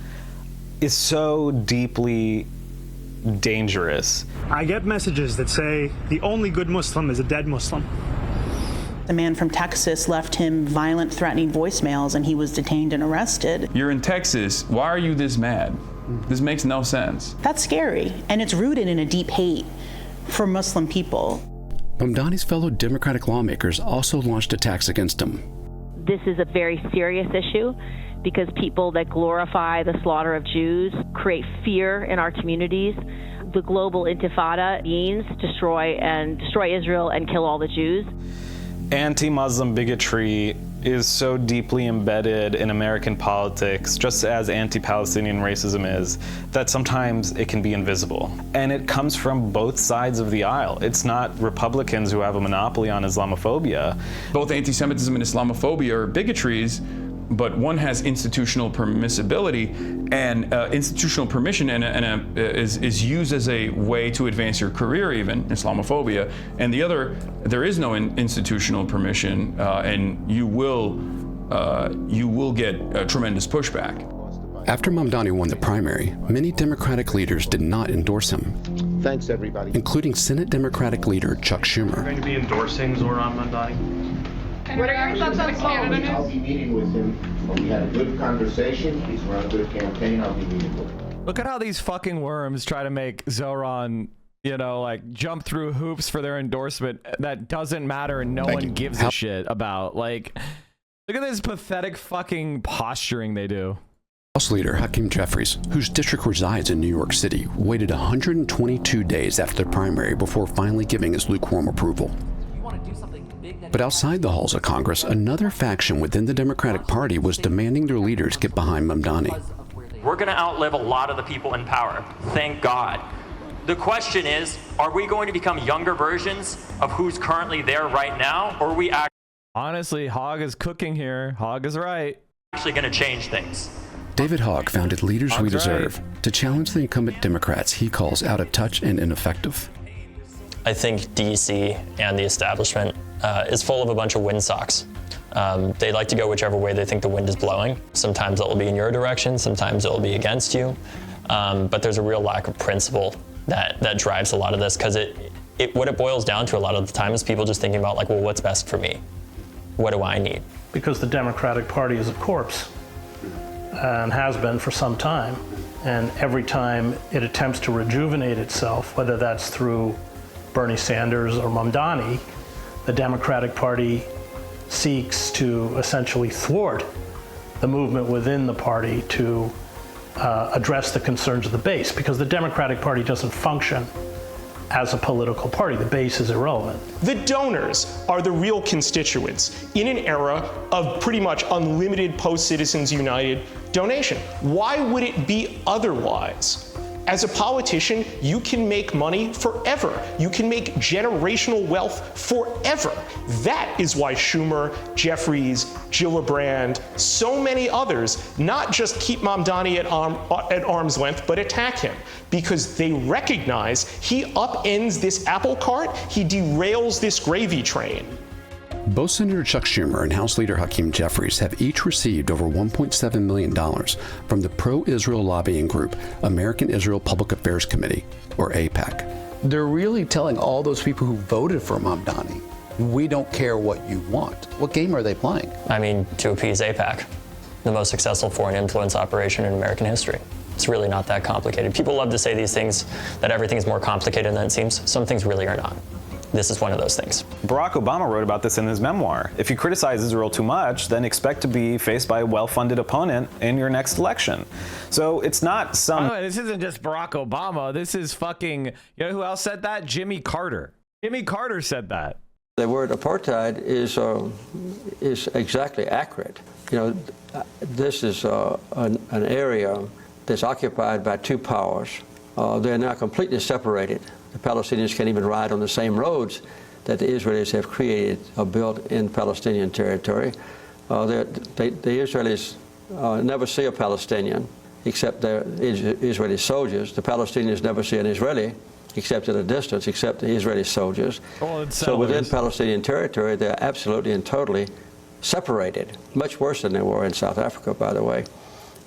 is so deeply dangerous. I get messages that say the only good Muslim is a dead Muslim. The man from Texas left him violent, threatening voicemails, and he was detained and arrested. You're in Texas. Why are you this mad? This makes no sense. That's scary, and it's rooted in a deep hate for Muslim people. Mamdani's fellow Democratic lawmakers also launched attacks against him. This is a very serious issue because people that glorify the slaughter of Jews create fear in our communities. The global intifada means destroy Israel and kill all the Jews. Anti-Muslim bigotry is so deeply embedded in American politics, just as anti-Palestinian racism is, that sometimes it can be invisible. And it comes from both sides of the aisle. It's not Republicans who have a monopoly on Islamophobia. Both anti-Semitism and Islamophobia are bigotries, but one has institutional permissibility and institutional permission is used as a way to advance your career, even Islamophobia. And the other, there is no institutional permission, and you will get tremendous pushback. After Mamdani won the primary, many Democratic leaders did not endorse him. Thanks, everybody. Including Senate Democratic leader Chuck Schumer. Are you going to be endorsing Zohran Mamdani? What are your thoughts on Canada? I'll be meeting with him. We had a good conversation. He's run a good campaign. I'll be meeting with him. Look at how these fucking worms try to make Zohran, you know, like jump through hoops for their endorsement that doesn't matter and no one gives a shit about. Like, look at this pathetic fucking posturing they do. House Leader Hakeem Jeffries, whose district resides in New York City, waited 122 days after the primary before finally giving his lukewarm approval. But outside the halls of Congress, another faction within the Democratic Party was demanding their leaders get behind Mamdani. We're going to outlive a lot of the people in power. Thank God. The question is, are we going to become younger versions of who's currently there right now, or are we honestly, Hogg is cooking here. Hogg is right. Actually going to change things? David Hogg founded Leaders We Deserve to challenge the incumbent Democrats he calls out of touch and ineffective. I think DC and the establishment is full of a bunch of windsocks. They like to go whichever way they think the wind is blowing. Sometimes it will be in your direction, sometimes it will be against you. But there's a real lack of principle that drives a lot of this, because what it boils down to a lot of the time is people just thinking about, like, well, what's best for me? What do I need? Because the Democratic Party is a corpse and has been for some time. And every time it attempts to rejuvenate itself, whether that's through Bernie Sanders or Mamdani, the Democratic Party seeks to essentially thwart the movement within the party to address the concerns of the base, because the Democratic Party doesn't function as a political party. The base is irrelevant. The donors are the real constituents in an era of pretty much unlimited post-Citizens United donation. Why would it be otherwise? As a politician, you can make money forever. You can make generational wealth forever. That is why Schumer, Jeffries, Gillibrand, so many others not just keep Mamdani at arm's length, but attack him, because they recognize he upends this apple cart, he derails this gravy train. Both Senator Chuck Schumer and House Leader Hakeem Jeffries have each received over $1.7 million from the pro-Israel lobbying group American Israel Public Affairs Committee, or AIPAC. They're really telling all those people who voted for Mamdani, we don't care what you want. What game are they playing? I mean, to appease AIPAC, the most successful foreign influence operation in American history. It's really not that complicated. People love to say these things, that everything's more complicated than it seems. Some things really are not. This is one of those things. Barack Obama wrote about this in his memoir. If you criticize Israel too much, then expect to be faced by a well-funded opponent in your next election. So it's not some... Oh, this isn't just Barack Obama. This is fucking... You know who else said that? Jimmy Carter. Jimmy Carter said that. The word apartheid is exactly accurate. You know, this is an area that's occupied by two powers. They're now completely separated. The Palestinians can't even ride on the same roads that the Israelis have created or built in Palestinian territory. The Israelis never see a Palestinian except their Israeli soldiers. The Palestinians never see an Israeli except at a distance, except the Israeli soldiers. So within Palestinian territory, they're absolutely and totally separated, much worse than they were in South Africa, by the way.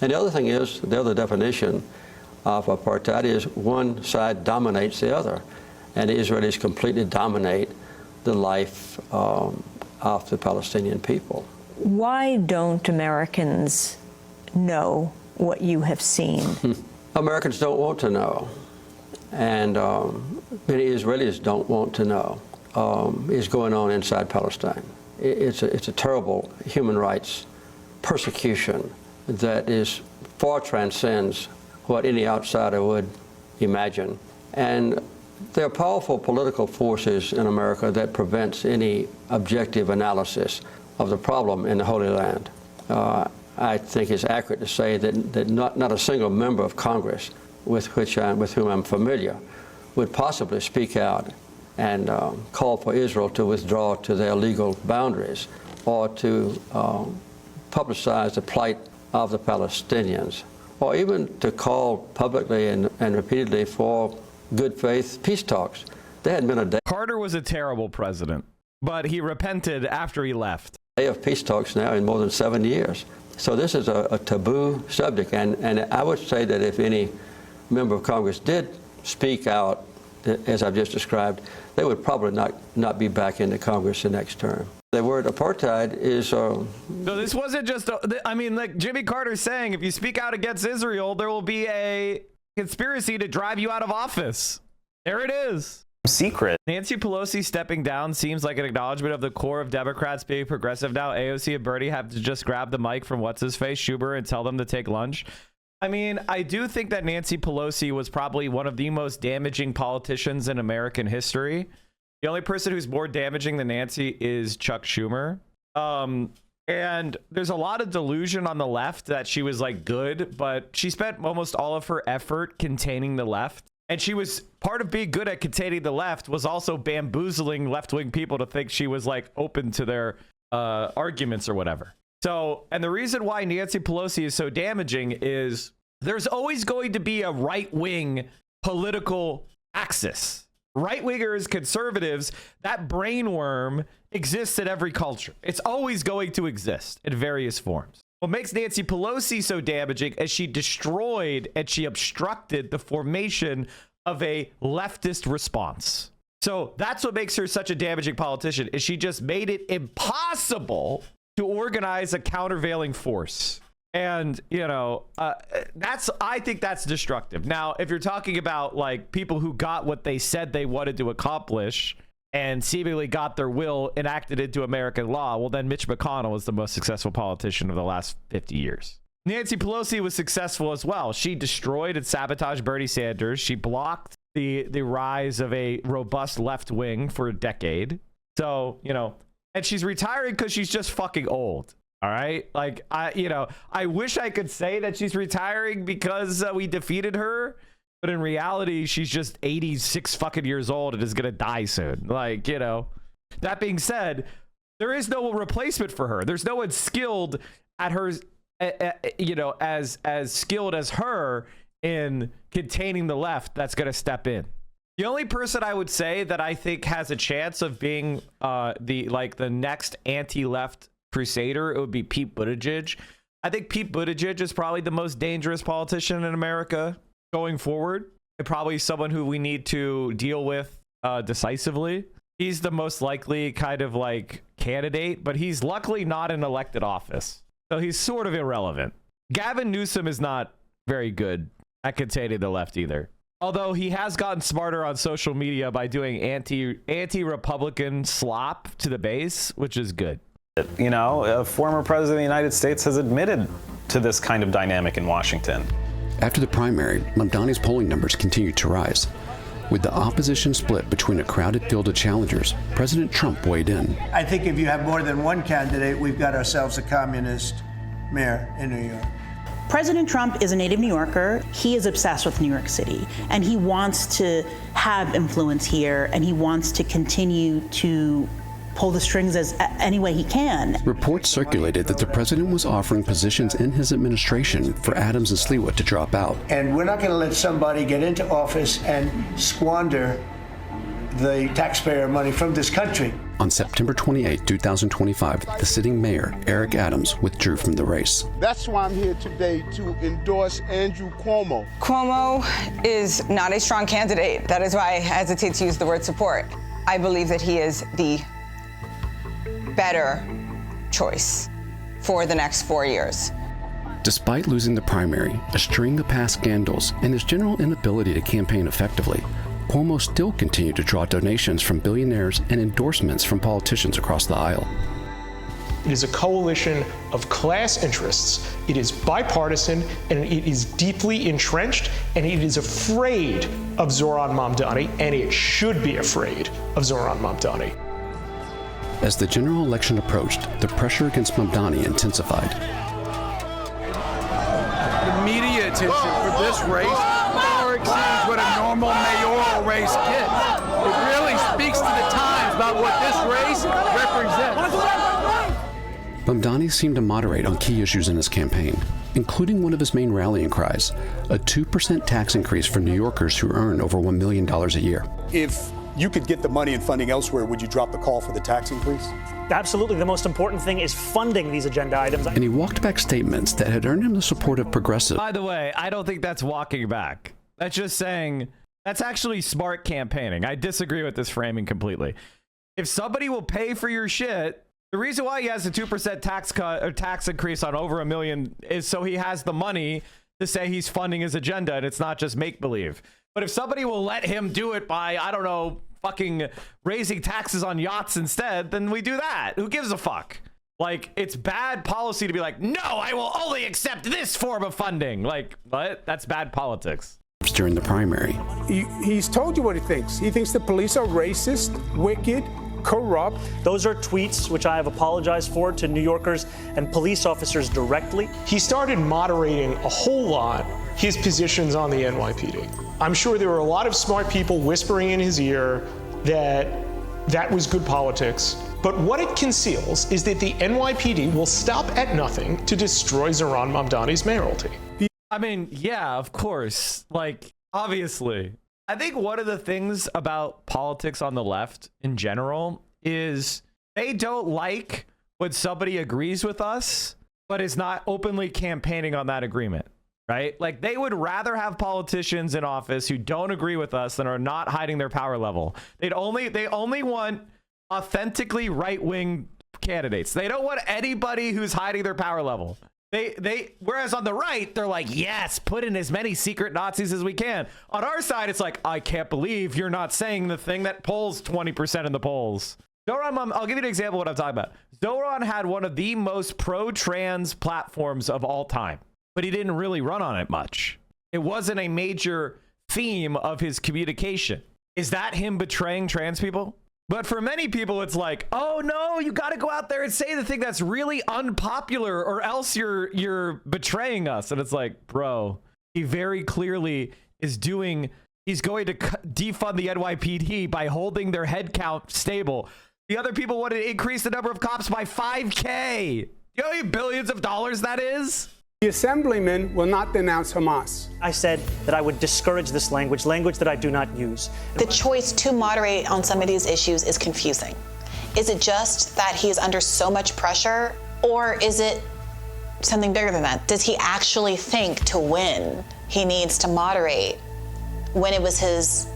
And the other thing is, the other definition of apartheid is one side dominates the other, and the Israelis completely dominate the life of the Palestinian people. Why don't Americans know what you have seen? Americans don't want to know, and many Israelis don't want to know is going on inside Palestine. It's a terrible human rights persecution that far transcends what any outsider would imagine. And there are powerful political forces in America that prevents any objective analysis of the problem in the Holy Land. I think it's accurate to say that not a single member of Congress with whom I'm familiar would possibly speak out and call for Israel to withdraw to their legal boundaries or to publicize the plight of the Palestinians, or even to call publicly and repeatedly for good faith peace talks. There hadn't been a day. Carter was a terrible president, but he repented after he left. Day of peace talks now in more than 7 years. So this is a taboo subject, and I would say that if any member of Congress did speak out, as I've just described, they would probably not be back into Congress the next term. The word apartheid is... So this wasn't just, I mean, like Jimmy Carter's saying, if you speak out against Israel, there will be a conspiracy to drive you out of office. There it is. Secret. Nancy Pelosi stepping down seems like an acknowledgement of the core of Democrats being progressive now. AOC and Bernie have to just grab the mic from what's-his-face, Schumer, and tell them to take lunch. I mean, I do think that Nancy Pelosi was probably one of the most damaging politicians in American history. The only person who's more damaging than Nancy is Chuck Schumer. And there's a lot of delusion on the left that she was like good, but she spent almost all of her effort containing the left. And she was part of being good at containing the left was also bamboozling left-wing people to think she was like open to their arguments or whatever. So, and the reason why Nancy Pelosi is so damaging is there's always going to be a right-wing political axis. Right-wingers, conservatives, that brainworm exists in every culture. It's always going to exist in various forms. What makes Nancy Pelosi so damaging is she destroyed and she obstructed the formation of a leftist response. So that's what makes her such a damaging politician, is she just made it impossible to organize a countervailing force. And, you know, I think that's destructive. Now, if you're talking about like people who got what they said they wanted to accomplish and seemingly got their will enacted into American law, well, then Mitch McConnell is the most successful politician of the last 50 years. Nancy Pelosi was successful as well. She destroyed and sabotaged Bernie Sanders. She blocked the rise of a robust left wing for a decade. So, you know, and she's retiring because she's just fucking old. All right. Like, I wish I could say that she's retiring because we defeated her. But in reality, she's just 86 fucking years old and is going to die soon. Like, you know, that being said, there is no replacement for her. There's no one skilled at her, you know, as skilled as her in containing the left that's going to step in. The only person I would say that I think has a chance of being the next anti-left crusader, it would be Pete Buttigieg. I think Pete Buttigieg is probably the most dangerous politician in America going forward, and probably someone who we need to deal with decisively. He's the most likely kind of like candidate, but he's luckily not in elected office, so he's sort of irrelevant. Gavin Newsom is not very good at containing the left either, although he has gotten smarter on social media by doing anti-Republican slop to the base, which is good. You know, a former president of the United States has admitted to this kind of dynamic in Washington. After the primary, Mamdani's polling numbers continued to rise. With the opposition split between a crowded field of challengers, President Trump weighed in. I think if you have more than one candidate, we've got ourselves a communist mayor in New York. President Trump is a native New Yorker. He is obsessed with New York City, and he wants to have influence here, and he wants to continue to pull the strings as any way he can. Reports circulated that the president was offering positions in his administration for Adams and Sliwa to drop out. And we're not going to let somebody get into office and squander the taxpayer money from this country. On September 28, 2025, the sitting mayor, Eric Adams, withdrew from the race. That's why I'm here today to endorse Andrew Cuomo. Cuomo is not a strong candidate. That is why I hesitate to use the word support. I believe that he is the better choice for the next 4 years. Despite losing the primary, a string of past scandals, and his general inability to campaign effectively, Cuomo still continued to draw donations from billionaires and endorsements from politicians across the aisle. It is a coalition of class interests. It is bipartisan, and it is deeply entrenched, and it is afraid of Zohran Mamdani, and it should be afraid of Zohran Mamdani. As the general election approached, the pressure against Mamdani intensified. The media attention for this race far exceeds what a normal mayoral race gets. It really speaks to the times about what this race represents. Mamdani seemed to moderate on key issues in his campaign, including one of his main rallying cries, a 2% tax increase for New Yorkers who earn over $1 million a year. If you could get the money and funding elsewhere, would you drop the call for the tax increase? Absolutely. The most important thing is funding these agenda items. And he walked back statements that had earned him the support of progressives. By the way, I don't think that's walking back. That's just saying that's actually smart campaigning. I disagree with this framing completely. If somebody will pay for your shit, the reason why he has a 2% tax cut or tax increase on over $1 million is so he has the money to say he's funding his agenda, and it's not just make believe. But if somebody will let him do it by, I don't know, fucking raising taxes on yachts instead, then we do that. Who gives a fuck? Like, it's bad policy to be like, no, I will only accept this form of funding. Like, what? That's bad politics. During the primary, He's told you what he thinks. He thinks the police are racist, wicked, corrupt. Those are tweets which I have apologized for to New Yorkers and police officers directly. He started moderating a whole lot his positions on the NYPD. I'm sure there were a lot of smart people whispering in his ear that that was good politics. But what it conceals is that the NYPD will stop at nothing to destroy Zohran Mamdani's mayoralty. I mean, yeah, of course. Like, obviously. I think one of the things about politics on the left in general is they don't like when somebody agrees with us, but is not openly campaigning on that agreement, right? Like, they would rather have politicians in office who don't agree with us than are not hiding their power level. They only want authentically right-wing candidates. They don't want anybody who's hiding their power level. Whereas on the right, they're like, yes, put in as many secret Nazis as we can. On our side, it's like, I can't believe you're not saying the thing that polls 20% in the polls. Zohran, I'll give you an example of what I'm talking about. Zohran had one of the most pro-trans platforms of all time, but he didn't really run on it much. It wasn't a major theme of his communication. Is that him betraying trans people? But for many people, it's like, oh no, you got to go out there and say the thing that's really unpopular or else you're betraying us. And it's like, bro, he very clearly is he's going to defund the NYPD by holding their head count stable. The other people want to increase the number of cops by 5K. You know how many billions of dollars that is? The assemblyman will not denounce Hamas. I said that I would discourage this language that I do not use. The choice to moderate on some of these issues is confusing. Is it just that he is under so much pressure, or is it something bigger than that? Does he actually think to win he needs to moderate when it was his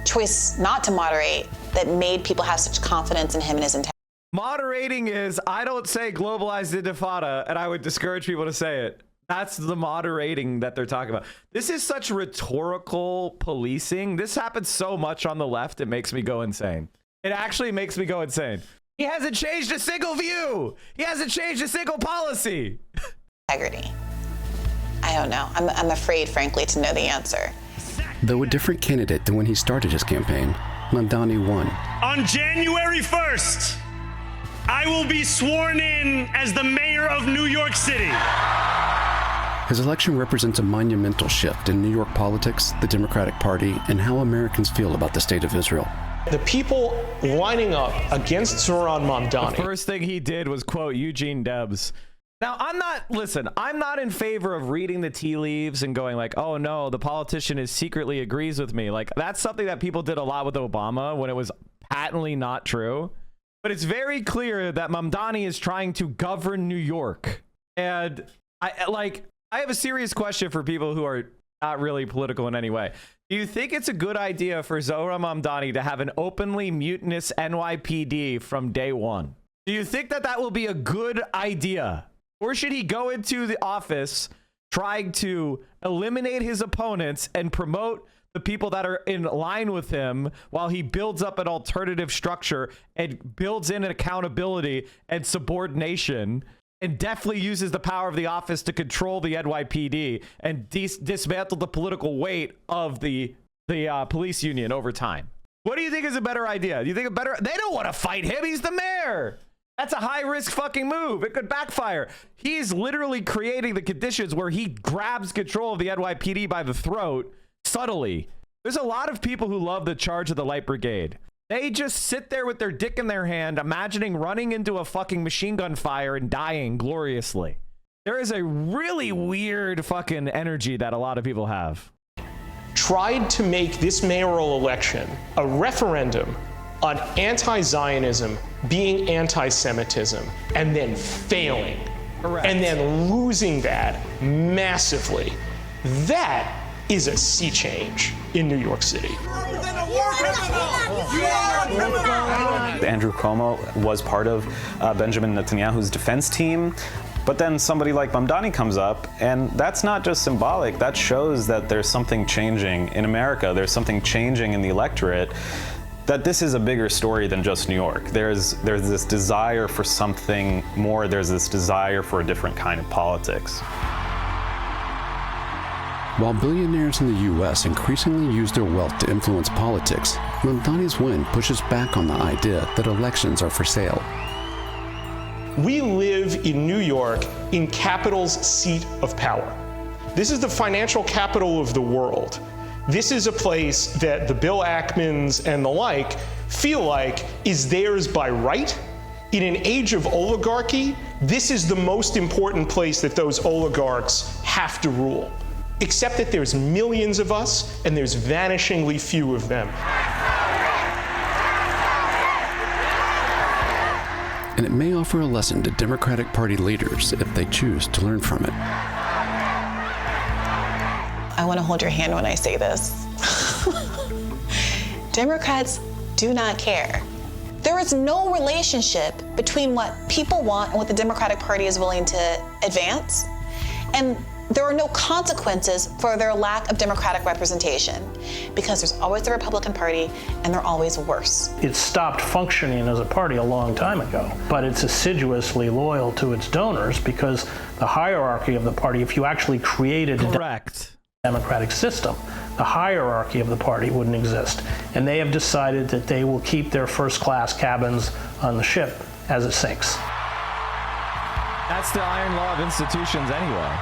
choice not to moderate that made people have such confidence in him and his integrity? Moderating is, I don't say globalized intifada, and I would discourage people to say it. That's the moderating that they're talking about. This is such rhetorical policing. This happens so much on the left, it makes me go insane. It actually makes me go insane. He hasn't changed a single view. He hasn't changed a single policy. Integrity. I don't know. I'm afraid, frankly, to know the answer. Though a different candidate than when he started his campaign, Mamdani won. On January 1st, I will be sworn in as the mayor of New York City. His election represents a monumental shift in New York politics, the Democratic Party, and how Americans feel about the state of Israel. The people lining up against Zohran Mamdani. The first thing he did was quote Eugene Debs. Now, I'm not in favor of reading the tea leaves and going like, oh no, the politician secretly agrees with me. Like, that's something that people did a lot with Obama when it was patently not true. But it's very clear that Mamdani is trying to govern New York. And I have a serious question for people who are not really political in any way. Do you think it's a good idea for Zohran Mamdani to have an openly mutinous NYPD from day one? Do you think that that will be a good idea? Or should he go into the office trying to eliminate his opponents and promote the people that are in line with him while he builds up an alternative structure and builds in an accountability and subordination, and definitely uses the power of the office to control the NYPD and dismantle the political weight of the police union over time? What do you think is a better idea? Do you think a better... They don't want to fight him. He's the mayor. That's a high-risk fucking move. It could backfire. He's literally creating the conditions where he grabs control of the NYPD by the throat subtly. There's a lot of people who love the charge of the Light Brigade. They just sit there with their dick in their hand, imagining running into a fucking machine gun fire and dying gloriously. There is a really weird fucking energy that a lot of people have. Tried to make this mayoral election a referendum on anti-Zionism being anti-Semitism, and then failing. Correct. And then losing that massively. That is a sea change in New York City. Andrew Cuomo was part of Benjamin Netanyahu's defense team. But then somebody like Mamdani comes up, and that's not just symbolic. That shows that there's something changing in America. There's something changing in the electorate, that this is a bigger story than just New York. There's this desire for something more. There's this desire for a different kind of politics. While billionaires in the U.S. increasingly use their wealth to influence politics, Mamdani's win pushes back on the idea that elections are for sale. We live in New York, in capital's seat of power. This is the financial capital of the world. This is a place that the Bill Ackmans and the like feel like is theirs by right. In an age of oligarchy, this is the most important place that those oligarchs have to rule. Except that there's millions of us, and there's vanishingly few of them. And it may offer a lesson to Democratic Party leaders if they choose to learn from it. I want to hold your hand when I say this. Democrats do not care. There is no relationship between what people want and what the Democratic Party is willing to advance. And there are no consequences for their lack of Democratic representation, because there's always the Republican Party and they're always worse. It stopped functioning as a party a long time ago, but it's assiduously loyal to its donors because the hierarchy of the party, if you actually created a democratic system, the hierarchy of the party wouldn't exist. And they have decided that they will keep their first-class cabins on the ship as it sinks. That's the iron law of institutions anyway.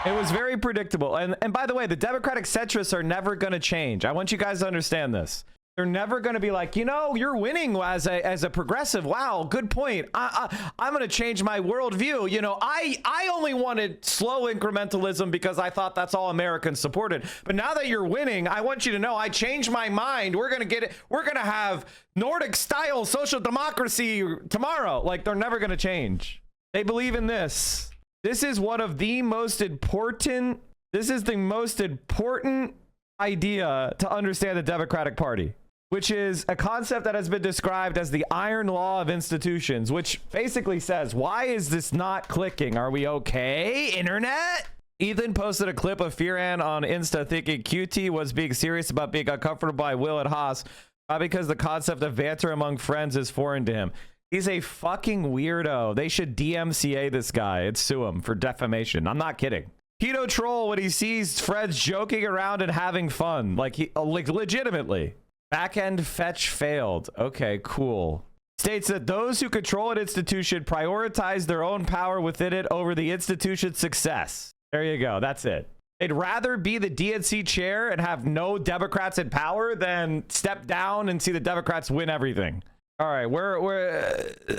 It was very predictable. And by the way, the Democratic centrists are never going to change. I want you guys to understand this. They're never going to be like, you know, you're winning as a progressive. Wow, good point. I'm going to change my worldview. You know, I only wanted slow incrementalism because I thought that's all Americans supported. But now that you're winning, I want you to know I changed my mind. We're going to get it. We're going to have Nordic style social democracy tomorrow. Like, they're never going to change. They believe in this. This is one of the most important. This is the most important idea to understand the Democratic Party, which is a concept that has been described as the iron law of institutions, which basically says, why is this not clicking? Are we okay, internet? Ethan posted a clip of Firan on Insta thinking QT was being serious about being uncomfortable by Will and Haas, not because the concept of banter among friends is foreign to him. He's a fucking weirdo. They should DMCA this guy and sue him for defamation. I'm not kidding. Keto troll when he sees friends joking around and having fun, like legitimately. Backend fetch failed. Okay, cool. States that those who control an institution prioritize their own power within it over the institution's success. There you go. That's it. They'd rather be the DNC chair and have no Democrats in power than step down and see the Democrats win everything. All right,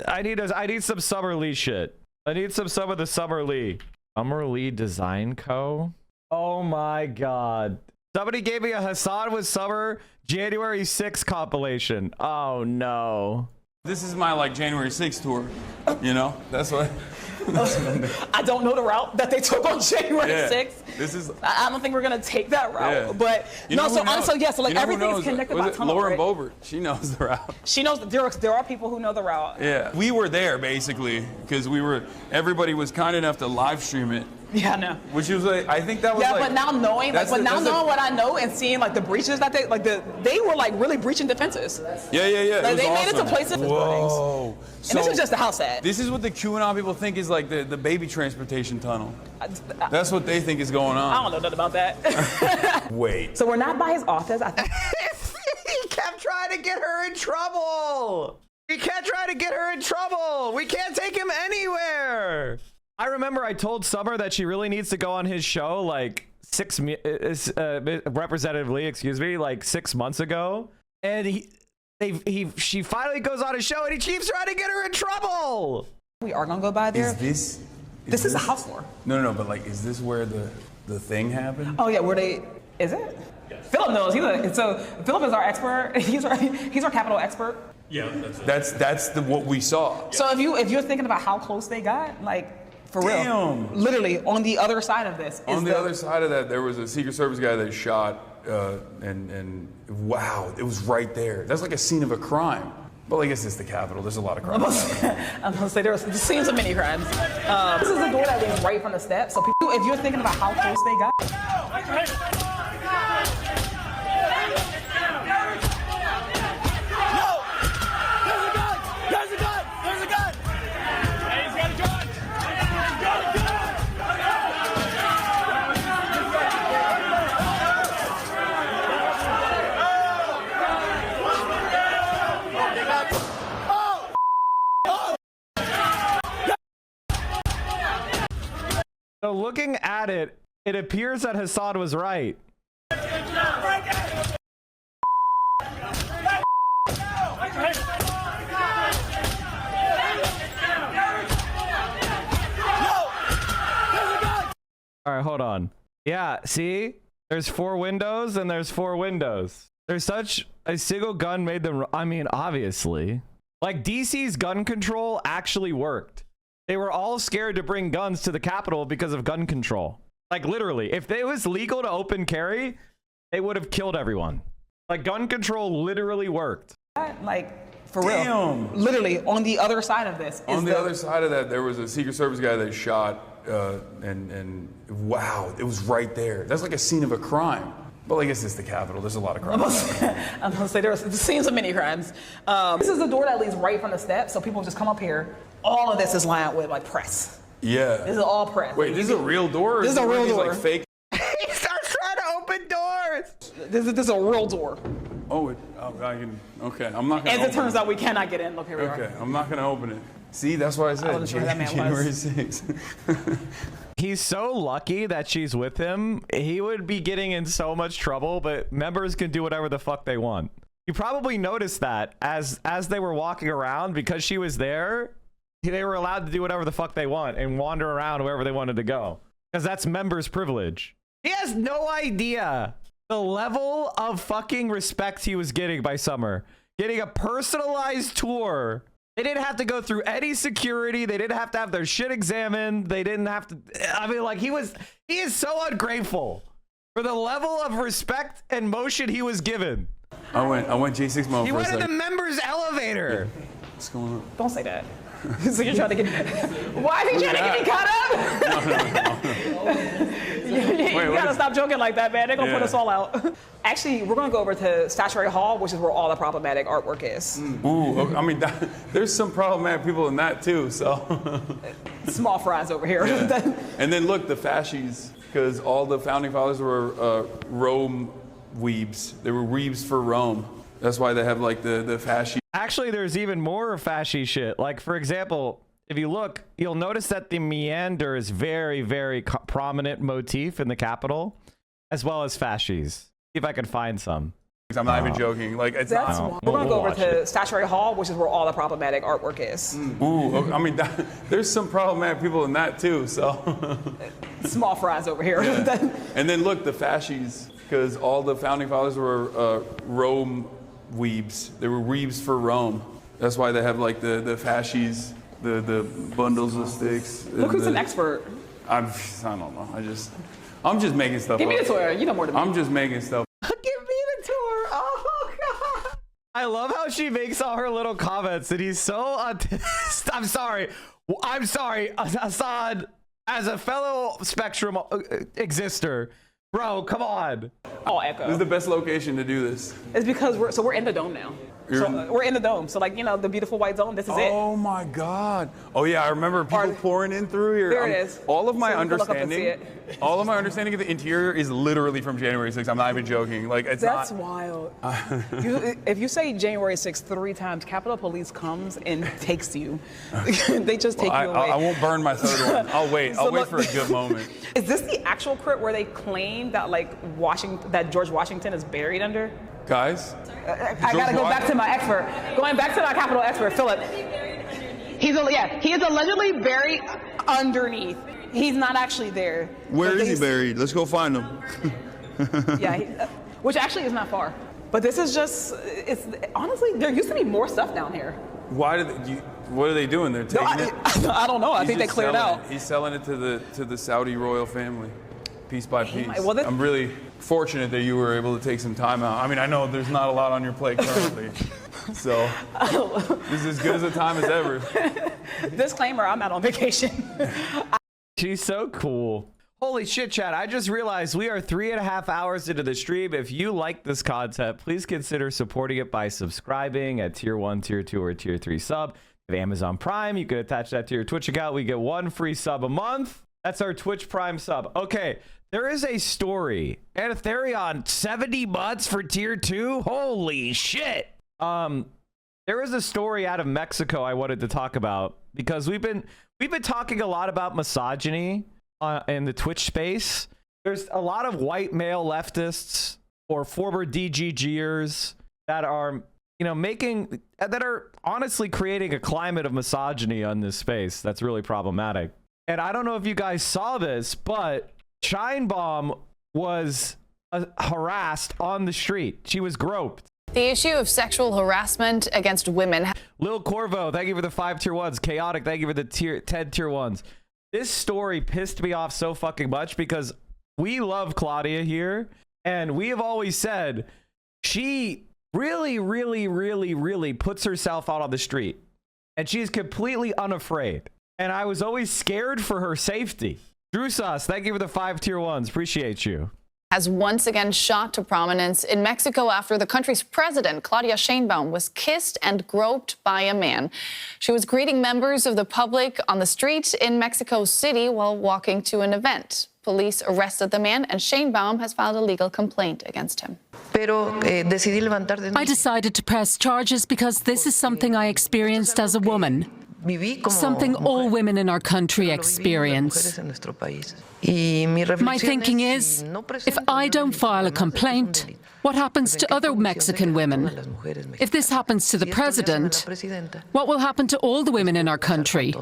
I need some Summer Lee shit. I need some of the Summer Lee. Summer Lee Design Co. Oh my God. Somebody gave me a Hassan with Summer January 6th compilation. Oh no. This is my like January 6th tour, you know? That's what I don't know the route that they took on January 6th. This is. I don't think we're gonna take that route. Yeah. But everything's connected by tunnel. Lauren right? Boebert, she knows the route. She knows there are people who know the route. Yeah, we were there basically because everybody was kind enough to live stream it. Yeah, I know. Which was like, I think that was yeah, like. but now knowing, what I know and seeing like the breaches that they were like really breaching defenses. Yeah. Like, they made it to places. Whoa. And this is just the house ad. This is what the QAnon people think is like the baby transportation tunnel. That's what they think is going on. I don't know nothing about that. Wait. So we're not by his office. I think. He kept trying to get her in trouble. We can't take him anywhere. I remember I told Summer that she really needs to go on his show like representatively, excuse me, like 6 months ago. And she finally goes on his show and he keeps trying to get her in trouble. We are gonna go by there. This is a house floor. No, but like, is this where the thing happened? Oh yeah, is it? Philip knows. So Philip is our expert. He's our capital expert. Yeah, that's what we saw. So if you're thinking about how close they got, like for real, literally on the other side of this. On the other side of that, there was a Secret Service guy that shot, and wow, it was right there. That's like a scene of a crime. Well, I guess it's the Capitol. There's a lot of crime. I'm gonna say there's scenes of many crimes. This is the door that leads right from the steps. So if you're thinking about how close they got. So looking at it, it appears that Hassan was right. All right, hold on. Yeah, see? There's 4 windows and there's 4 windows. There's such a single gun made them, I mean, obviously. Like DC's gun control actually worked. They were all scared to bring guns to the Capitol because of gun control. Like literally, if it was legal to open carry, they would have killed everyone. Like gun control literally worked. Like for real. Literally on the other side of this. On the other side of that, there was a Secret Service guy that shot, and wow, it was right there. That's like a scene of a crime. Well, I guess it's the Capitol. There's a lot of crime. I'm gonna say there's scenes of many crimes. This is the door that leads right from the steps, so people just come up here. All of this is lined with like press. Yeah. This is all press. Wait, this is a real door? Or this is a real door. Like fake. He starts trying to open doors. This is a real door. Oh, I can. Okay, I'm not gonna. As it turns out, we cannot get in. Look, here we are. Okay, I'm not gonna open it. See, that's why I said January 6th. He's so lucky that she's with him. He would be getting in so much trouble, but members can do whatever the fuck they want. You probably noticed that as they were walking around, because she was there, they were allowed to do whatever the fuck they want and wander around wherever they wanted to go. Because that's members' privilege. He has no idea the level of fucking respect he was getting by Summer. Getting a personalized tour. They didn't have to go through any security. They didn't have to have their shit examined. They didn't have to. I mean, like, he is so ungrateful for the level of respect and motion he was given. I went J6 mode. He went in the members' elevator. Yeah. What's going on? Don't say that. So you're trying to get. Why are you trying to get me caught up? No. You gotta stop joking like that, man. They're gonna put us all out. Actually, we're gonna go over to Statuary Hall, which is where all the problematic artwork is. Ooh, I mean, there's some problematic people in that too. So small fries over here. Yeah. And then look, the fascies, because all the founding fathers were Rome weebs. They were weebs for Rome. That's why they have like the fasci. Actually, there's even more fasci shit. Like, for example, if you look, you'll notice that the meander is very, very prominent motif in the Capitol, as well as fascies. See if I can find some. I'm not even joking. Like, it's not. We're gonna go over to Statuary Hall, which is where all the problematic artwork is. Ooh, I mean, there's some problematic people in that too. So small fries over here. Yeah. And then look, the fascies, because all the founding fathers were Rome weebs. They were weebs for Rome. That's why they have like the fascies. the bundles of sticks. Look who's an expert. I don't know. I'm just making stuff Give up. me the tour. You know more than me. I'm just making stuff. Give me the tour. Oh god. I love how she makes all her little comments and he's so I'm sorry, Assad, as a fellow Spectrum exister, bro, come on. Oh, Echo. This is the best location to do this. It's because we're in the dome now. We're in the dome. So like, you know, the beautiful white dome, this is it. Oh my God. Oh yeah, I remember people pouring in through here. There it is. All of my So you can look up and see understanding of the interior is literally from January 6th. I'm not even joking. Like That's wild. If you say January 6th 3 times, Capitol Police comes and takes you. They just take you away. I won't burn my third one. I'll wait. I'll wait for a good moment. Is this the actual crypt where they claim that that George Washington is buried under? Guys? I gotta go back to my expert. Going back to my Capitol expert, Philip. He is allegedly buried underneath. He's not actually there. Where is he buried? Let's go find him. Which actually is not far. But this is just, honestly, there used to be more stuff down here. What are they doing? They're taking it? I don't know. I think they cleared out. He's selling it to the Saudi royal family, piece by piece. Well, I'm really fortunate that you were able to take some time out. I mean, I know there's not a lot on your plate currently, so this is as good as a time as ever. Disclaimer, I'm not on vacation. She's so cool. Holy shit, chat. I just realized we are 3.5 hours into the stream. If you like this content, please consider supporting it by subscribing at tier 1, tier 2, or tier 3 sub. If Amazon Prime, you can attach that to your Twitch account. We get 1 free sub a month. That's our Twitch Prime sub. Okay, there is a story. Anatherion, 70 months for tier 2? Holy shit. There is a story out of Mexico I wanted to talk about because we've been talking a lot about misogyny in the Twitch space. There's a lot of white male leftists or former DGGers that are, you know, that are honestly creating a climate of misogyny on this space that's really problematic. And I don't know if you guys saw this, but Scheinbaum was harassed on the street. She was groped. The issue of sexual harassment against women. Lil Corvo, thank you for the 5 tier 1s. Chaotic, thank you for the 10 tier 1s. This story pissed me off so fucking much because we love Claudia here. And we have always said she really, really, really, really puts herself out on the street. And she is completely unafraid. And I was always scared for her safety. Drusas, thank you for the 5 tier 1s. Appreciate you. Has once again shot to prominence in Mexico after the country's president, Claudia Sheinbaum, was kissed and groped by a man. She was greeting members of the public on the street in Mexico City while walking to an event. Police arrested the man, and Sheinbaum has filed a legal complaint against him. I decided to press charges because this is something I experienced as a woman. Something all women in our country experience. My thinking is, if I don't file a complaint, what happens to other Mexican women? If this happens to the president, what will happen to all the women in our country?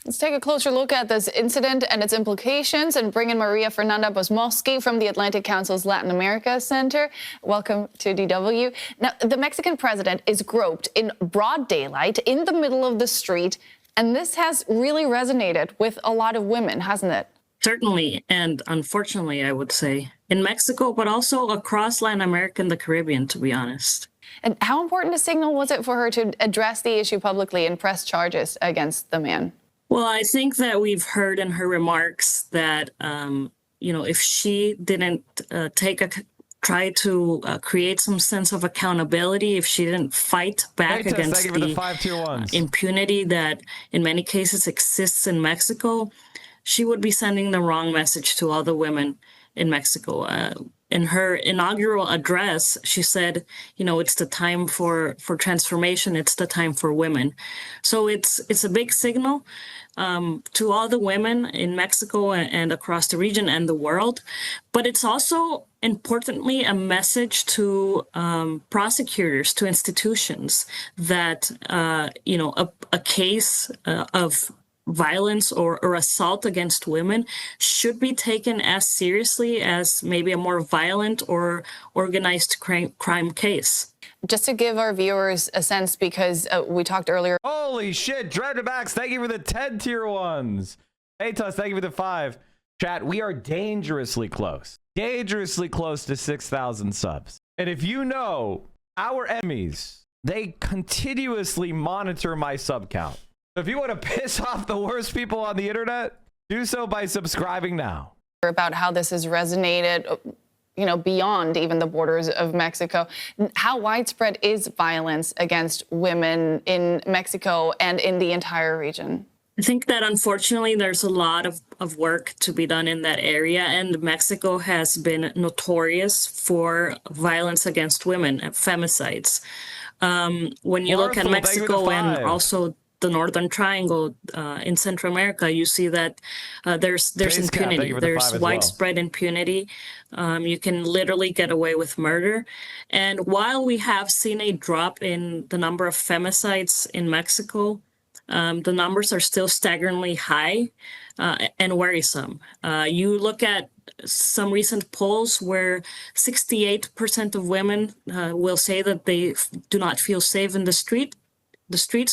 Let's take a closer look at this incident and its implications and bring in Maria Fernanda Bosmowski from the Atlantic Council's Latin America Center. Welcome to DW. Now, the Mexican president is groped in broad daylight in the middle of the street, and this has really resonated with a lot of women, hasn't it? Certainly, and unfortunately, I would say, in Mexico, but also across Latin America and the Caribbean, to be honest. And how important a signal was it for her to address the issue publicly and press charges against the man? Well, I think that we've heard in her remarks that, if she didn't try to create some sense of accountability, if she didn't fight back against the impunity that in many cases exists in Mexico, she would be sending the wrong message to all the women in Mexico. In her inaugural address, she said, it's the time for transformation. It's the time for women. So it's a big signal to all the women in Mexico and across the region and the world. But it's also, importantly, a message to prosecutors, to institutions that, a case of violence or assault against women should be taken as seriously as maybe a more violent or organized crime case. Just to give our viewers a sense, because we talked earlier. Holy shit, Dreadmax, thank you for the 10 tier ones. Atos, thank you for the 5. Chat, we are dangerously close to 6,000 subs. And if you know, our enemies, they continuously monitor my sub count. So if you want to piss off the worst people on the internet, do so by subscribing now. About how this has resonated, you know, beyond even the borders of Mexico. How widespread is violence against women in Mexico and in the entire region? I think that unfortunately there's a lot of work to be done in that area, and Mexico has been notorious for violence against women, femicides. When you look at Mexico and also the Northern Triangle in Central America, you see that there's impunity. There's widespread impunity. You can literally get away with murder. And while we have seen a drop in the number of femicides in Mexico, the numbers are still staggeringly high and worrisome. You look at some recent polls where 68% of women will say that they do not feel safe in the streets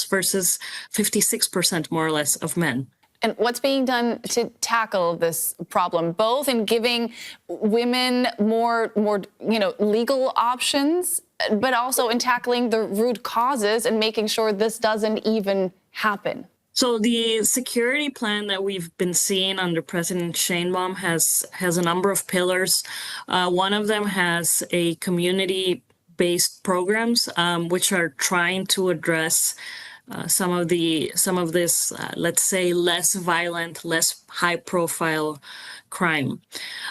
versus 56% more or less of men. And what's being done to tackle this problem, both in giving women more legal options, but also in tackling the root causes and making sure this doesn't even happen? So the security plan that we've been seeing under President Sheinbaum has a number of pillars. One of them has a community-based programs, which are trying to address some of this, let's say, less violent, less high-profile crime.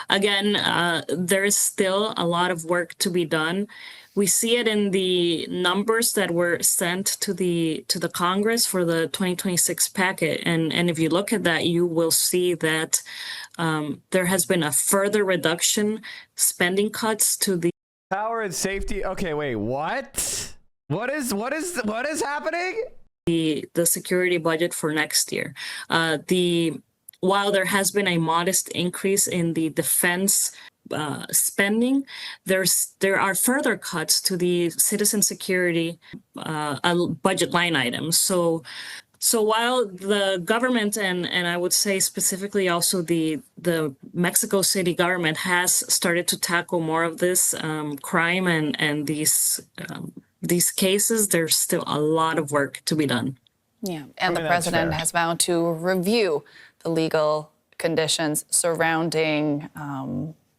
Again, there is still a lot of work to be done. We see it in the numbers that were sent to the Congress for the 2026 packet, and if you look at that, you will see that there has been a further reduction, spending cuts to the power and safety. Okay, wait, what? What is happening? The security budget for next year. While there has been a modest increase in the defense spending, there are further cuts to the citizen security budget line items. So while the government and I would say specifically also the Mexico City government has started to tackle more of this crime and these cases, there's still a lot of work to be done. Yeah, and the president has vowed to review the legal conditions surrounding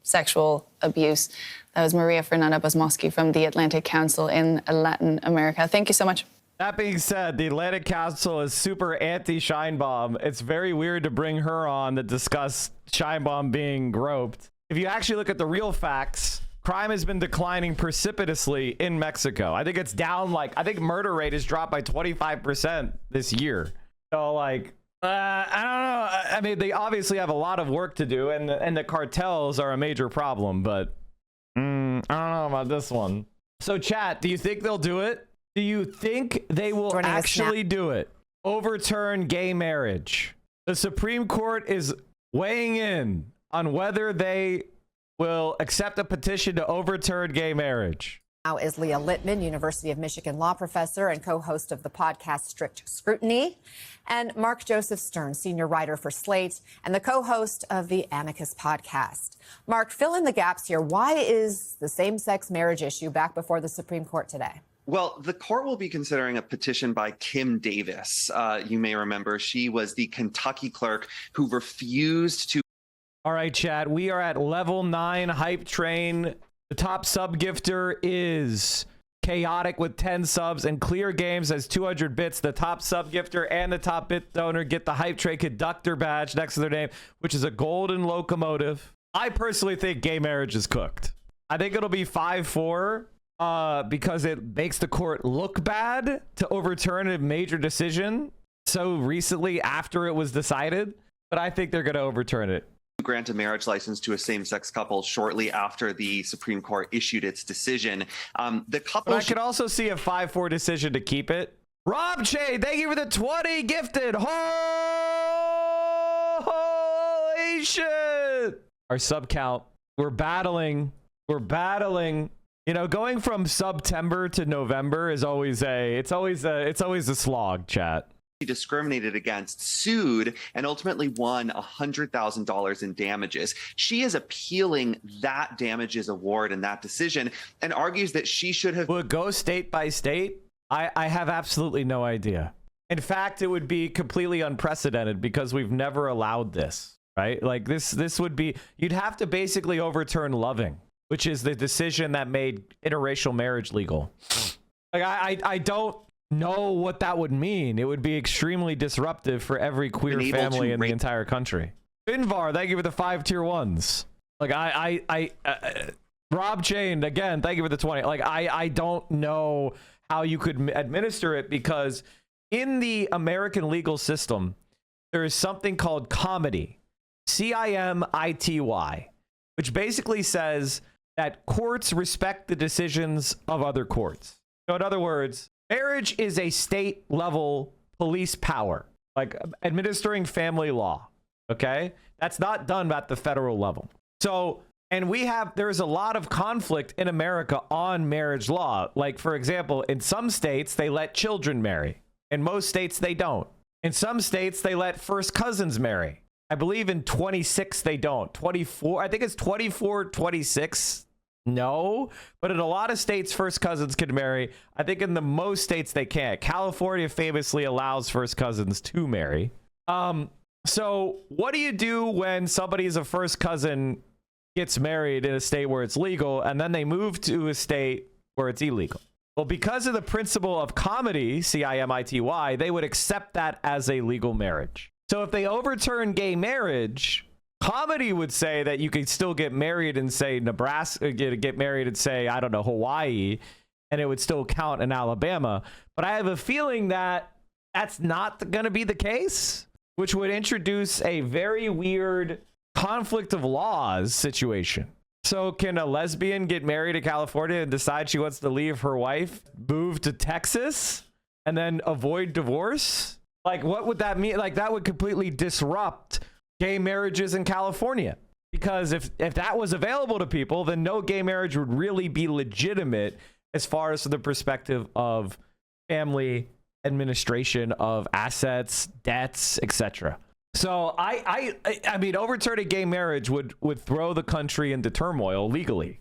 sexual abuse. That was Maria Fernanda Bosmosky from the Atlantic Council in Latin America. Thank you so much. That being said, the Atlantic Council is super anti-Sheinbaum. It's very weird to bring her on to discuss Sheinbaum being groped. If you actually look at the real facts, crime has been declining precipitously in Mexico. I think it's down I think murder rate has dropped by 25% this year. So I don't know. I mean, they obviously have a lot of work to do, and the cartels are a major problem, but I don't know about this one. So chat, do you think they'll do it? Do you think they will actually do it? Overturn gay marriage. The Supreme Court is weighing in on whether they will accept a petition to overturn gay marriage. Now is Leah Littman, University of Michigan law professor and co-host of the podcast Strict Scrutiny, and Mark Joseph Stern, senior writer for Slate and the co-host of the Amicus podcast. Mark, fill in the gaps here. Why is the same-sex marriage issue back before the Supreme Court today? Well, the court will be considering a petition by Kim Davis. You may remember she was the Kentucky clerk who refused to. All right, chat, we are at level 9 hype train. The top sub gifter is Chaotic with 10 subs, and Clear Games has 200 bits. The top sub gifter and the top bit donor get the hype train conductor badge next to their name, which is a golden locomotive. I personally think gay marriage is cooked. I think it'll be 5-4 because it makes the court look bad to overturn a major decision so recently after it was decided, but I think they're going to overturn it. Grant a marriage license to a same-sex couple shortly after the Supreme Court issued its decision. The couple. But I could also see a 5-4 decision to keep it. Rob Che, thank you for the 20 gifted. Holy shit! Our sub count. We're battling You know, going from September to November is always a slog, chat. Discriminated against, sued, and ultimately won $100,000 in damages. She is appealing that damages award and that decision, and argues that she should have. Will it go state by state? I have absolutely no idea. In fact, it would be completely unprecedented because we've never allowed this, right? Like this would be, you'd have to basically overturn Loving, which is the decision that made interracial marriage legal. Like I don't know what that would mean. It would be extremely disruptive for every queer family in the entire country. Finvar, thank you for the 5 tier 1s. Like Rob Chain, again, thank you for the 20. Like I don't know how you could administer it, because in the American legal system, there is something called comity, CIMITY, which basically says that courts respect the decisions of other courts. So in other words, marriage is a state level police power, like administering family law. Okay. That's not done at the federal level. So, and there's a lot of conflict in America on marriage law. Like, for example, in some states, they let children marry. In most states, they don't. In some states, they let first cousins marry. I believe in 26, they don't. 24, I think it's 24, 26. No, but in a lot of states, first cousins can marry. I think in the most states they can't. California famously allows first cousins to marry. So what do you do when somebody is a first cousin gets married in a state where it's legal and then they move to a state where it's illegal? Well, because of the principle of comity, CIMITY, they would accept that as a legal marriage. So if they overturn gay marriage, comedy would say that you could still get married in, say, Nebraska, get married in, say, I don't know, Hawaii, and it would still count in Alabama. But I have a feeling that that's not going to be the case, which would introduce a very weird conflict of laws situation. So can a lesbian get married in California and decide she wants to leave her wife, move to Texas, and then avoid divorce? Like, what would that mean? Like, that would completely disrupt gay marriages in California, because if that was available to people, then no gay marriage would really be legitimate as far as the perspective of family administration of assets, debts, etc. So I mean, overturning gay marriage would throw the country into turmoil legally.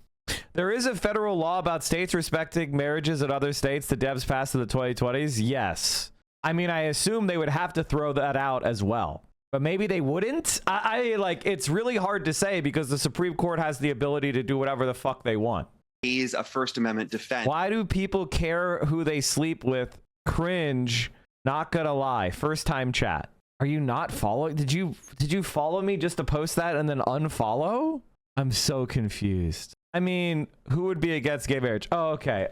There is a federal law about states respecting marriages in other states. The Debs passed in the 2020s. Yes. I mean, I assume they would have to throw that out as well. But maybe they wouldn't. I like, it's really hard to say because the Supreme Court has the ability to do whatever the fuck they want. Is a First Amendment defense. Why do people care who they sleep with? Cringe. Not gonna lie. First time chat. Are you not following? Did you follow me just to post that and then unfollow? I'm so confused. I mean, who would be against gay marriage? Oh, okay.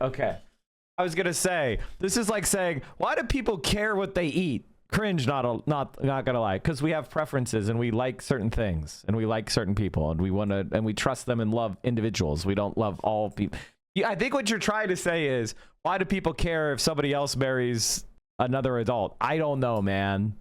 I was gonna say, this is like saying, why do people care what they eat? Cringe, not gonna lie, because we have preferences and we like certain things and we like certain people and we trust them and love individuals. We don't love all people. Yeah, I think what you're trying to say is, why do people care if somebody else marries another adult? I don't know, man.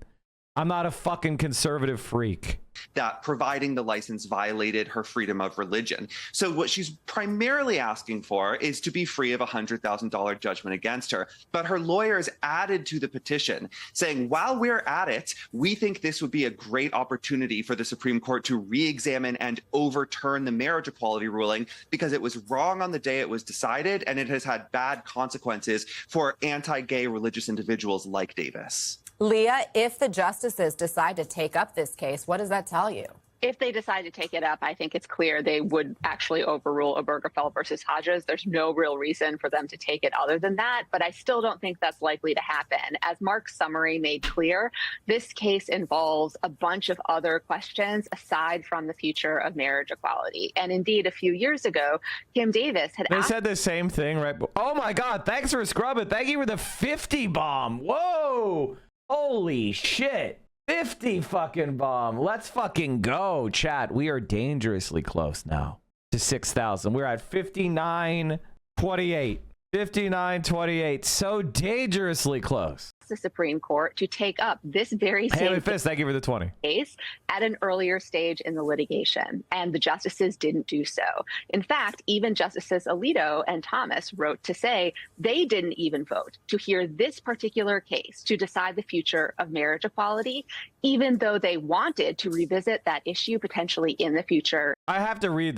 I'm not a fucking conservative freak. That providing the license violated her freedom of religion. So what she's primarily asking for is to be free of a $100,000 judgment against her. But her lawyers added to the petition saying, while we're at it, we think this would be a great opportunity for the Supreme Court to re-examine and overturn the marriage equality ruling because it was wrong on the day it was decided, and it has had bad consequences for anti-gay religious individuals like Davis. Leah, if the justices decide to take up this case, what does that tell you? If they decide to take it up, I think it's clear they would actually overrule Obergefell versus Hodges. There's no real reason for them to take it other than that, but I still don't think that's likely to happen. As Mark's summary made clear, this case involves a bunch of other questions aside from the future of marriage equality. And indeed, a few years ago, Kim Davis had They said the same thing, right? Oh my God, thanks for scrubbing. Thank you for the 50 bomb. Whoa. Holy shit. 50 fucking bomb. Let's fucking go, chat. We are dangerously close now to 6,000. We're at 5928. 5928. So dangerously close. the Supreme Court to take up this very same Fist, thank you for the 20. case at an earlier stage in the litigation, and the justices didn't do so. In fact, even Justices Alito and Thomas wrote to say they didn't even vote to hear this particular case to decide the future of marriage equality, even though they wanted to revisit that issue potentially in the future. I have to read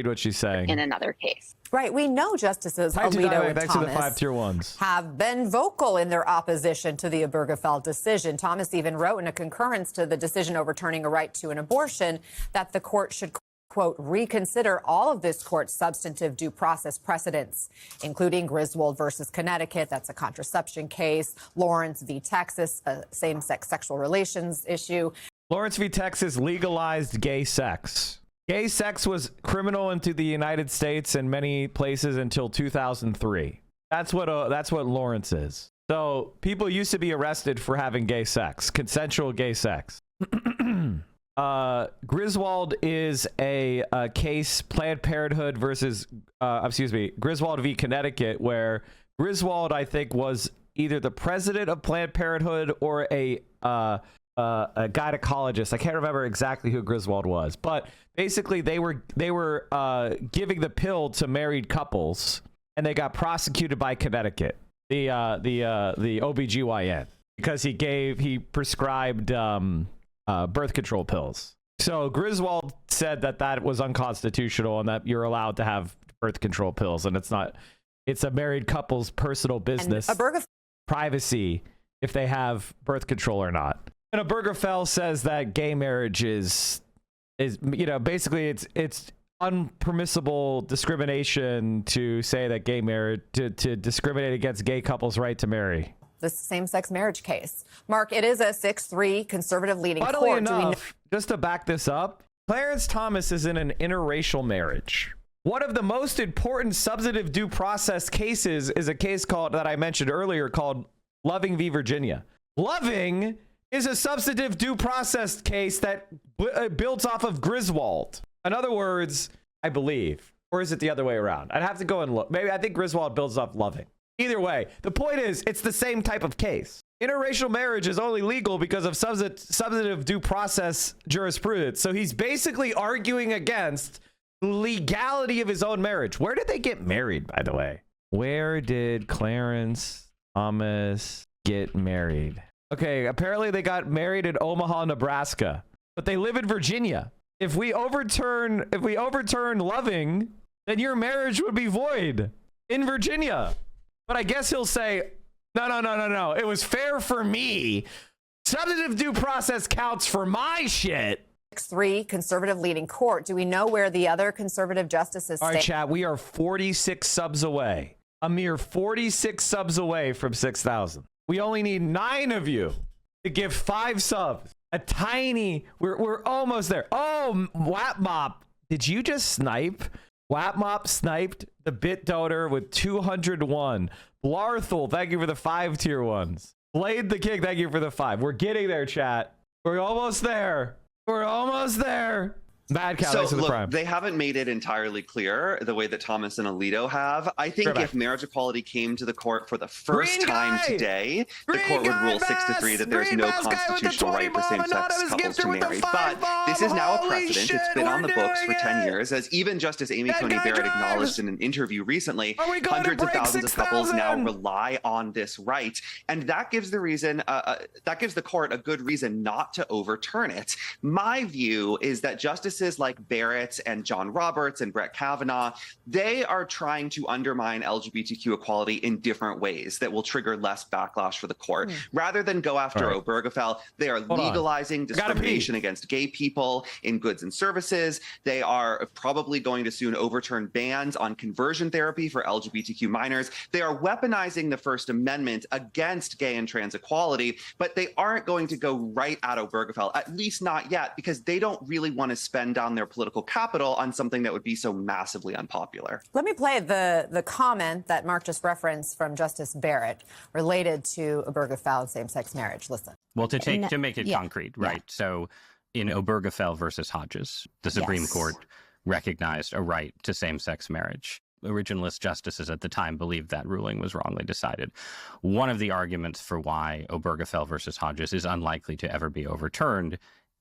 what she's saying. In another case. Right. We know Justices Alito and thanks to the Thomas 5 tier 1s. have been vocal in their opposition to the Obergefell decision. Thomas even wrote in a concurrence to the decision overturning a right to an abortion that the court should, quote, reconsider all of this court's substantive due process precedents, including Griswold versus Connecticut, that's a contraception case, Lawrence v. Texas, a same-sex sexual relations issue. Lawrence v. Texas legalized gay sex. Gay sex was criminal into the United States in many places until 2003. That's what Lawrence is. So people used to be arrested for having gay sex, consensual gay sex. Griswold is a case, Planned Parenthood versus, Griswold v. Connecticut, where Griswold, I think, was either the president of Planned Parenthood or a gynecologist. I can't remember exactly who Griswold was, but basically they were giving the pill to married couples, and they got prosecuted by Connecticut, the OBGYN, because he prescribed birth control pills. So Griswold said that was unconstitutional and that you're allowed to have birth control pills, and it's a married couple's personal business, privacy, if they have birth control or not. And Obergefell says that gay marriage is basically it's unpermissible discrimination to say that gay marriage to discriminate against gay couples' right to marry. This same-sex marriage case. Mark, it is a 6-3 conservative-leaning court. Funnily enough, just to back this up, Clarence Thomas is in an interracial marriage. One of the most important substantive due process cases is a case that I mentioned earlier called Loving v. Virginia. Loving is a substantive due process case that builds off of Griswold. In other words, I believe, or is it the other way around? I'd have to go and look. Maybe I think Griswold builds off Loving. Either way, the point is, it's the same type of case. Interracial marriage is only legal because of substantive due process jurisprudence. So he's basically arguing against the legality of his own marriage. Where did they get married, by the way? Where did Clarence Thomas get married? Okay, apparently they got married in Omaha, Nebraska, but they live in Virginia. If we overturn Loving, then your marriage would be void in Virginia. But I guess he'll say, no. It was fair for me. Substantive due process counts for my shit. 6-3 conservative-leaning court. Do we know where the other conservative justices stand? All right, chat, we are 46 subs away. A mere 46 subs away from 6,000. We only need 9 of you to give 5 subs. We're almost there. Oh, Wapmop, did you just snipe? Wapmop sniped the bit donor with 201. Blarthel, thank you for the 5 tier 1s. Blade the King, thank you for the 5. We're getting there, chat. We're almost there. We're almost there. Bad Cal, thanks for the prime. They haven't made it entirely clear the way that Thomas and Alito have. I think if marriage equality came to the court for the first time today, the court would rule 6-3 that there's no constitutional right for same-sex couples to marry. But this is now a precedent. It's been on the books for 10 years. As even Justice Amy Coney Barrett acknowledged in an interview recently, hundreds of thousands of couples now rely on this right. And that gives the court a good reason not to overturn it. My view is that justices like Barrett and John Roberts and Brett Kavanaugh, they are trying to undermine LGBTQ equality in different ways that will trigger less backlash for the court. Rather than go after Obergefell, they are legalizing discrimination against gay people in goods and services. They are probably going to soon overturn bans on conversion therapy for LGBTQ minors. They are weaponizing the First Amendment against gay and trans equality, but they aren't going to go right at Obergefell, at least not yet, because they don't really want to spend down their political capital on something that would be so massively unpopular. Let me play the comment that Mark just referenced from Justice Barrett related to Obergefell and same-sex marriage. Listen. Well, to make it concrete, right? Yeah. So in Obergefell versus Hodges, the Supreme Court recognized a right to same-sex marriage. originalist justices at the time believed that ruling was wrongly decided. One of the arguments for why Obergefell versus Hodges is unlikely to ever be overturned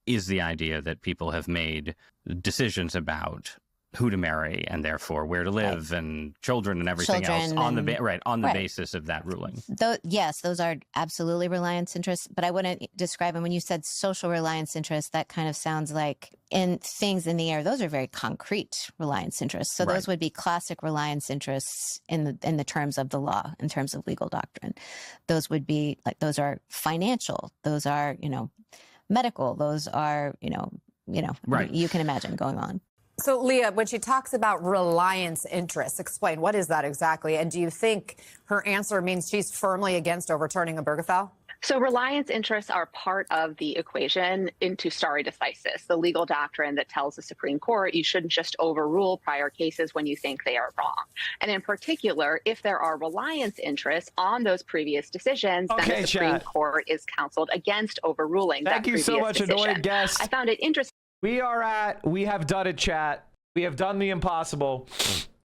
is the idea that people have made decisions about who to marry and therefore where to live and children and everything else on the basis of that ruling. Yes, those are absolutely reliance interests, but I wouldn't describe them. When you said social reliance interests, that kind of sounds like in things in the air. Those are very concrete reliance interests. So those would be classic reliance interests in the terms of the law, in terms of legal doctrine. Those would be like, those are financial. Those are, medical. Those are, you can imagine going on. So, Leah, when she talks about reliance interests, explain, what is that exactly? And do you think her answer means she's firmly against overturning Obergefell? So reliance interests are part of the equation into stare decisis, the legal doctrine that tells the Supreme Court you shouldn't just overrule prior cases when you think they are wrong. And in particular, if there are reliance interests on those previous decisions, then the Supreme Court is counseled against overruling that previous decision. Thank you so much, annoyed guest. I found it interesting. We have done it, chat. We have done the impossible.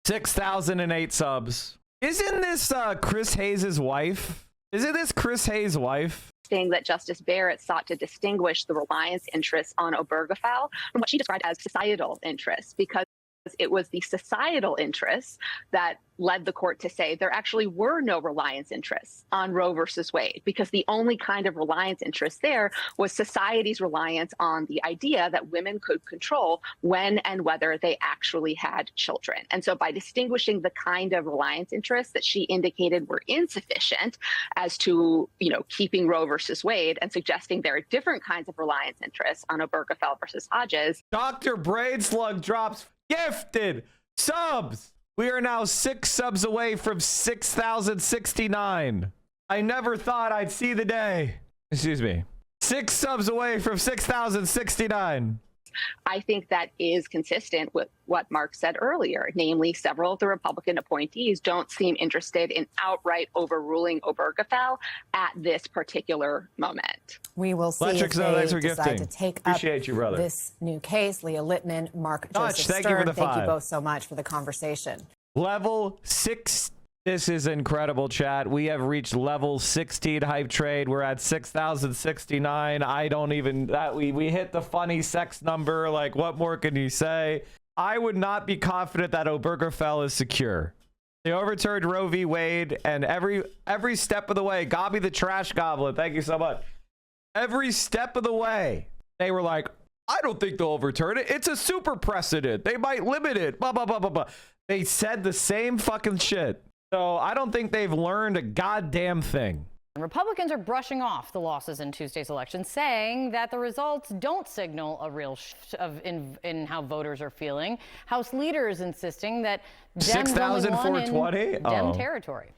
6,008 subs. Isn't this Chris Hayes' wife? Isn't this Chris Hayes' wife? That Justice Barrett sought to distinguish the reliance interests on Obergefell from what she described as societal interests, because it was the societal interests that led the court to say there actually were no reliance interests on Roe versus Wade, because the only kind of reliance interest there was society's reliance on the idea that women could control when and whether they actually had children. And so by distinguishing the kind of reliance interests that she indicated were insufficient as to, keeping Roe versus Wade, and suggesting there are different kinds of reliance interests on Obergefell versus Hodges. Dr. Braidslug drops gifted subs. We are now 6 subs away from 6,069. I never thought I'd see the day. Excuse me. 6 subs away from 6,069. I think that is consistent with what Mark said earlier, namely several of the Republican appointees don't seem interested in outright overruling Obergefell at this particular moment. We will see if they decide to take up this new case. Leah Littman, Mark Joseph Stern, thank you both so much for the conversation. Level 6. This is incredible, chat. We have reached level 16 hype trade. We're at 6,069. I don't even that we hit the funny sex number. Like, what more can you say? I would not be confident that Obergefell is secure. They overturned Roe v. Wade, and every step of the way, Gobby the Trash Goblin, thank you so much. Every step of the way, they were like, I don't think they'll overturn it. It's a super precedent. They might limit it. Blah, blah, blah, blah, blah. They said the same fucking shit. So I don't think they've learned a goddamn thing. Republicans are brushing off the losses in Tuesday's election, saying that the results don't signal a real shift in how voters are feeling. House leaders insisting that Dems only won in Dem territory.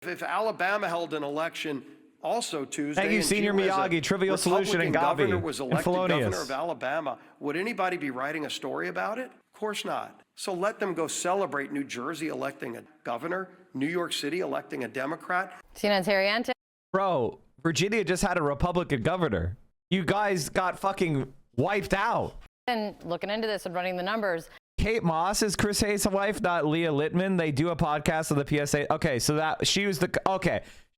If Alabama held an election also Tuesday, thank you, Senior Miyagi, Trivial Solution, and Gabi, governor was elected governor of Alabama, would anybody be writing a story about it? Of course not. So let them go celebrate New Jersey electing a governor, New York City electing a Democrat. CNN's Harry Ante. Bro, Virginia just had a Republican governor. You guys got fucking wiped out. And looking into this and running the numbers. Kate Moss is Chris Hayes' wife, not Leah Littman. They do a podcast on the PSA. Okay, so that she was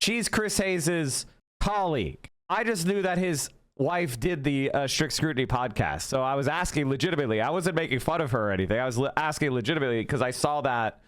she's Chris Hayes' colleague. I just knew that his wife did the Strict Scrutiny podcast. So I was asking legitimately. I wasn't making fun of her or anything. I was asking legitimately because I saw that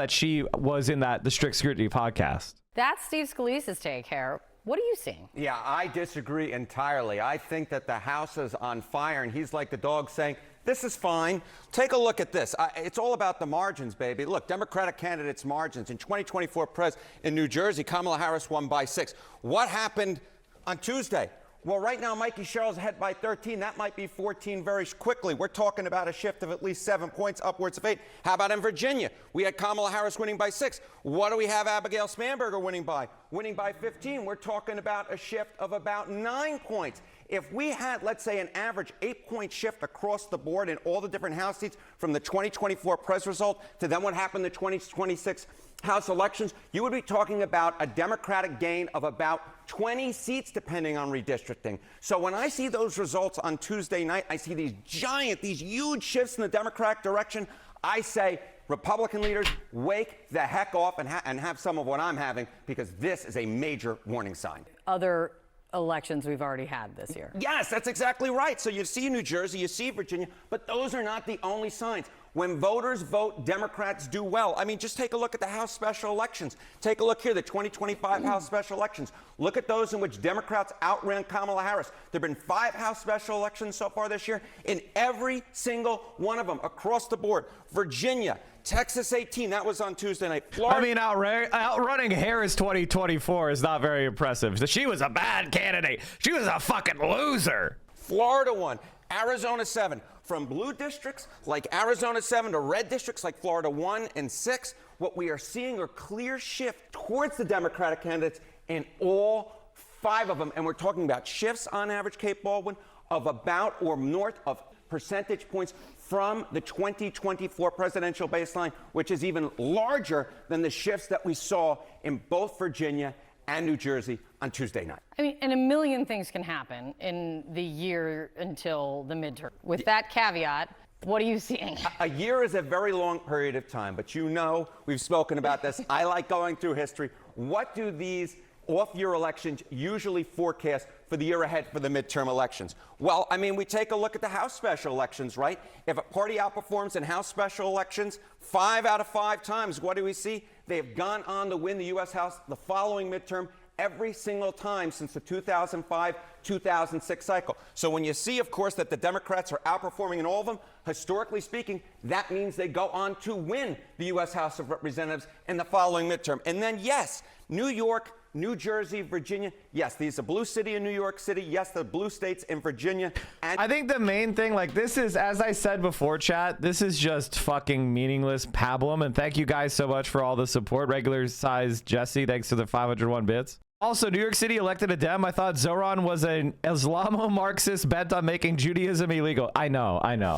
she was in the Strict Scrutiny podcast. That's Steve Scalise's take here. What are you seeing? Yeah, I disagree entirely. I think that the House is on fire, and he's like the dog saying, this is fine. Take a look at this. It's all about the margins, baby. Look, Democratic candidates' margins. In 2024 press in New Jersey, Kamala Harris won by 6. What happened on Tuesday? Well, right now, Mikey Sherrill's ahead by 13. That might be 14 very quickly. We're talking about a shift of at least 7 points, upwards of 8. How about in Virginia? We had Kamala Harris winning by 6. What do we have Abigail Spanberger winning by? Winning by 15. We're talking about a shift of about 9 points. If we had, let's say, an average 8-point shift across the board in all the different House seats from the 2024 press result to then what happened in the 2026 House elections, you would be talking about a Democratic gain of about 20 seats, depending on redistricting. So when I see those results on Tuesday night, I see these huge shifts in the Democratic direction. I say, Republican leaders, wake the heck up and have some of what I'm having, because this is a major warning sign. Other elections we've already had this year. Yes, that's exactly right. So you see New Jersey, you see Virginia, but those are not the only signs. When voters vote, Democrats do well. I mean, just take a look at the House special elections. Take a look here, the 2025 House special elections. Look at those in which Democrats outran Kamala Harris. There have been 5 House special elections so far this year. In every single one of them, across the board, Virginia, Texas 18, that was on Tuesday night. Florida. I mean, outrunning Harris 2024 is not very impressive. She was a bad candidate. She was a fucking loser. Florida won. Arizona 7. From blue districts like Arizona 7 to red districts like Florida 1 and 6, what we are seeing are clear shift towards the Democratic candidates in all 5 of them. And we're talking about shifts on average, Kate Baldwin, of about or north of percentage points from the 2024 presidential baseline, which is even larger than the shifts that we saw in both Virginia and New Jersey on Tuesday night. I mean, and a million things can happen in the year until the midterm. With that caveat, what are you seeing? A year is a very long period of time, but you know, we've spoken about this. I like going through history. What do these off-year elections usually forecast for the year ahead for the midterm elections? Well, I mean, we take a look at the House special elections, right? If a party outperforms in House special elections 5 out of 5 times, what do we see? They have gone on to win the U.S. House the following midterm every single time since the 2005-2006 cycle. So when you see, of course, that the Democrats are outperforming in all of them, historically speaking, that means they go on to win the U.S. House of Representatives in the following midterm. And then, yes, New York, New Jersey, Virginia, yes, these are blue city in New York City, yes, the blue states in Virginia. And I think the main thing, like, this is, as I said before, chat, this is just fucking meaningless pablum. And thank you guys so much for all the support. Regular size Jesse, thanks for the 501 bits. Also, New York City elected a Dem. I thought Zohran was an Islamo-Marxist bent on making Judaism illegal. I know. And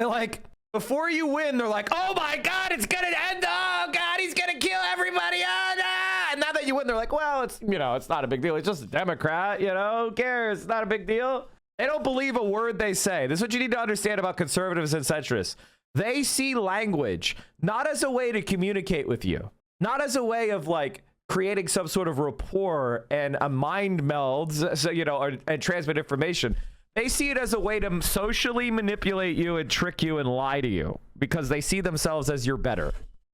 like, before you win, they're like, oh my God, it's gonna end. Oh God, he's gonna kill everybody. Oh, no. And now that you win, they're like, well, it's, you know, it's not a big deal. It's just a Democrat, you know, who cares? It's not a big deal. They don't believe a word they say. This is what you need to understand about conservatives and centrists. They see language not as a way to communicate with you, not as a way of like creating some sort of rapport and a mind meld, so, you know, and transmit information. They see it as a way to socially manipulate you and trick you and lie to you because they see themselves as you're better.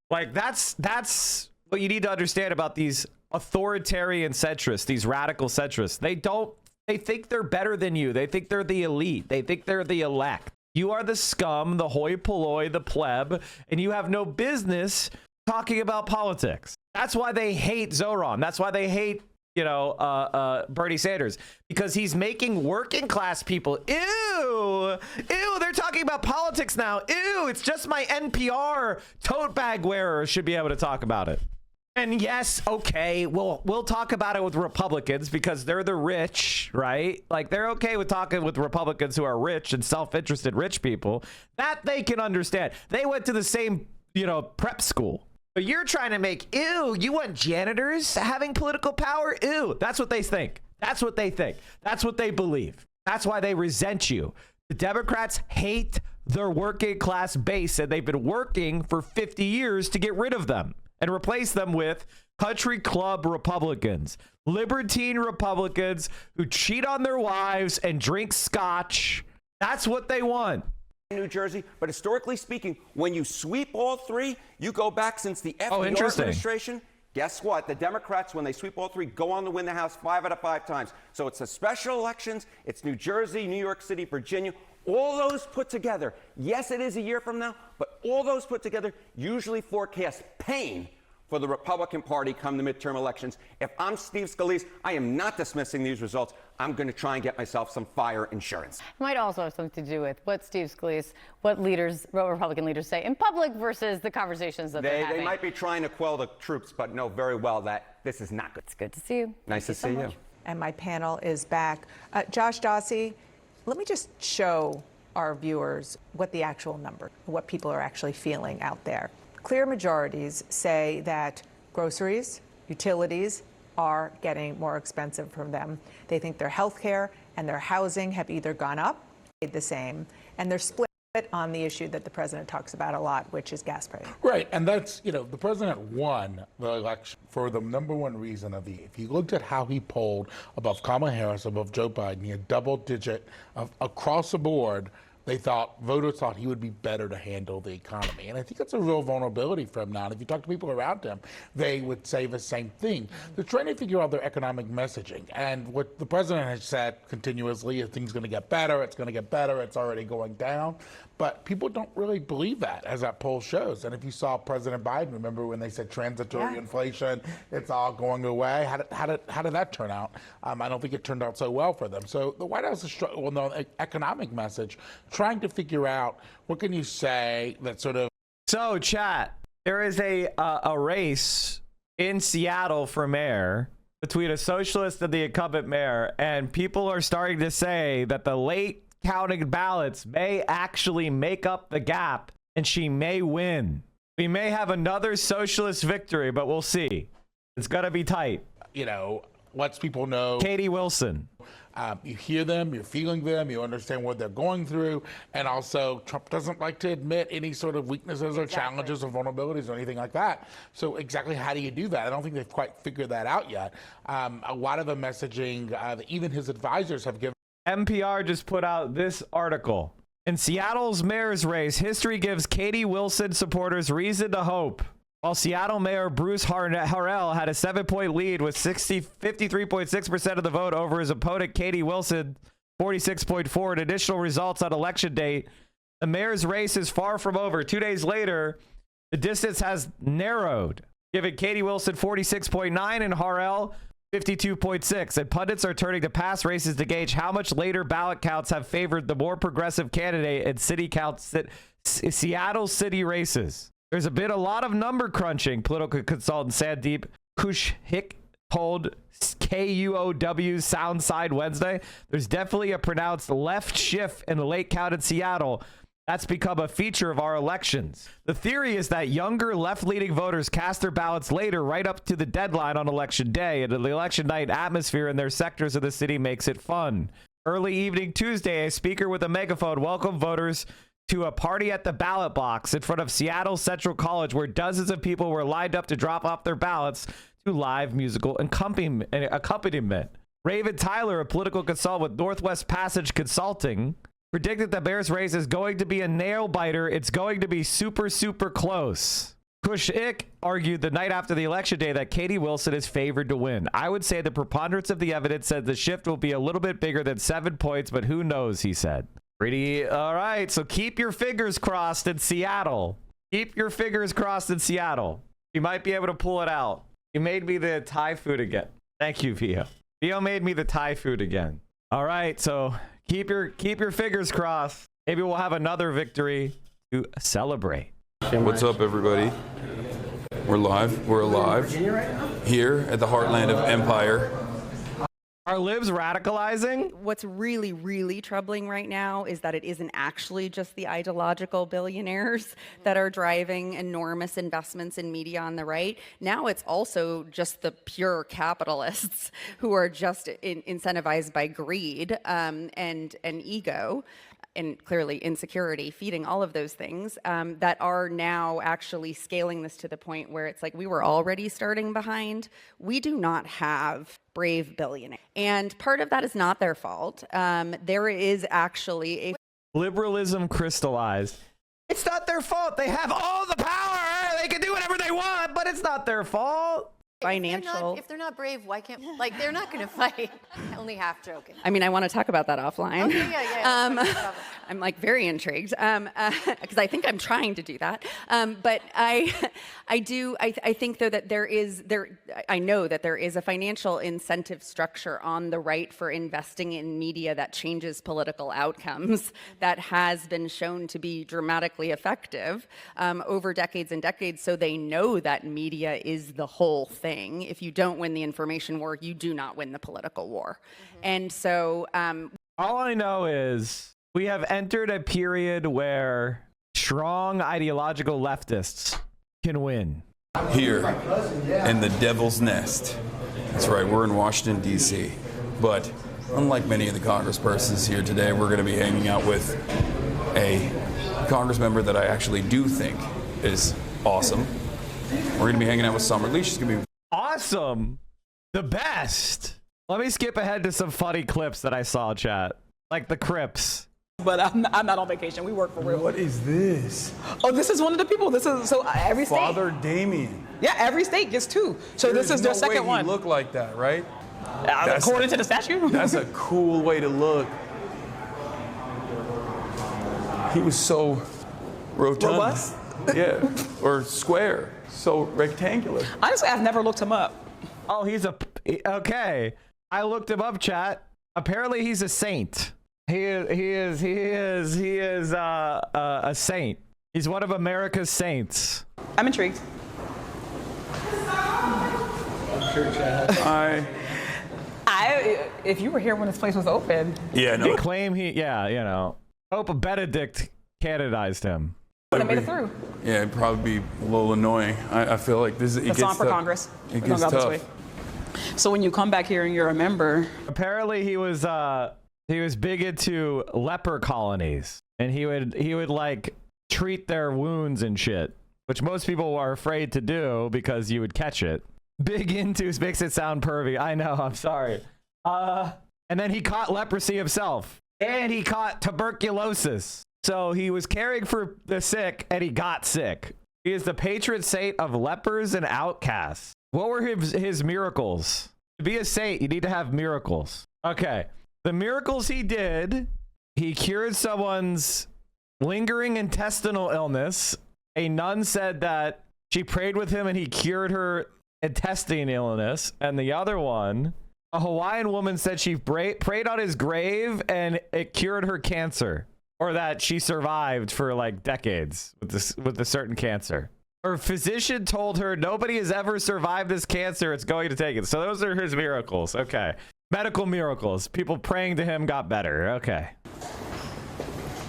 Like, that's what you need to understand about these authoritarian centrists, these radical centrists. They think they're better than you. They think they're the elite. They think they're the elect. You are the scum, the hoi polloi, the pleb, and you have no business talking about politics. That's why they hate Zohran. That's why they hate, you know, Bernie Sanders, because he's making working class people, ew, they're talking about politics now. Ew, it's just my NPR tote bag wearer should be able to talk about it. And yes, okay, we'll talk about it with Republicans because they're the rich, right? Like, they're okay with talking with Republicans who are rich and self-interested rich people. That they can understand. They went to the same, you know, prep school. But you're trying to make, ew, you want janitors having political power? Ew, that's what they think. That's what they think. That's what they believe. That's why they resent you. The Democrats hate their working class base, and they've been working for 50 years to get rid of them and replace them with country club Republicans, libertine Republicans who cheat on their wives and drink scotch. That's what they want. New Jersey, but historically speaking, when you sweep all 3, you go back since the FDR administration. Guess what? The Democrats, when they sweep all 3, go on to win the House 5 out of 5 times. So it's the special elections, it's New Jersey, New York City, Virginia, all those put together. Yes, it is a year from now, but all those put together usually forecast pain for the Republican Party come the midterm elections. If I'm Steve Scalise, I am not dismissing these results. I'm going to try and get myself some fire insurance. It might also have something to do with what Steve Scalise, what Republican leaders say in public versus the conversations that they're having. They might be trying to quell the troops, but know very well that this is not good. It's good to see you. Nice to see you. And my panel is back. Josh Dawsey, let me just show our viewers what the actual number, what people are actually feeling out there. Clear majorities say that groceries, utilities are getting more expensive from them. They think their health care and their housing have either gone up, stayed the same, and they're split. On the issue that the president talks about a lot, which is gas prices. Right, and that's, the president won the election for the number one reason of if you looked at how he polled above Kamala Harris, above Joe Biden, he had double digit across the board. Voters thought he would be better to handle the economy. And I think that's a real vulnerability for him now. And if you talk to people around him, they would say the same thing. They're trying to figure out their economic messaging. And what the president has said continuously is things going to get better, it's already going down. But people don't really believe that, as that poll shows. And if you saw President Biden, remember when they said transitory inflation, it's all going away? How did that turn out? I don't think it turned out so well for them. So the White House is struggling with an economic message, trying to figure out what can you say that sort of. So, chat, there is a race in Seattle for mayor between a socialist and the incumbent mayor, and people are starting to say that the late counting ballots may actually make up the gap and she may win. We may have another socialist victory, but we'll see. It's gonna be tight. Lets people know. Katie Wilson. You hear them, you're feeling them, you understand what they're going through, and also Trump doesn't like to admit any sort of weaknesses or challenges or vulnerabilities or anything like that. So exactly how do you do that? I don't think they've quite figured that out yet. A lot of the messaging, even his advisors have given. NPR just put out this article. In Seattle's mayor's race, history gives Katie Wilson supporters reason to hope. While Seattle Mayor Bruce Harrell had a 7-point lead with 53.6% of the vote over his opponent, Katie Wilson, 46.4%. In additional results on election date, the mayor's race is far from over. 2 days later, the distance has narrowed, giving Katie Wilson 46.9% and Harrell 52.6%. And pundits are turning to past races to gauge how much later ballot counts have favored the more progressive candidate in Seattle city races. There's been a lot of number crunching, political consultant Sandeep Kushik told KUOW Soundside Wednesday. There's definitely a pronounced left shift in the late count in Seattle. That's become a feature of our elections. The theory is that younger left-leaning voters cast their ballots later, right up to the deadline on election day, and the election night atmosphere in their sectors of the city makes it fun. Early evening Tuesday, a speaker with a megaphone welcomed voters to a party at the ballot box in front of Seattle Central College, where dozens of people were lined up to drop off their ballots to live musical accompaniment. Raven Tyler, a political consultant with Northwest Passage Consulting, predicted that Bears race is going to be a nail biter. It's going to be super, super close. Kushik argued the night after the election day that Katie Wilson is favored to win. I would say the preponderance of the evidence said the shift will be a little bit bigger than 7 points, but who knows, he said. All right, so keep your fingers crossed in Seattle. Keep your fingers crossed in Seattle. You might be able to pull it out. You made me the Thai food again. Thank you, Vio. Vio made me the Thai food again. All right, so keep your fingers crossed. Maybe we'll have another victory to celebrate. What's up, everybody? We're live. We're alive here at the heartland of Empire. Are libs radicalizing? What's really, really troubling right now is that it isn't actually just the ideological billionaires that are driving enormous investments in media on the right. Now it's also just the pure capitalists who are just incentivized by greed and ego, and clearly insecurity, feeding all of those things, that are now actually scaling this to the point where it's like we were already starting behind. We do not have brave billionaires. And part of that is not their fault. There is actually a liberalism crystallized. It's not their fault. They have all the power. They can do whatever they want, but it's not their fault. Financial. If they're not brave, why can't, like, they're not going to fight. Only half joking. I mean, I want to talk about that offline. Okay, yeah. I'm like very intrigued because I think I'm trying to do that. But I think though that I know that there is a financial incentive structure on the right for investing in media that changes political outcomes that has been shown to be dramatically effective over decades and decades. So they know that media is the whole thing. If you don't win the information war, you do not win the political war. And so all I know is we have entered a period where strong ideological leftists can win. Here in the Devil's Nest. That's right, we're in Washington, D.C. But unlike many of the congresspersons here today, we're going to be hanging out with a Congress member that I actually do think is awesome. We're going to be hanging out with Summer Lee. She's going to be awesome. The best. Let me skip ahead to some funny clips that I saw, chat. Like the Crips. But I'm not on vacation. We work for real. What is this? Oh, this is one of the people. This is so every state. Father Damien. Yeah, every state gets 2. So this is their second one. Look like that, right? According to the statute. That's a cool way to look. He was so rotund. Robust? Yeah, or square. So rectangular. Honestly, I've never looked him up. Oh, okay. I looked him up, chat. Apparently, he's a saint. He is a saint. He's one of America's saints. I'm intrigued. If you were here when this place was open. Yeah, no. They claim Pope Benedict canonized him. Would have made it through. Yeah, it'd probably be a little annoying. I feel like this. It That's gets on for tough. Congress. It gets tough. So when you come back here and you're a member. Apparently, he was big into leper colonies, and he would like treat their wounds and shit, which most people are afraid to do because you would catch it. Big into makes it sound pervy. I know. I'm sorry. And then he caught leprosy himself, and he caught tuberculosis. So he was caring for the sick, and he got sick. He is the patron saint of lepers and outcasts. What were his miracles? To be a saint, you need to have miracles. Okay. The miracles he did, he cured someone's lingering intestinal illness. A nun said that she prayed with him and he cured her intestinal illness. And the other one, a Hawaiian woman said she prayed on his grave and it cured her cancer. Or that she survived for like decades with a certain cancer. Her physician told her nobody has ever survived this cancer. It's going to take it. So those are his miracles. Okay. Medical miracles. People praying to him got better. Okay.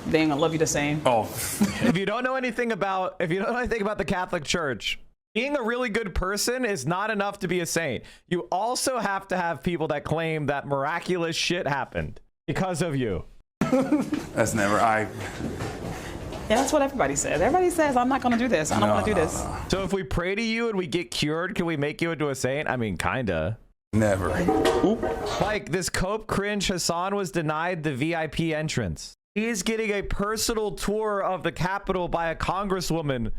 They ain't gonna love you the same. Oh. If you don't know anything about the Catholic Church, being a really good person is not enough to be a saint. You also have to have people that claim that miraculous shit happened because of you. That's never Yeah, that's what everybody says. Everybody says, I'm not going to do this. I don't want to do this. So if we pray to you and we get cured, can we make you into a saint? I mean, kinda. Never. Like this cope cringe Hassan was denied the VIP entrance. He is getting a personal tour of the Capitol by a congresswoman.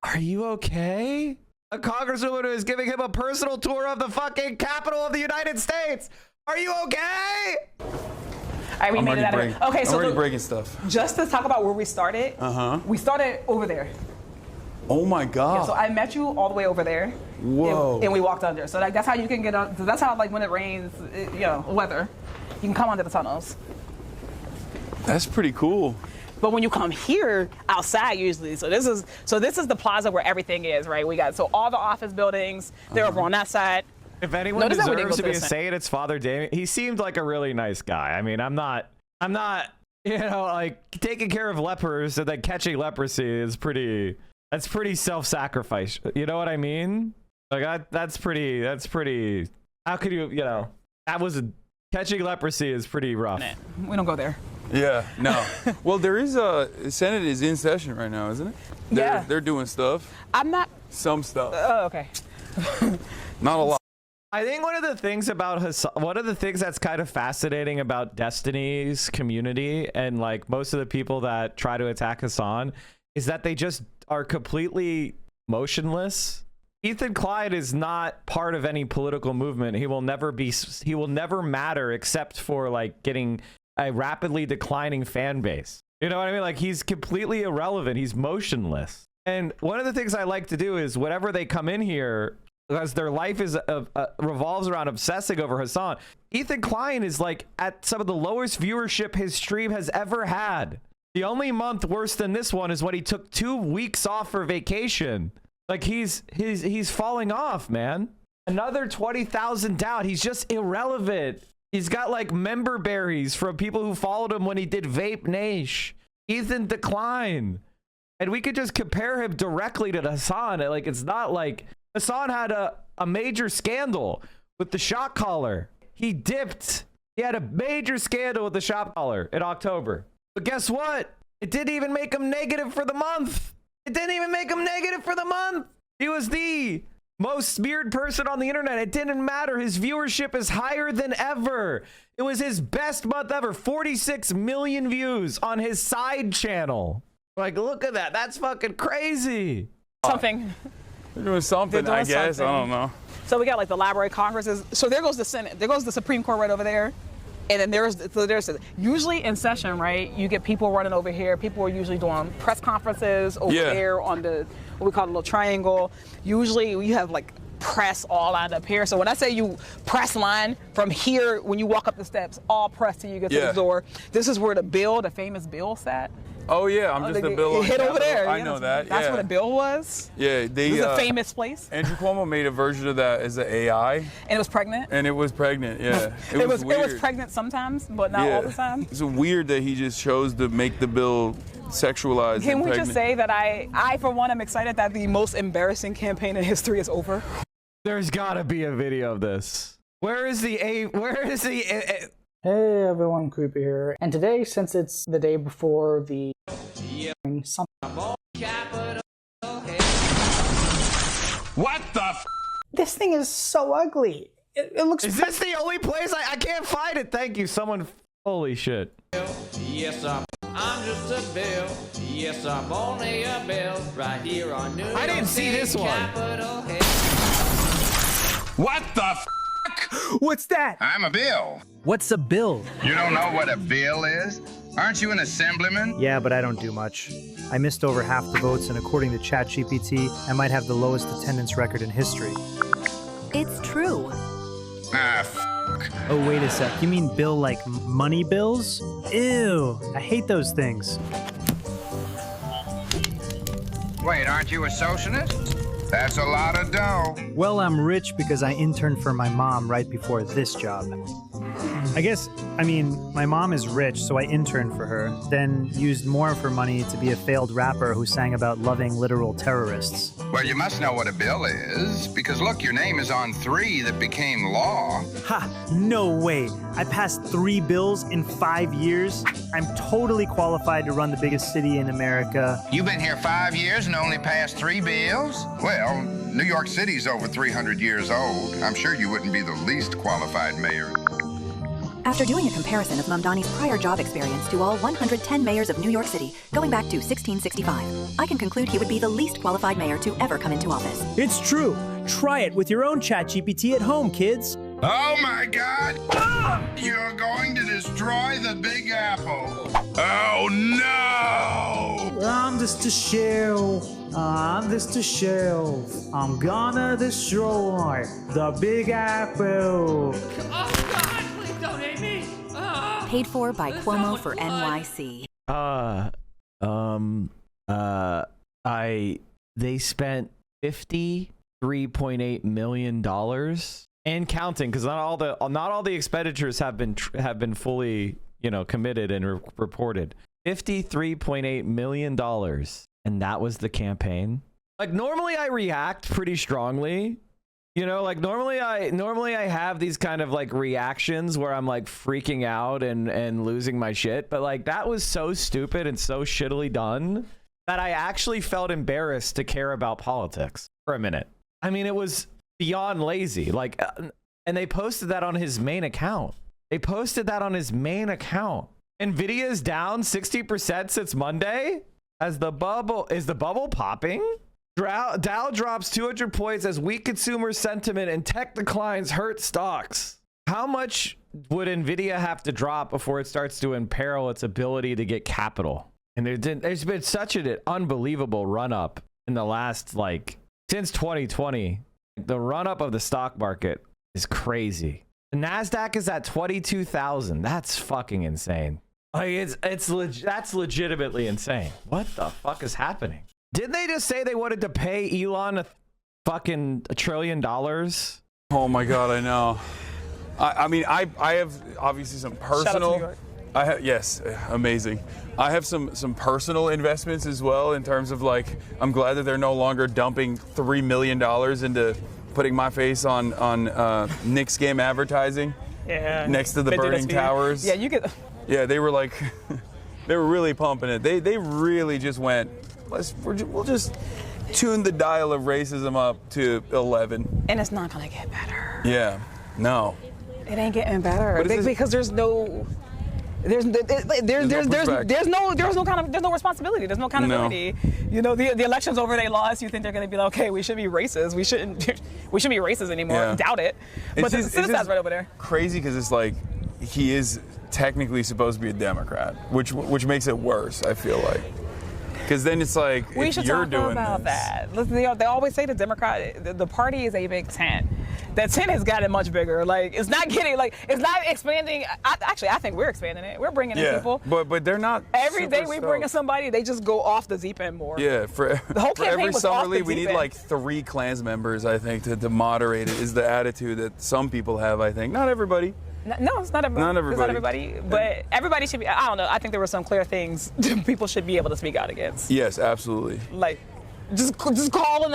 Are you okay? A congresswoman who is giving him a personal tour of the fucking Capitol of the United States. Are you okay? All right, we made it out of it. Okay, so I'm already breaking stuff. Just to talk about where we started. We started over there. Oh my God. Yeah, so I met you all the way over there. Whoa. And we walked under. So that's how you can get on. So that's how, like, when it rains, weather, you can come under the tunnels. That's pretty cool. But when you come here outside, usually, so this is the plaza where everything is, right? We got all the office buildings. They're over on that side. If anyone deserves to be a saint, it's Father Damien. He seemed like a really nice guy. I mean, I'm not, like taking care of lepers and then catching leprosy is that's pretty self-sacrifice. You know what I mean? Like that's pretty, how could catching leprosy is pretty rough. We don't go there. Yeah, no. Well, there is Senate is in session right now, isn't it? They're doing stuff. I'm not. Some stuff. Oh, okay. Not a lot. I think one of the things that's kind of fascinating about Destiny's community and like most of the people that try to attack Hassan is that they just are completely motionless. Ethan Klein is not part of any political movement. He will never matter except for like getting a rapidly declining fan base. You know what I mean? Like he's completely irrelevant. He's motionless. And one of the things I like to do is whenever they come in here, because their life is revolves around obsessing over Hassan. Ethan Klein is like at some of the lowest viewership his stream has ever had. The only month worse than this one is when he took 2 weeks off for vacation. Like he's falling off, man. Another 20,000 down. He's just irrelevant. He's got like member berries from people who followed him when he did Vape Nash. Ethan decline. And we could just compare him directly to Hassan. Like it's not like Hassan had a major scandal with the shot caller. He dipped. He had a major scandal with the shot caller in October. But guess what? It didn't even make him negative for the month. It didn't even make him negative for the month. He was the most smeared person on the internet. It didn't matter. His viewership is higher than ever. It was his best month ever. 46 million views on his side channel. Like, look at that. That's fucking crazy. Something. They're doing something, I guess. Something. I don't know. So we got like the Library of Congresses. So there goes the Senate. There goes the Supreme Court right over there. And then there's usually in session, right? You get people running over here. People are usually doing press conferences over there on the, what we call the little triangle. Usually you have like press all lined up here. So when I say you press line from here, when you walk up the steps, all press till you get to the door. This is where the famous bill sat. Oh yeah, I'm just the bill on hit over there. I know that. That's where the bill was. Yeah, It was a famous place. Andrew Cuomo made a version of that as an AI. And it was pregnant. And it was pregnant. Yeah. It was weird. pregnant sometimes, but not all the time. It's weird that he just chose to make the bill sexualized. Can and we pregnant. just say that I for one am excited that the most embarrassing campaign in history is over. There's gotta be a video of this. Where is the Hey everyone, Creepy here. And today, since it's the day before the What the f? This thing is so ugly. It looks. Is this the only place I can't find it? Thank you, someone. Holy shit. Yes, I'm just a bill. Yes, I'm only a bill. Right here on New York I didn't see this one. What the f? What's that? I'm a bill. What's a bill? You don't know what a bill is? Aren't you an assemblyman? Yeah, but I don't do much. I missed over half the votes, and according to ChatGPT, I might have the lowest attendance record in history. It's true. Ah, f***. Oh, wait a sec. You mean bill like money bills? Ew, I hate those things. Wait, aren't you a socialist? That's a lot of dough. Well, I'm rich because I interned for my mom right before this job. My mom is rich, so I interned for her, then used more of her money to be a failed rapper who sang about loving literal terrorists. Well, you must know what a bill is, because look, your name is on 3 that became law. Ha! No way! I passed 3 bills in 5 years? I'm totally qualified to run the biggest city in America. You've been here 5 years and only passed 3 bills? Well, New York City's over 300 years old. I'm sure you wouldn't be the least qualified mayor. After doing a comparison of Mamdani's prior job experience to all 110 mayors of New York City, going back to 1665, I can conclude he would be the least qualified mayor to ever come into office. It's true. Try it with your own ChatGPT at home, kids. Oh my God! Ah! You're going to destroy the Big Apple. Oh no! I'm just a shell. I'm just a shell. I'm gonna destroy the Big Apple. Oh God, please don't hate me. Paid for by Cuomo for NYC. They spent $53.8 million and counting, because not all the expenditures have been fully, committed and reported. $53.8 million, and that was the campaign. Like, normally I react pretty strongly. Normally I have these kind of like reactions where I'm like freaking out and losing my shit, but like that was so stupid and so shittily done that I actually felt embarrassed to care about politics for a minute. I mean, it was beyond lazy. Like, and they posted that on his main account. Nvidia is down 60% since Monday. Is the bubble popping? Dow drops 200 points as weak consumer sentiment and tech declines hurt stocks. How much would Nvidia have to drop before it starts to imperil its ability to get capital? And there's been such an unbelievable run up in the last, since 2020. The run up of the stock market is crazy. The NASDAQ is at 22,000. That's fucking insane. That's legitimately insane. What the fuck is happening? Didn't they just say they wanted to pay Elon $1 trillion? Oh my God, I know. I have obviously some personal. Yes, amazing. I have some personal investments as well, in terms of I'm glad that they're no longer dumping $3 million into putting my face on Knicks game advertising. Yeah. Next to the burning towers. Yeah, you get. Yeah, they were They were really pumping it. They really just went, we'll just tune the dial of racism up to 11. And it's not going to get better. Yeah, no. It ain't getting better because there's no responsibility. There's no accountability. You know, the election's over, they lost. You think they're going to be like, okay, we should be racist. We shouldn't be racist anymore. Yeah. Doubt it. But the citizen's right over there. Crazy because it's like he is technically supposed to be a Democrat, which makes it worse. I feel like. Because then it's like, we if should you're talk doing about this. that. Listen, they always say the party is a big tent. That tent has gotten much bigger. Like, it's not expanding. Actually, I think we're expanding it. We're bringing in people. But they're not. Every day we bring in somebody, they just go off the deep end more. Yeah, the whole for campaign every was summer off the league, we deep need end. like 3 Klans members, I think, to moderate it. Is the attitude that some people have, I think. Not everybody. No, it's not everybody. Not everybody. It's not everybody. But everybody should be. I don't know. I think there were some clear things people should be able to speak out against. Yes, absolutely. Like, just calling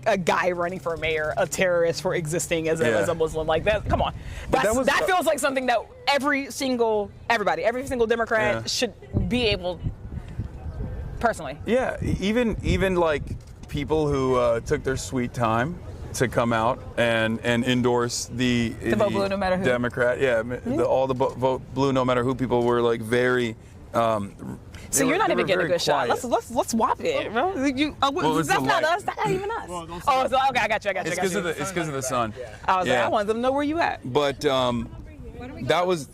a guy running for mayor a terrorist for existing as a Muslim, like that. Come on, that feels like something that every single Democrat should be able. Personally. Yeah, even like people who took their sweet time to come out and endorse the vote blue no matter who. Democrat. Yeah, all the vote blue no matter who people were like very. So you're not even getting a good shot. Let's swap it, bro. That's not us. That's not even us. Okay, I got you. It's because of the sun. I was like, I wanted them to know where you at. But that was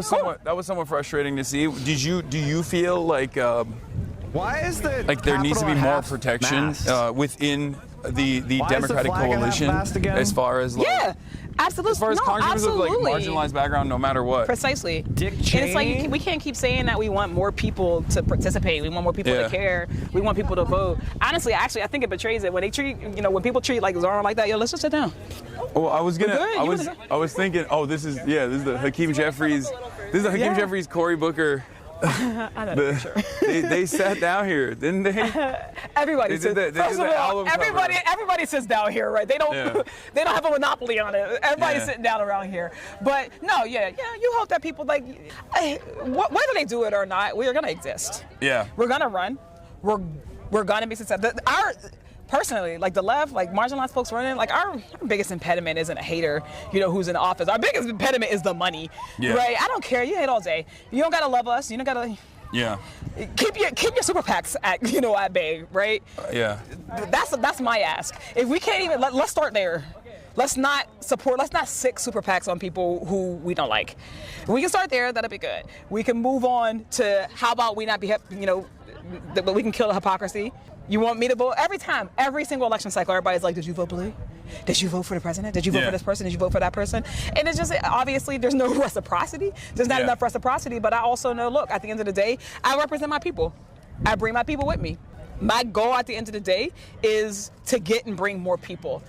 somewhat frustrating to see. Do you feel like why is the like there needs to be more protection within the Democratic coalition as far as like, absolutely. As far as Congress of like marginalized background, no matter what. Precisely. Dick Cheney. And it's like we can't keep saying that we want more people to participate. We want more people to care. We want people to vote. Honestly, I think it betrays it when they treat when people treat like Zohran like that. Yo, let's just sit down. Well, I was thinking. Oh, this is the Hakeem Jeffries. This is the Hakeem Jeffries, Cory Booker. I know, sure. They sat down here, didn't they? Everybody sits. First of all, everybody sits down here, right? They don't have a monopoly on it. Everybody's sitting down around here. But no, you hope that people like, whether they do it or not, we are gonna exist. Yeah. We're gonna run. We're gonna be successful. Personally, like the left, like marginalized folks running, like our biggest impediment isn't a hater, who's in office. Our biggest impediment is the money, right? I don't care. You hate all day. You don't gotta love us. You don't gotta. Yeah. Keep your super PACs at bay, right? Yeah. That's my ask. If we can't even let's start there. Let's not sick super PACs on people who we don't like. If we can start there, that'll be good. We can move on to how about we not be, but we can kill the hypocrisy. You want me to vote? Every single election cycle, everybody's like, did you vote blue? Did you vote for the president? Did you vote for this person? Did you vote for that person? And it's just, obviously, there's no reciprocity. There's not enough reciprocity, but I also know, look, at the end of the day, I represent my people. I bring my people with me. My goal at the end of the day is to get and bring more people.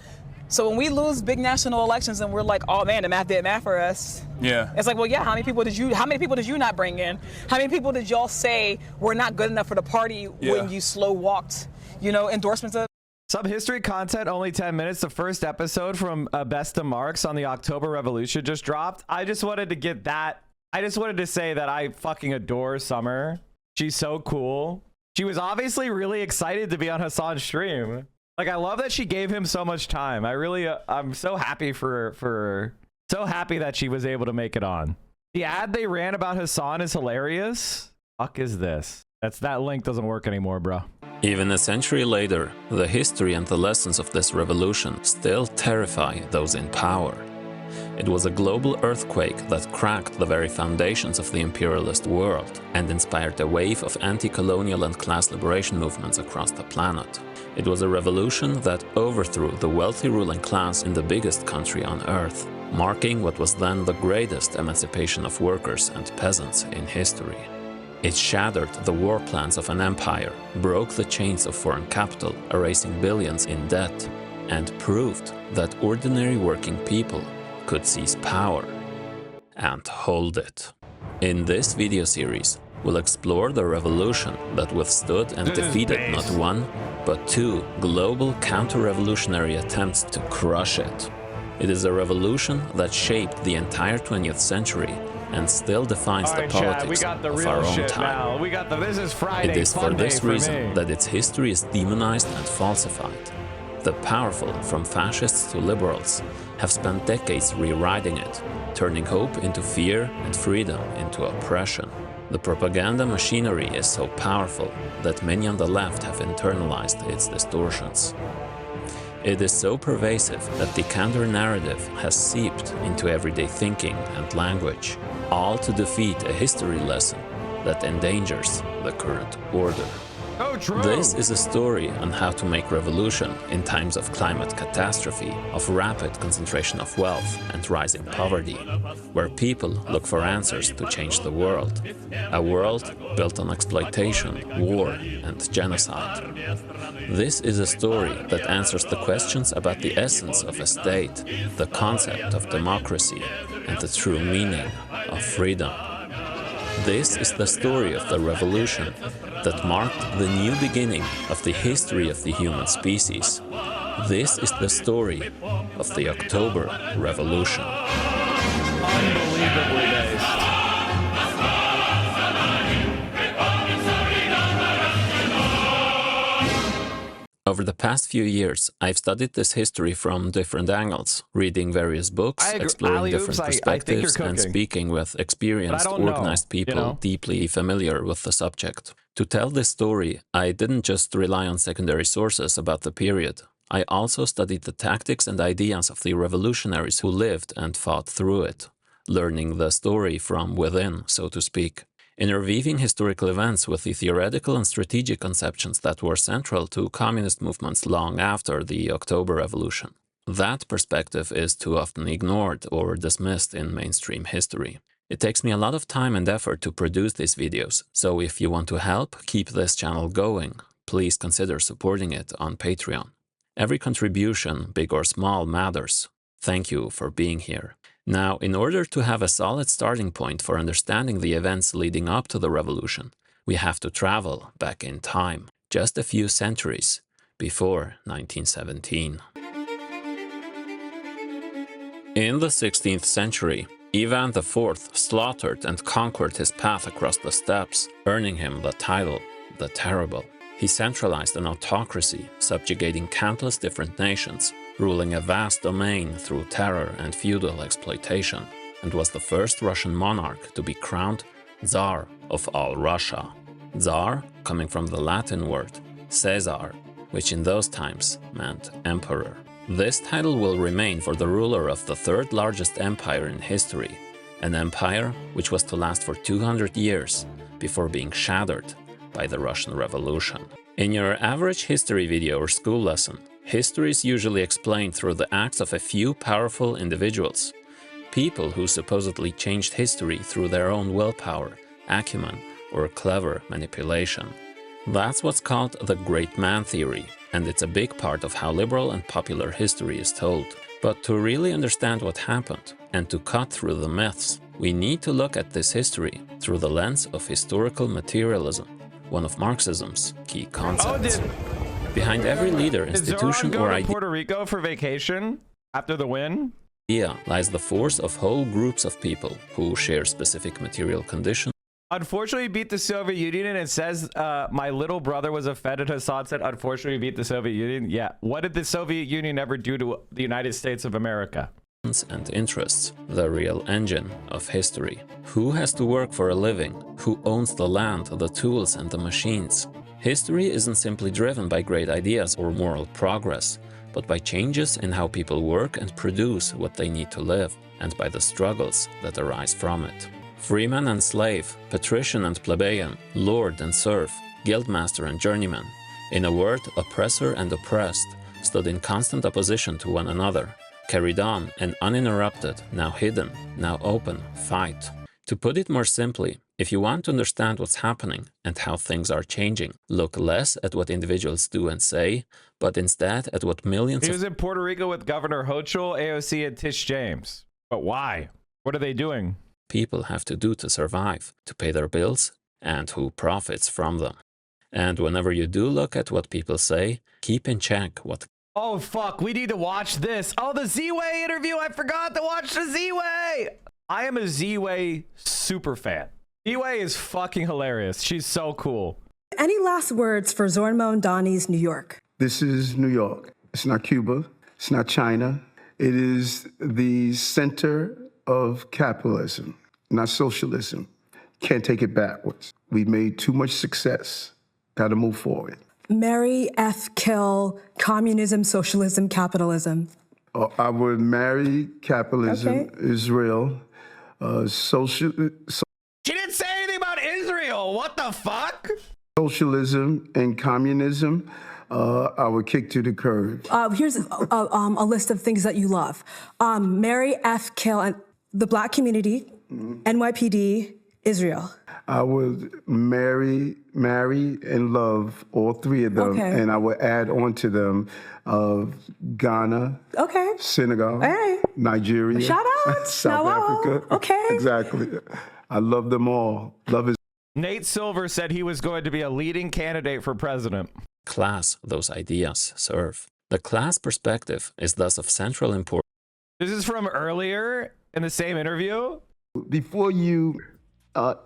So when we lose big national elections and we're like, oh man, the math did math for us. Yeah. It's like, well, yeah, how many people did you not bring in? How many people did y'all say were not good enough for the party when you slow walked, endorsements of? Sub history content, only 10 minutes. The first episode from Best of Marks on the October Revolution just dropped. I just wanted to get that. I just wanted to say that I fucking adore Summer. She's so cool. She was obviously really excited to be on Hassan's stream. Like, I love that she gave him so much time. I'm so happy so happy that she was able to make it on. The ad they ran about Hassan is hilarious. Fuck is this? That link doesn't work anymore, bro. Even a century later, the history and the lessons of this revolution still terrify those in power. It was a global earthquake that cracked the very foundations of the imperialist world and inspired a wave of anti-colonial and class liberation movements across the planet. It was a revolution that overthrew the wealthy ruling class in the biggest country on earth, marking what was then the greatest emancipation of workers and peasants in history. It shattered the war plans of an empire, broke the chains of foreign capital, erasing billions in debt, and proved that ordinary working people could seize power and hold it. In this video series, we'll explore the revolution that withstood and defeated not one, but two global counter-revolutionary attempts to crush it. It is a revolution that shaped the entire 20th century and still defines the politics of our own time. This is Friday. It is for this reason that its history is demonized and falsified. The powerful, from fascists to liberals, have spent decades rewriting it, turning hope into fear and freedom into oppression. The propaganda machinery is so powerful that many on the left have internalized its distortions. It is so pervasive that the counter-narrative has seeped into everyday thinking and language, all to defeat a history lesson that endangers the current order. Oh, true. This is a story on how to make revolution in times of climate catastrophe, of rapid concentration of wealth and rising poverty, where people look for answers to change the world. A world built on exploitation, war, and genocide. This is a story that answers the questions about the essence of a state, the concept of democracy, and the true meaning of freedom. This is the story of the revolution that marked the new beginning of the history of the human species. This is the story of the October Revolution. Unbelievably based. Over the past few years, I've studied this history from different angles, reading various books, exploring different perspectives, and speaking with experienced, organized people deeply familiar with the subject. To tell this story, I didn't just rely on secondary sources about the period. I also studied the tactics and ideas of the revolutionaries who lived and fought through it, learning the story from within, so to speak. Interweaving historical events with the theoretical and strategic conceptions that were central to communist movements long after the October Revolution. That perspective is too often ignored or dismissed in mainstream history. It takes me a lot of time and effort to produce these videos, so if you want to help keep this channel going, please consider supporting it on Patreon. Every contribution, big or small, matters. Thank you for being here. Now, in order to have a solid starting point for understanding the events leading up to the revolution, we have to travel back in time, just a few centuries before 1917. In the 16th century, Ivan IV slaughtered and conquered his path across the steppes, earning him the title, the Terrible. He centralized an autocracy, subjugating countless different nations, ruling a vast domain through terror and feudal exploitation, and was the first Russian monarch to be crowned Tsar of all Russia. Tsar coming from the Latin word Caesar, which in those times meant emperor. This title will remain for the ruler of the third largest empire in history, an empire which was to last for 200 years before being shattered by the Russian Revolution. In your average history video or school lesson, history is usually explained through the acts of a few powerful individuals, people who supposedly changed history through their own willpower, acumen, or clever manipulation. That's what's called the great man theory, and it's a big part of how liberal and popular history is told. But to really understand what happened, and to cut through the myths, we need to look at this history through the lens of historical materialism, one of Marxism's key concepts. Behind every leader, institution, or idea, Puerto Rico for vacation after the win? Lies the force of whole groups of people who share specific material conditions. Unfortunately, beat the Soviet Union, and it says my little brother was offended. Hassan said, unfortunately, beat the Soviet Union. Yeah. What did the Soviet Union ever do to the United States of America? And interests, the real engine of history. Who has to work for a living? Who owns the land, the tools, and the machines? History isn't simply driven by great ideas or moral progress, but by changes in how people work and produce what they need to live, and by the struggles that arise from it. Freeman and slave, patrician and plebeian, lord and serf, guildmaster and journeyman, in a word, oppressor and oppressed, stood in constant opposition to one another, carried on an uninterrupted, now hidden, now open fight. To put it more simply, if you want to understand what's happening and how things are changing, look less at what individuals do and say, but instead at what millions He was in Puerto Rico with Governor Hochul, AOC, and Tish James. But why? What are they doing? People have to do to survive, to pay their bills, and who profits from them. And whenever you do look at what people say, keep in check what Oh, fuck. We need to watch this. Oh, the Ziwe interview. I forgot to watch the Ziwe. I am a Ziwe super fan. Ziwe is fucking hilarious. She's so cool. Any last words for Zohran Mamdani's New York? This is New York. It's not Cuba. It's not China. It is the center of capitalism, not socialism. Can't take it backwards. We've made too much success. Got to move forward. Marry, F, kill, communism, socialism, capitalism. I would marry capitalism, Israel, She didn't say anything about Israel. What the fuck? socialism and communism. I would kick to the curb. Here's a list of things that you love. Marry, F, kill, and the Black community, NYPD, Israel. I would marry, and love all three of them, and I would add on to them Ghana, Senegal, Nigeria, shout out, South Africa. Exactly. I love them all. Love is. Nate Silver said he was going to be a leading candidate for president. Class those ideas serve. The class perspective is thus of central importance. This is from earlier in the same interview. Before you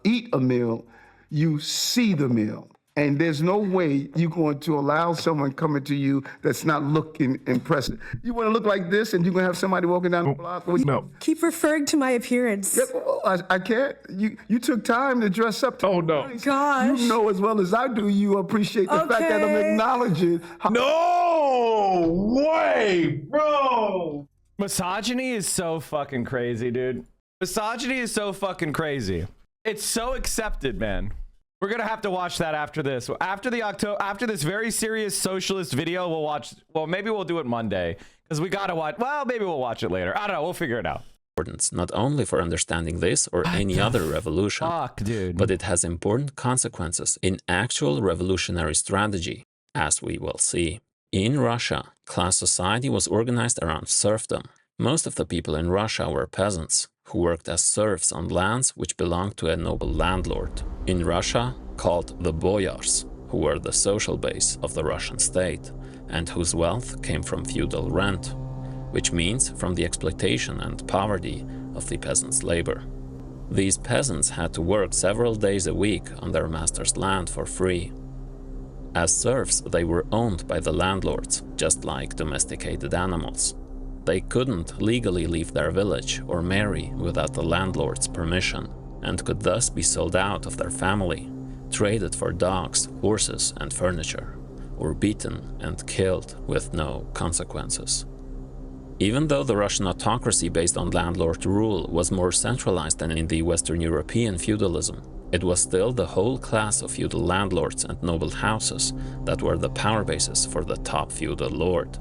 eat a meal, you see the meal. And there's no way you're going to allow someone coming to you that's not looking impressive. You want to look like this and you're going to have somebody walking down the block? No. Keep referring to my appearance. Yeah, well, I can't. You took time to dress up. Oh, no. Gosh. You know as well as I do, you appreciate the fact that I'm acknowledging. No way, bro. Misogyny is so fucking crazy, dude. Misogyny is so fucking crazy. It's so accepted, man. We're gonna have to watch that after this. After this very serious socialist video, we'll watch. Well, maybe we'll do it Monday because we gotta watch. Well, maybe we'll watch it later. I don't know. We'll figure it out. Not only for understanding this or any other revolution, but it has important consequences in actual revolutionary strategy, as we will see. In Russia, class society was organized around serfdom. Most of the people in Russia were peasants who worked as serfs on lands which belonged to a noble landlord. In Russia, called the boyars, who were the social base of the Russian state, and whose wealth came from feudal rent, which means from the exploitation and poverty of the peasants' labor. These peasants had to work several days a week on their master's land for free. As serfs, they were owned by the landlords, just like domesticated animals. They couldn't legally leave their village or marry without the landlord's permission, and could thus be sold out of their family, traded for dogs, horses, and furniture, or beaten and killed with no consequences. Even though the Russian autocracy based on landlord rule was more centralized than in the Western European feudalism, it was still the whole class of feudal landlords and noble houses that were the power bases for the top feudal lord,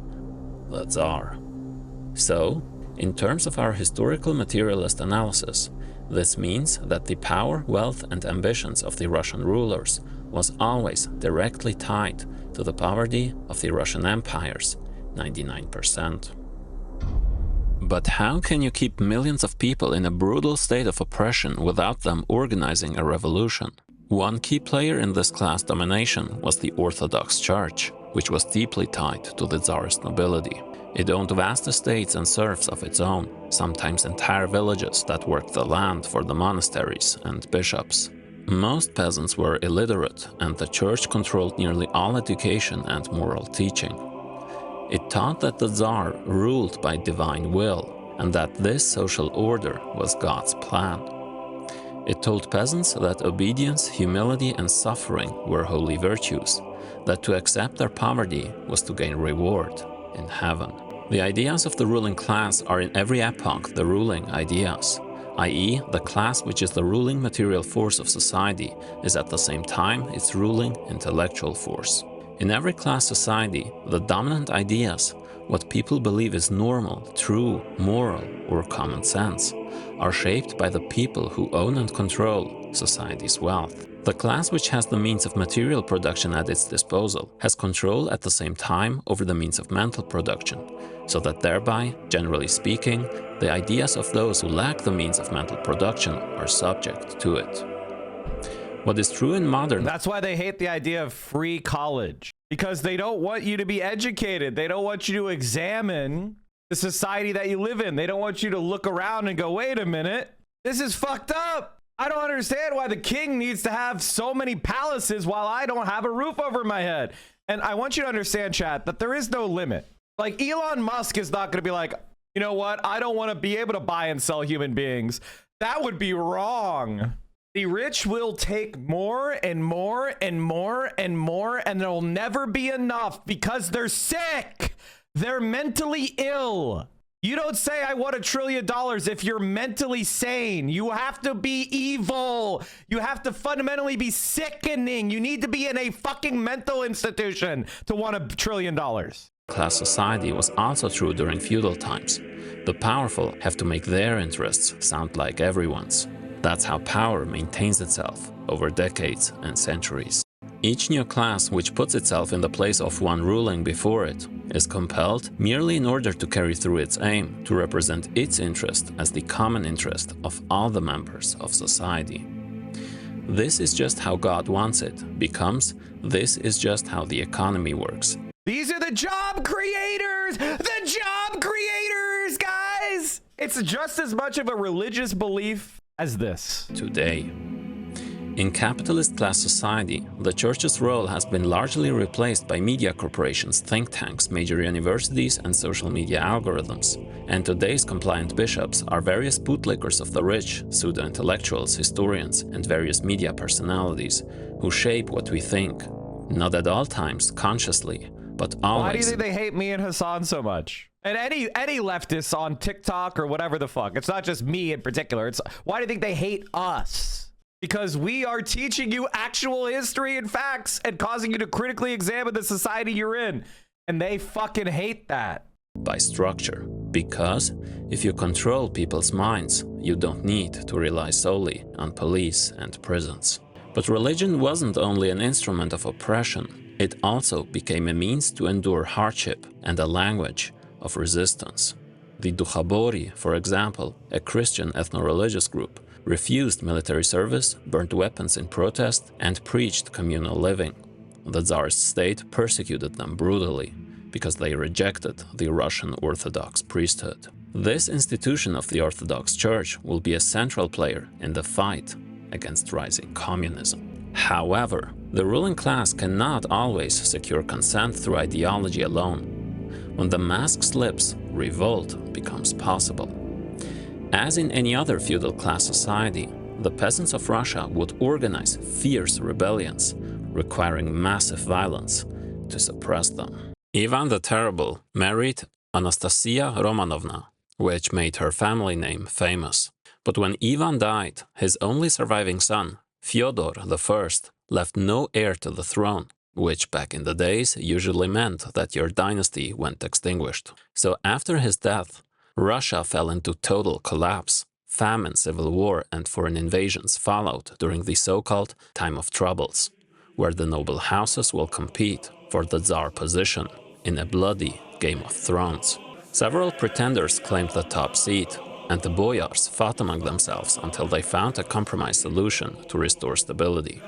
the Tsar. So, in terms of our historical materialist analysis, this means that the power, wealth, and ambitions of the Russian rulers was always directly tied to the poverty of the Russian empires, 99%. But how can you keep millions of people in a brutal state of oppression without them organizing a revolution? One key player in this class domination was the Orthodox Church, which was deeply tied to the Tsarist nobility. It owned vast estates and serfs of its own, sometimes entire villages that worked the land for the monasteries and bishops. Most peasants were illiterate, and the church controlled nearly all education and moral teaching. It taught that the Tsar ruled by divine will, and that this social order was God's plan. It told peasants that obedience, humility, and suffering were holy virtues, that to accept their poverty was to gain reward in heaven. The ideas of the ruling class are in every epoch the ruling ideas, i.e., the class which is the ruling material force of society is at the same time its ruling intellectual force. In every class society, the dominant ideas, what people believe is normal, true, moral, or common sense, are shaped by the people who own and control society's wealth. The class which has the means of material production at its disposal has control at the same time over the means of mental production, so that thereby, generally speaking, the ideas of those who lack the means of mental production are subject to it. What is true in modern... That's why they hate the idea of free college. because they don't want you to be educated. They don't want you to examine the society that you live in. They don't want you to look around and go, wait a minute, this is fucked up. I don't understand why the king needs to have so many palaces while I don't have a roof over my head. And I want you to understand, chat, that there is no limit. Like, Elon Musk is not going to be like, you know what? I don't want to be able to buy and sell human beings. That would be wrong. The rich will take more and more and more and more, and there'll never be enough because they're sick. They're mentally ill. You don't say, I want $1 trillion if you're mentally sane. You have to be evil. You have to fundamentally be sickening. You need to be in a fucking mental institution to want $1 trillion. Class society was also true during feudal times. The powerful have to make their interests sound like everyone's. That's how power maintains itself over decades and centuries. Each new class which puts itself in the place of one ruling before it is compelled merely in order to carry through its aim to represent its interest as the common interest of all the members of society. This is just how God wants it, becomes this is just how the economy works. These are the job creators! The job creators, guys! It's just as much of a religious belief as this. Today. In capitalist class society, the church's role has been largely replaced by media corporations, think tanks, major universities, and social media algorithms. And today's compliant bishops are various bootlickers of the rich, pseudo-intellectuals, historians, and various media personalities who shape what we think. Not at all times consciously, but always. Why do you think they hate me and Hassan so much? And any leftists on TikTok or whatever the fuck. It's not just me in particular. It's why do you think they hate us? Because we are teaching you actual history and facts and causing you to critically examine the society you're in. And they fucking hate that. By structure. Because if you control people's minds, you don't need to rely solely on police and prisons. But religion wasn't only an instrument of oppression. It also became a means to endure hardship and a language of resistance. The Duchabori, for example, a Christian ethno-religious group, refused military service, burned weapons in protest, and preached communal living. The Tsarist state persecuted them brutally because they rejected the Russian Orthodox priesthood. This institution of the Orthodox Church will be a central player in the fight against rising communism. However, the ruling class cannot always secure consent through ideology alone. When the mask slips, revolt becomes possible. As in any other feudal class society, the peasants of Russia would organize fierce rebellions, requiring massive violence to suppress them. Ivan the Terrible married Anastasia Romanovna, which made her family name famous. But when Ivan died, his only surviving son, Fyodor I, left no heir to the throne, which back in the days usually meant that your dynasty went extinguished. So after his death, Russia fell into total collapse. Famine, civil war, and foreign invasions followed during the so-called Time of Troubles, where the noble houses will compete for the Tsar position in a bloody Game of Thrones. Several pretenders claimed the top seat, and the boyars fought among themselves until they found a compromise solution to restore stability.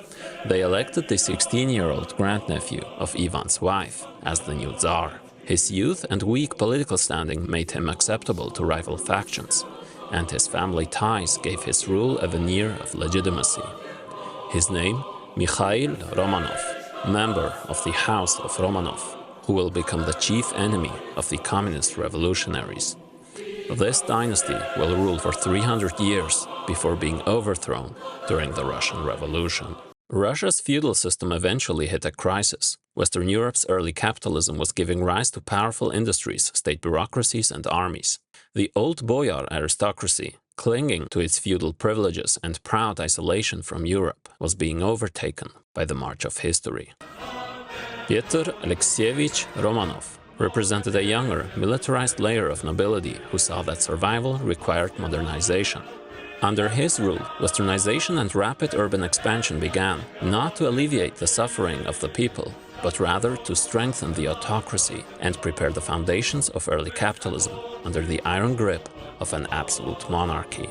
They elected the 16-year-old grandnephew of Ivan's wife as the new Tsar. His youth and weak political standing made him acceptable to rival factions, and his family ties gave his rule a veneer of legitimacy. His name, Mikhail Romanov, member of the House of Romanov, who will become the chief enemy of the communist revolutionaries. This dynasty will rule for 300 years before being overthrown during the Russian Revolution. Russia's feudal system eventually hit a crisis. Western Europe's early capitalism was giving rise to powerful industries, state bureaucracies, and armies. The old boyar aristocracy, clinging to its feudal privileges and proud isolation from Europe, was being overtaken by the march of history. Pyotr Alexievich Romanov represented a younger, militarized layer of nobility who saw that survival required modernization. Under his rule, westernization and rapid urban expansion began, not to alleviate the suffering of the people, but rather to strengthen the autocracy and prepare the foundations of early capitalism under the iron grip of an absolute monarchy.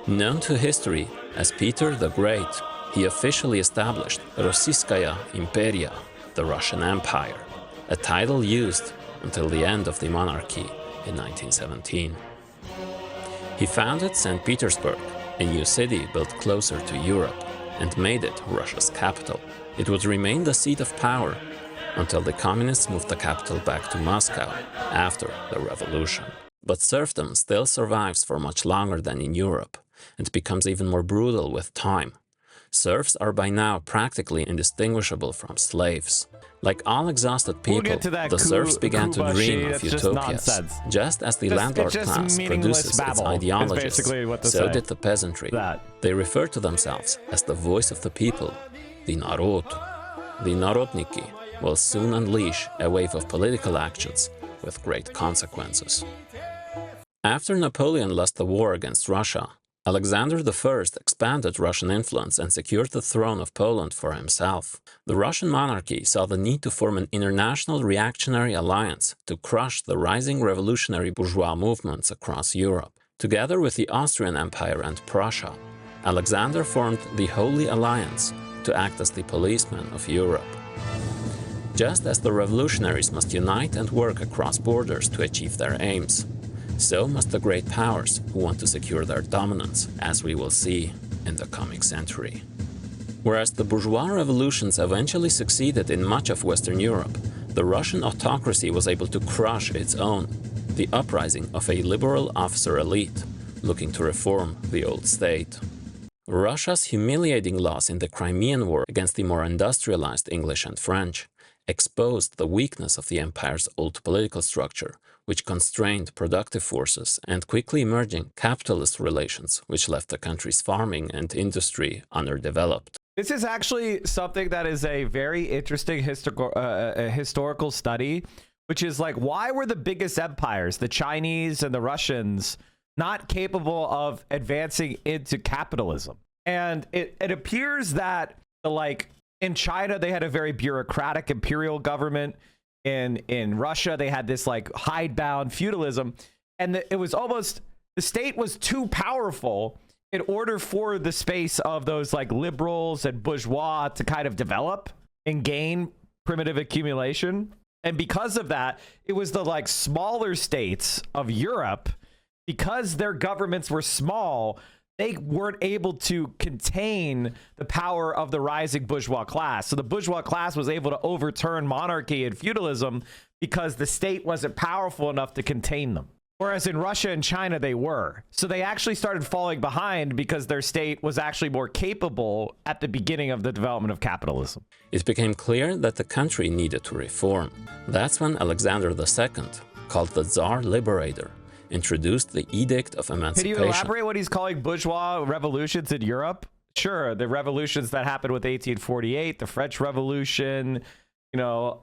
Known to history as Peter the Great, he officially established Rossiyskaya Imperia, the Russian Empire, a title used until the end of the monarchy in 1917. He founded St. Petersburg, a new city built closer to Europe, and made it Russia's capital. It would remain the seat of power until the communists moved the capital back to Moscow after the revolution. But serfdom still survives for much longer than in Europe, and becomes even more brutal with time. Serfs are by now practically indistinguishable from slaves. Like all exhausted people, the serfs began to dream of utopias. Just as the landlord class produces its ideologists, so did the peasantry. They refer to themselves as the voice of the people, the narod. The narodniki will soon unleash a wave of political actions with great consequences. After Napoleon lost the war against Russia, Alexander I expanded Russian influence and secured the throne of Poland for himself. The Russian monarchy saw the need to form an international reactionary alliance to crush the rising revolutionary bourgeois movements across Europe. Together with the Austrian Empire and Prussia, Alexander formed the Holy Alliance to act as the policeman of Europe. Just as the revolutionaries must unite and work across borders to achieve their aims, so must the great powers who want to secure their dominance, as we will see in the coming century. Whereas the bourgeois revolutions eventually succeeded in much of Western Europe, the Russian autocracy was able to crush its own, the uprising of a liberal officer elite looking to reform the old state. Russia's humiliating loss in the Crimean War against the more industrialized English and French exposed the weakness of the empire's old political structure, which constrained productive forces and quickly emerging capitalist relations, which left the country's farming and industry underdeveloped. This is actually something that is a very interesting historical study, which is like, why were the biggest empires, the Chinese and the Russians, not capable of advancing into capitalism? And it appears that, like, in China, they had a very bureaucratic imperial government. In Russia, they had this like hidebound feudalism, and it was almost, the state was too powerful in order for the space of those like liberals and bourgeois to kind of develop and gain primitive accumulation. And because of that, it was the like smaller states of Europe, because their governments were small, they weren't able to contain the power of the rising bourgeois class. So the bourgeois class was able to overturn monarchy and feudalism because the state wasn't powerful enough to contain them. Whereas in Russia and China, they were. So they actually started falling behind because their state was actually more capable at the beginning of the development of capitalism. It became clear that the country needed to reform. That's when Alexander II, called the Tsar Liberator, introduced the Edict of Emancipation. Can you elaborate what he's calling bourgeois revolutions in Europe? Sure, the revolutions that happened with 1848, the French Revolution, you know,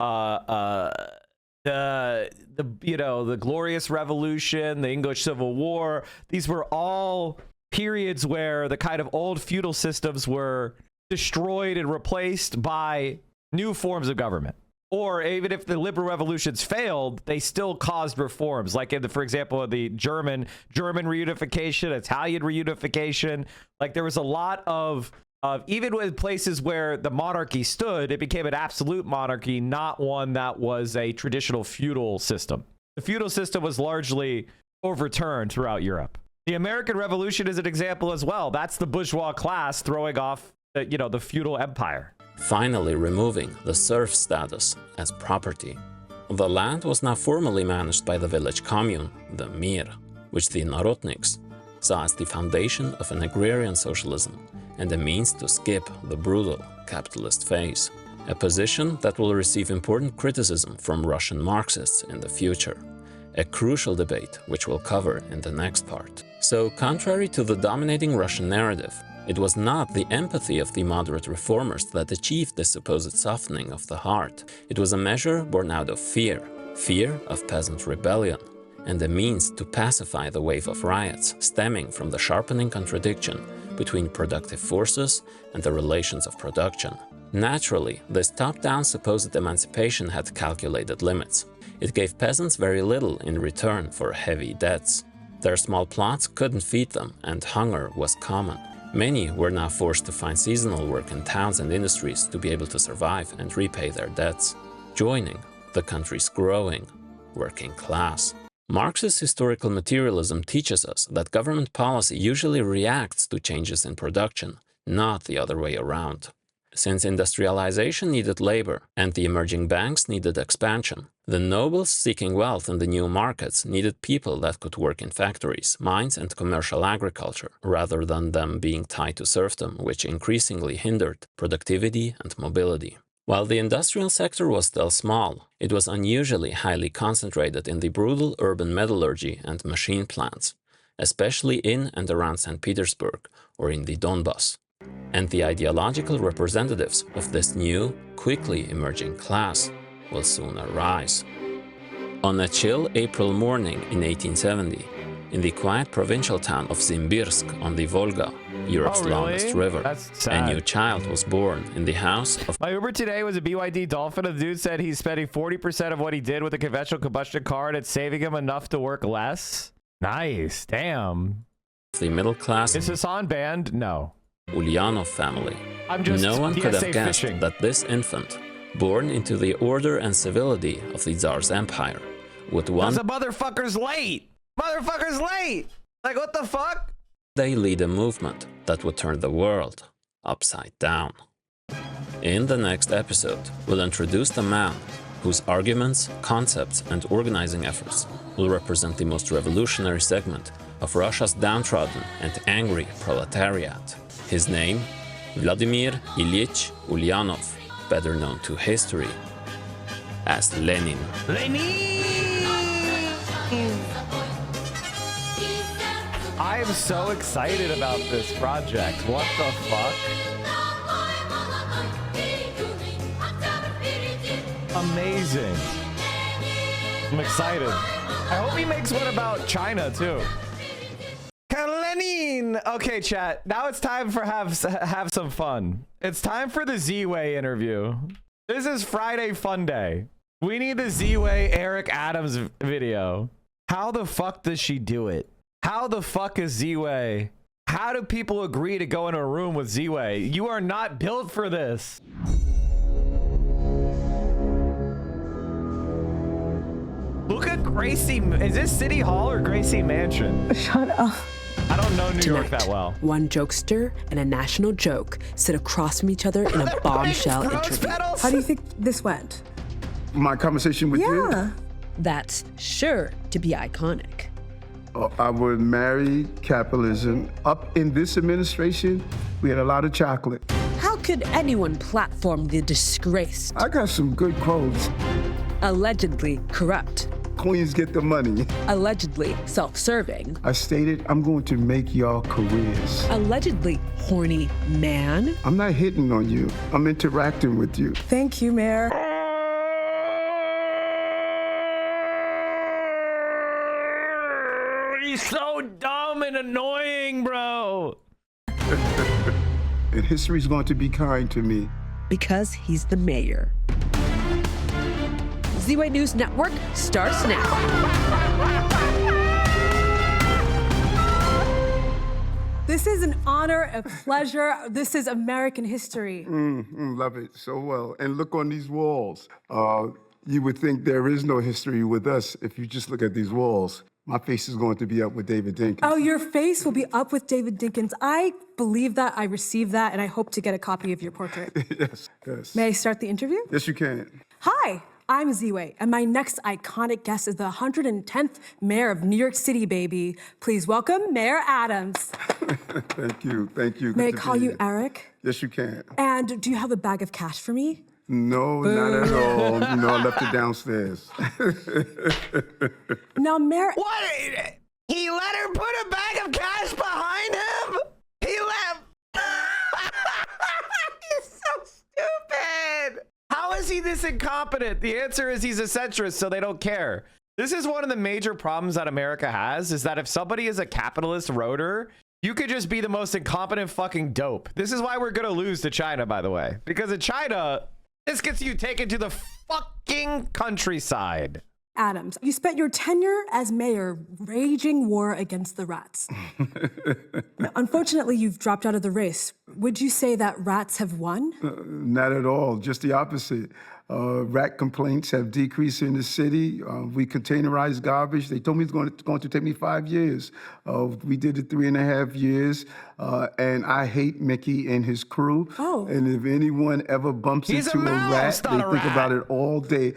the Glorious Revolution, the English Civil War. These were all periods where the kind of old feudal systems were destroyed and replaced by new forms of government. Or even if the liberal revolutions failed, they still caused reforms. Like, for example, the German reunification, Italian reunification. Like, there was a lot of even with places where the monarchy stood, it became an absolute monarchy, not one that was a traditional feudal system. The feudal system was largely overturned throughout Europe. The American Revolution is an example as well. That's the bourgeois class throwing off the feudal empire. Finally removing the serf status as property. The land was now formally managed by the village commune, the Mir, which the Narodniks saw as the foundation of an agrarian socialism and a means to skip the brutal capitalist phase, a position that will receive important criticism from Russian Marxists in the future, a crucial debate which we'll cover in the next part. So, contrary to the dominating Russian narrative, it was not the empathy of the moderate reformers that achieved this supposed softening of the heart. It was a measure born out of fear of peasant rebellion, and a means to pacify the wave of riots stemming from the sharpening contradiction between productive forces and the relations of production. Naturally, this top-down supposed emancipation had calculated limits. It gave peasants very little in return for heavy debts. Their small plots couldn't feed them, and hunger was common. Many were now forced to find seasonal work in towns and industries to be able to survive and repay their debts, joining the country's growing working class. Marxist historical materialism teaches us that government policy usually reacts to changes in production, not the other way around. Since industrialization needed labor and the emerging banks needed expansion, the nobles seeking wealth in the new markets needed people that could work in factories, mines, and commercial agriculture, rather than them being tied to serfdom, which increasingly hindered productivity and mobility. While the industrial sector was still small, it was unusually highly concentrated in the brutal urban metallurgy and machine plants, especially in and around St. Petersburg or in the Donbass. And the ideological representatives of this new, quickly emerging class will soon arise. On a chill April morning in 1870, in the quiet provincial town of Simbirsk on the Volga, Europe's longest river, a new child was born in the house of... My Uber today was a BYD Dolphin. The dude said he's spending 40% of what he did with a conventional combustion car and it's saving him enough to work less. Nice. Damn. The middle class... Is Hassan banned? No. Ulyanov family. No one could have guessed fishing. that this infant, born into the order and civility of the Tsar's empire, would one The motherfucker's late. Motherfucker's late. Like, what the fuck? day lead a movement that would turn the world upside down. In the next episode, we'll introduce the man whose arguments, concepts, and organizing efforts will represent the most revolutionary segment of Russia's downtrodden and angry proletariat. His name, Vladimir Ilyich Ulyanov, better known to history as Lenin. I am so excited about this project. What the fuck? Amazing. I'm excited. I hope he makes one about China too. Lenin. Okay, chat. Now it's time for have some fun. It's time for the Ziwe interview. This is Friday Fun Day. We need the Ziwe Eric Adams video. How the fuck does she do it? How the fuck is Ziwe? How do people agree to go in a room with Ziwe? You are not built for this. Look at Gracie. Is this City Hall or Gracie Mansion? Shut up. I don't know New York that well. One jokester and a national joke sit across from each other in a bombshell interview. How do you think this went? My conversation with you? That's sure to be iconic. I would marry capitalism. Up in this administration, we had a lot of chocolate. How could anyone platform the disgraced? I got some good quotes. Allegedly corrupt. Queens get the money. Allegedly self-serving. I stated I'm going to make y'all careers. Allegedly horny man. I'm not hitting on you. I'm interacting with you. Thank you, Mayor. He's so dumb and annoying, bro. And history's going to be kind to me. Because he's the mayor. Ziwe News Network starts now. This is an honor, a pleasure. This is American history. Love it so well. And look on these walls. You would think there is no history with us if you just look at these walls. My face is going to be up with David Dinkins. Oh, your face will be up with David Dinkins. I believe that, I received that, and I hope to get a copy of your portrait. Yes. May I start the interview? Yes, you can. Hi, I'm Ziwe, and my next iconic guest is the 110th mayor of New York City, baby. Please welcome Mayor Adams. Thank you. May I call you Eric? Yes, you can. And do you have a bag of cash for me? No, not at all. You know, I left it downstairs. Now, Mayor... What? He let her put a bag of cash behind him? He left... He's so stupid. How is he this incompetent? The answer is he's a centrist, so they don't care. This is one of the major problems that America has, is that if somebody is a capitalist roader, you could just be the most incompetent fucking dope. This is why we're gonna lose to China, by the way. Because in China, this gets you taken to the fucking countryside. Adams, you spent your tenure as mayor waging war against the rats. Unfortunately, you've dropped out of the race. Would you say that rats have won? Not at all, just the opposite. Rat complaints have decreased in the city. We containerize garbage. They told me it's going to take me 5 years. We did it 3.5 years. And I hate Mickey and his crew. Oh. And if anyone ever bumps into a rat, they think about it all day.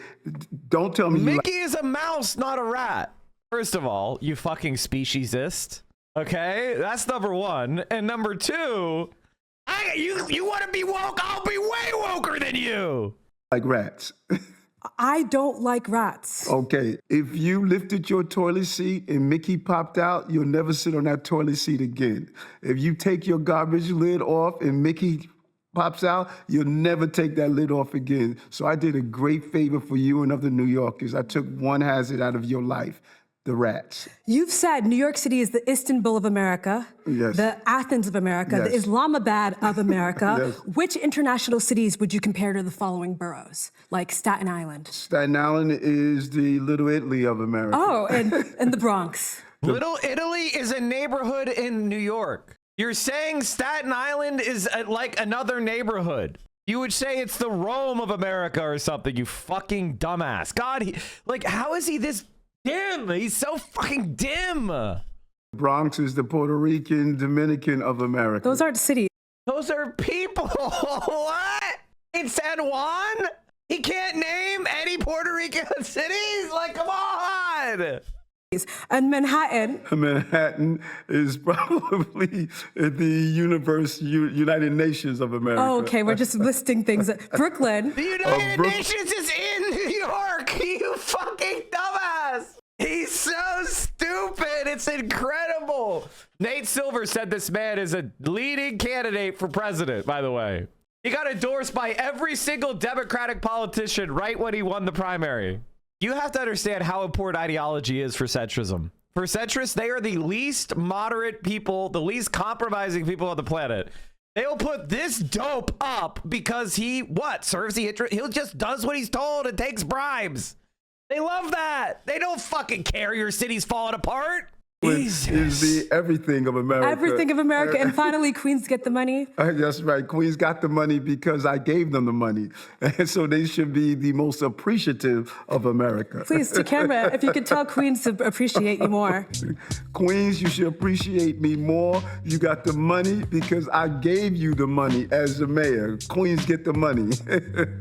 Don't tell me Mickey is a mouse, not a rat. First of all, you fucking speciesist. Okay, that's number one. And number two, you want to be woke? I'll be way woker than you. Like rats. I don't like rats. Okay, if you lifted your toilet seat and Mickey popped out, you'll never sit on that toilet seat again. If you take your garbage lid off and Mickey pops out, you'll never take that lid off again. So I did a great favor for you and other New Yorkers. I took one hazard out of your life, the rats. You've said New York City is the Istanbul of America, Yes. the Athens of America, Yes. the Islamabad of America. Yes. Which international cities would you compare to the following boroughs, like Staten Island? Staten Island is the Little Italy of America. Oh, and the Bronx. Little Italy is a neighborhood in New York. You're saying Staten Island is like another neighborhood. You would say it's the Rome of America or something, you fucking dumbass. God, how is he this dim? He's so fucking dim. Bronx is the Puerto Rican, Dominican of America. Those aren't cities. Those are people. What? In San Juan? He can't name any Puerto Rican cities? Like, come on. And Manhattan. Manhattan is probably the United Nations of America. Oh, okay, we're just listing things. Brooklyn. The United Nations is in New York, you fucking dumbass. He's so stupid. It's incredible. Nate Silver said this man is a leading candidate for president, by the way. He got endorsed by every single Democratic politician right when he won the primary. You have to understand how important ideology is for centrism. For centrists, they are the least moderate people, the least compromising people on the planet. They'll put this dope up because he, serves the interest. He'll just does what he's told and takes bribes. They love that. They don't fucking care your city's falling apart. Is the everything of America. Everything of America. And finally, Queens get the money. That's right. Queens got the money because I gave them the money. And so they should be the most appreciative of America. Please, to camera, if you could tell Queens to appreciate you more. Queens, you should appreciate me more. You got the money because I gave you the money as the mayor. Queens get the money.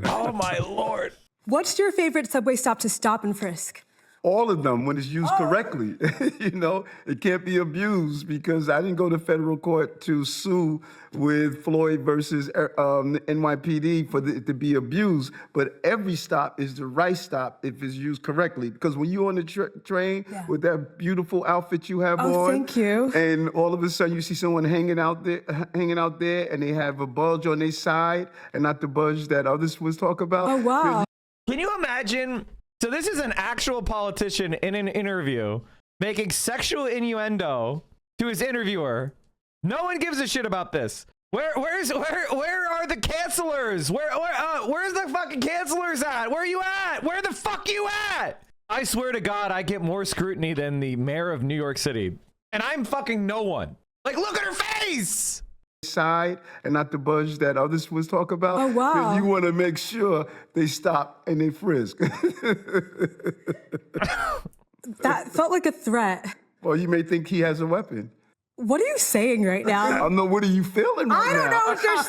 Oh, my Lord. What's your favorite subway stop to stop and frisk? All of them when it's used correctly. You know, it can't be abused because I didn't go to federal court to sue with Floyd versus NYPD for it to be abused. But every stop is the right stop if it's used correctly. Because when you're on the train with that beautiful outfit you have on, thank you. And all of a sudden you see someone hanging out there, and they have a bulge on their side, and not the bulge that others was talking about. Oh wow! Can you imagine? So this is an actual politician in an interview making sexual innuendo to his interviewer. No one gives a shit about this. Where are the cancelers? Where's the fucking cancelers at? Where are you at? Where the fuck you at? I swear to God, I get more scrutiny than the mayor of New York City, and I'm fucking no one. Like, look at her face. Side and not the budge that others was talking about. Oh wow! 'Cause you want to make sure they stop and they frisk. That felt like a threat. Well, you may think he has a weapon. What are you saying right now? I don't know. What are you feeling right I don't know what you're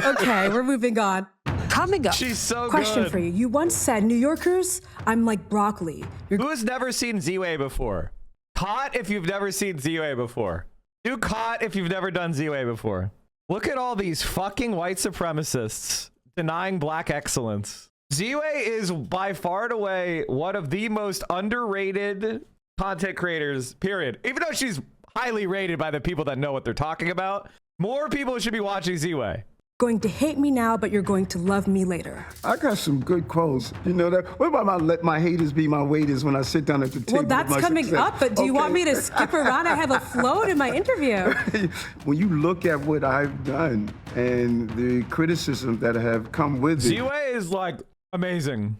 saying. Okay, we're moving on. Coming up. She's so Question good. for you. You once said, New Yorkers, I'm like broccoli. Who has never seen Ziwe before? Caught if you've never seen Ziwe before. Do caught if you've never done Ziwe before. Look at all these fucking white supremacists denying black excellence. Ziwe is by far and away one of the most underrated content creators, period. Even though she's highly rated by the people that know what they're talking about, more people should be watching Ziwe. Going to hate me now, but you're going to love me later. I got some good quotes. You know that? What about let my haters be my waiters when I sit down at the table? Well, that's with my coming success? up, but do you want me to skip around? I have a float in my interview. When you look at what I've done and the criticism that have come with it. Ziwe is like amazing.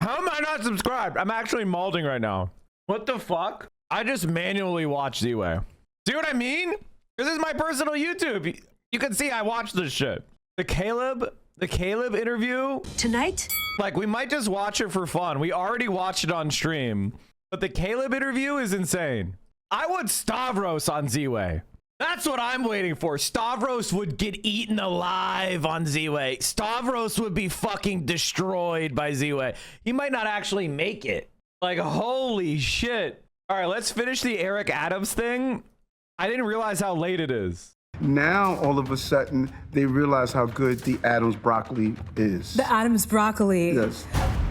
How am I not subscribed? I'm actually malding right now. What the fuck? I just manually watch Ziwe. See what I mean? This is my personal YouTube. You can see I watch this shit. The Caleb interview Tonight? Like, we might just watch it for fun. We already watched it on stream, but the Caleb interview is insane. I want Stavros on Ziwe. That's what I'm waiting for. Stavros would get eaten alive on Ziwe. Stavros would be fucking destroyed by Ziwe. He might not actually make it. Like, holy shit. All right, let's finish the Eric Adams thing. I didn't realize how late it is. Now, all of a sudden, they realize how good the Adams broccoli is. The Adams broccoli. Yes.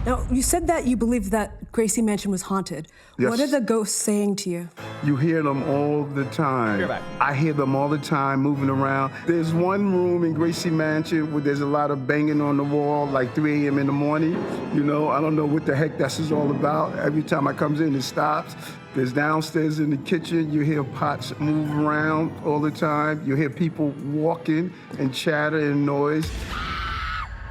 Now, you said that you believed that Gracie Mansion was haunted. Yes. What are the ghosts saying to you? You hear them all the time. You're back. I hear them all the time moving around. There's one room in Gracie Mansion where there's a lot of banging on the wall, like 3 a.m. in the morning. You know, I don't know what the heck this is all about. Every time I comes in, it stops. There's downstairs in the kitchen, you hear pots move around all the time. You hear people walking and chatter and noise.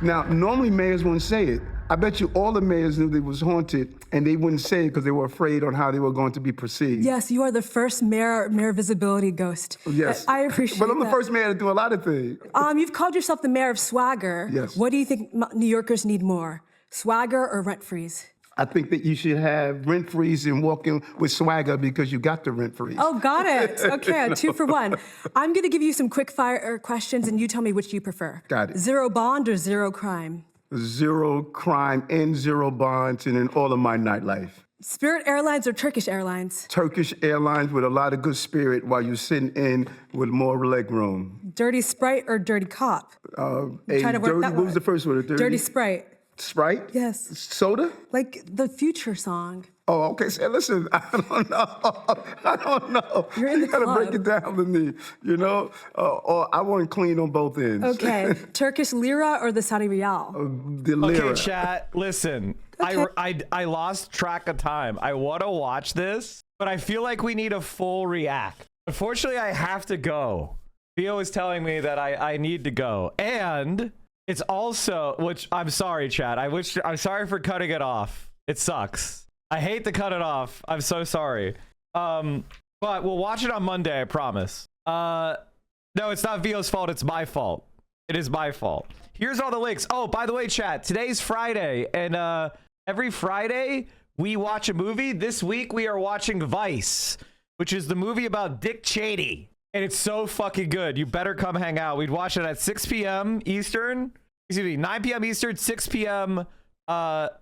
Now, normally mayors wouldn't say it. I bet you all the mayors knew they was haunted and they wouldn't say it because they were afraid on how they were going to be perceived. Yes, you are the first mayor visibility ghost. Yes. I appreciate that. But I'm the first mayor to do a lot of things. You've called yourself the mayor of swagger. Yes. What do you think New Yorkers need more? Swagger or rent freeze? I think that you should have rent freeze and walking with swagger because you got the rent freeze. Oh, got it. Okay, 2 for 1. I'm going to give you some quick fire questions and you tell me which you prefer. Got it. Zero bond or zero crime? Zero crime and zero bonds and in all of my nightlife. Spirit Airlines or Turkish Airlines? Turkish Airlines with a lot of good spirit while you're sitting in with more leg room. Dirty Sprite or Dirty Cop? What was the first one? Dirty Sprite. Sprite? Yes. Soda? Like the Future song. Oh, okay. So listen, I don't know. You're in the You gotta club. break it down to me, you know? Or I want clean on both ends. Okay. Turkish lira or the Saudi Riyal? The lira. Okay, chat, listen. Okay. I lost track of time. I want to watch this, but I feel like we need a full react. Unfortunately, I have to go. Theo is telling me that I need to go. And it's also, which I'm sorry, chat. I'm sorry for cutting it off. It sucks. I hate to cut it off. I'm so sorry. But we'll watch it on Monday, I promise. No, it's not Vio's fault. It's my fault. It is my fault. Here's all the links. Oh, by the way, chat, today's Friday. And every Friday, we watch a movie. This week, we are watching Vice, which is the movie about Dick Cheney. And it's so fucking good. You better come hang out. We'd watch it at 6 p.m. Eastern. Excuse me, 9 p.m. Eastern, 6 p.m.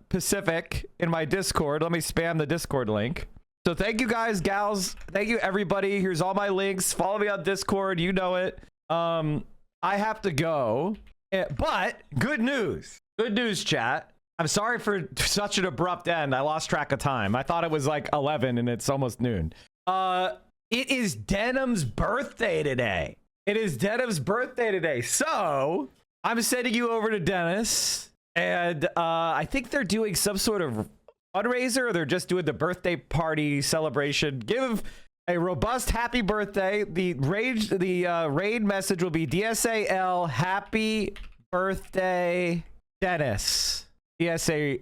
Pacific in my Discord. Let me spam the Discord link. So thank you guys, gals. Thank you, everybody. Here's all my links. Follow me on Discord. You know it. I have to go. But good news. Good news, chat. I'm sorry for such an abrupt end. I lost track of time. I thought it was like 11 and it's almost noon. It is Denim's birthday today. It is Denim's birthday today. So I'm sending you over to Dennis. And I think they're doing some sort of fundraiser, or they're just doing the birthday party celebration. Give a robust happy birthday. The raid message will be DSAL happy birthday Dennis. DSA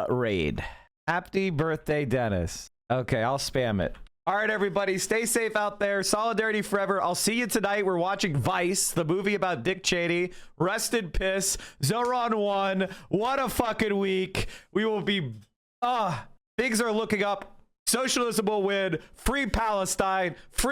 raid. Happy birthday Dennis. Okay, I'll spam it. All right, everybody, stay safe out there. Solidarity forever. I'll see you tonight. We're watching Vice, the movie about Dick Cheney. Rest in piss. Zohran won. What a fucking week. We will be... things are looking up. Socialism will win. Free Palestine. Free...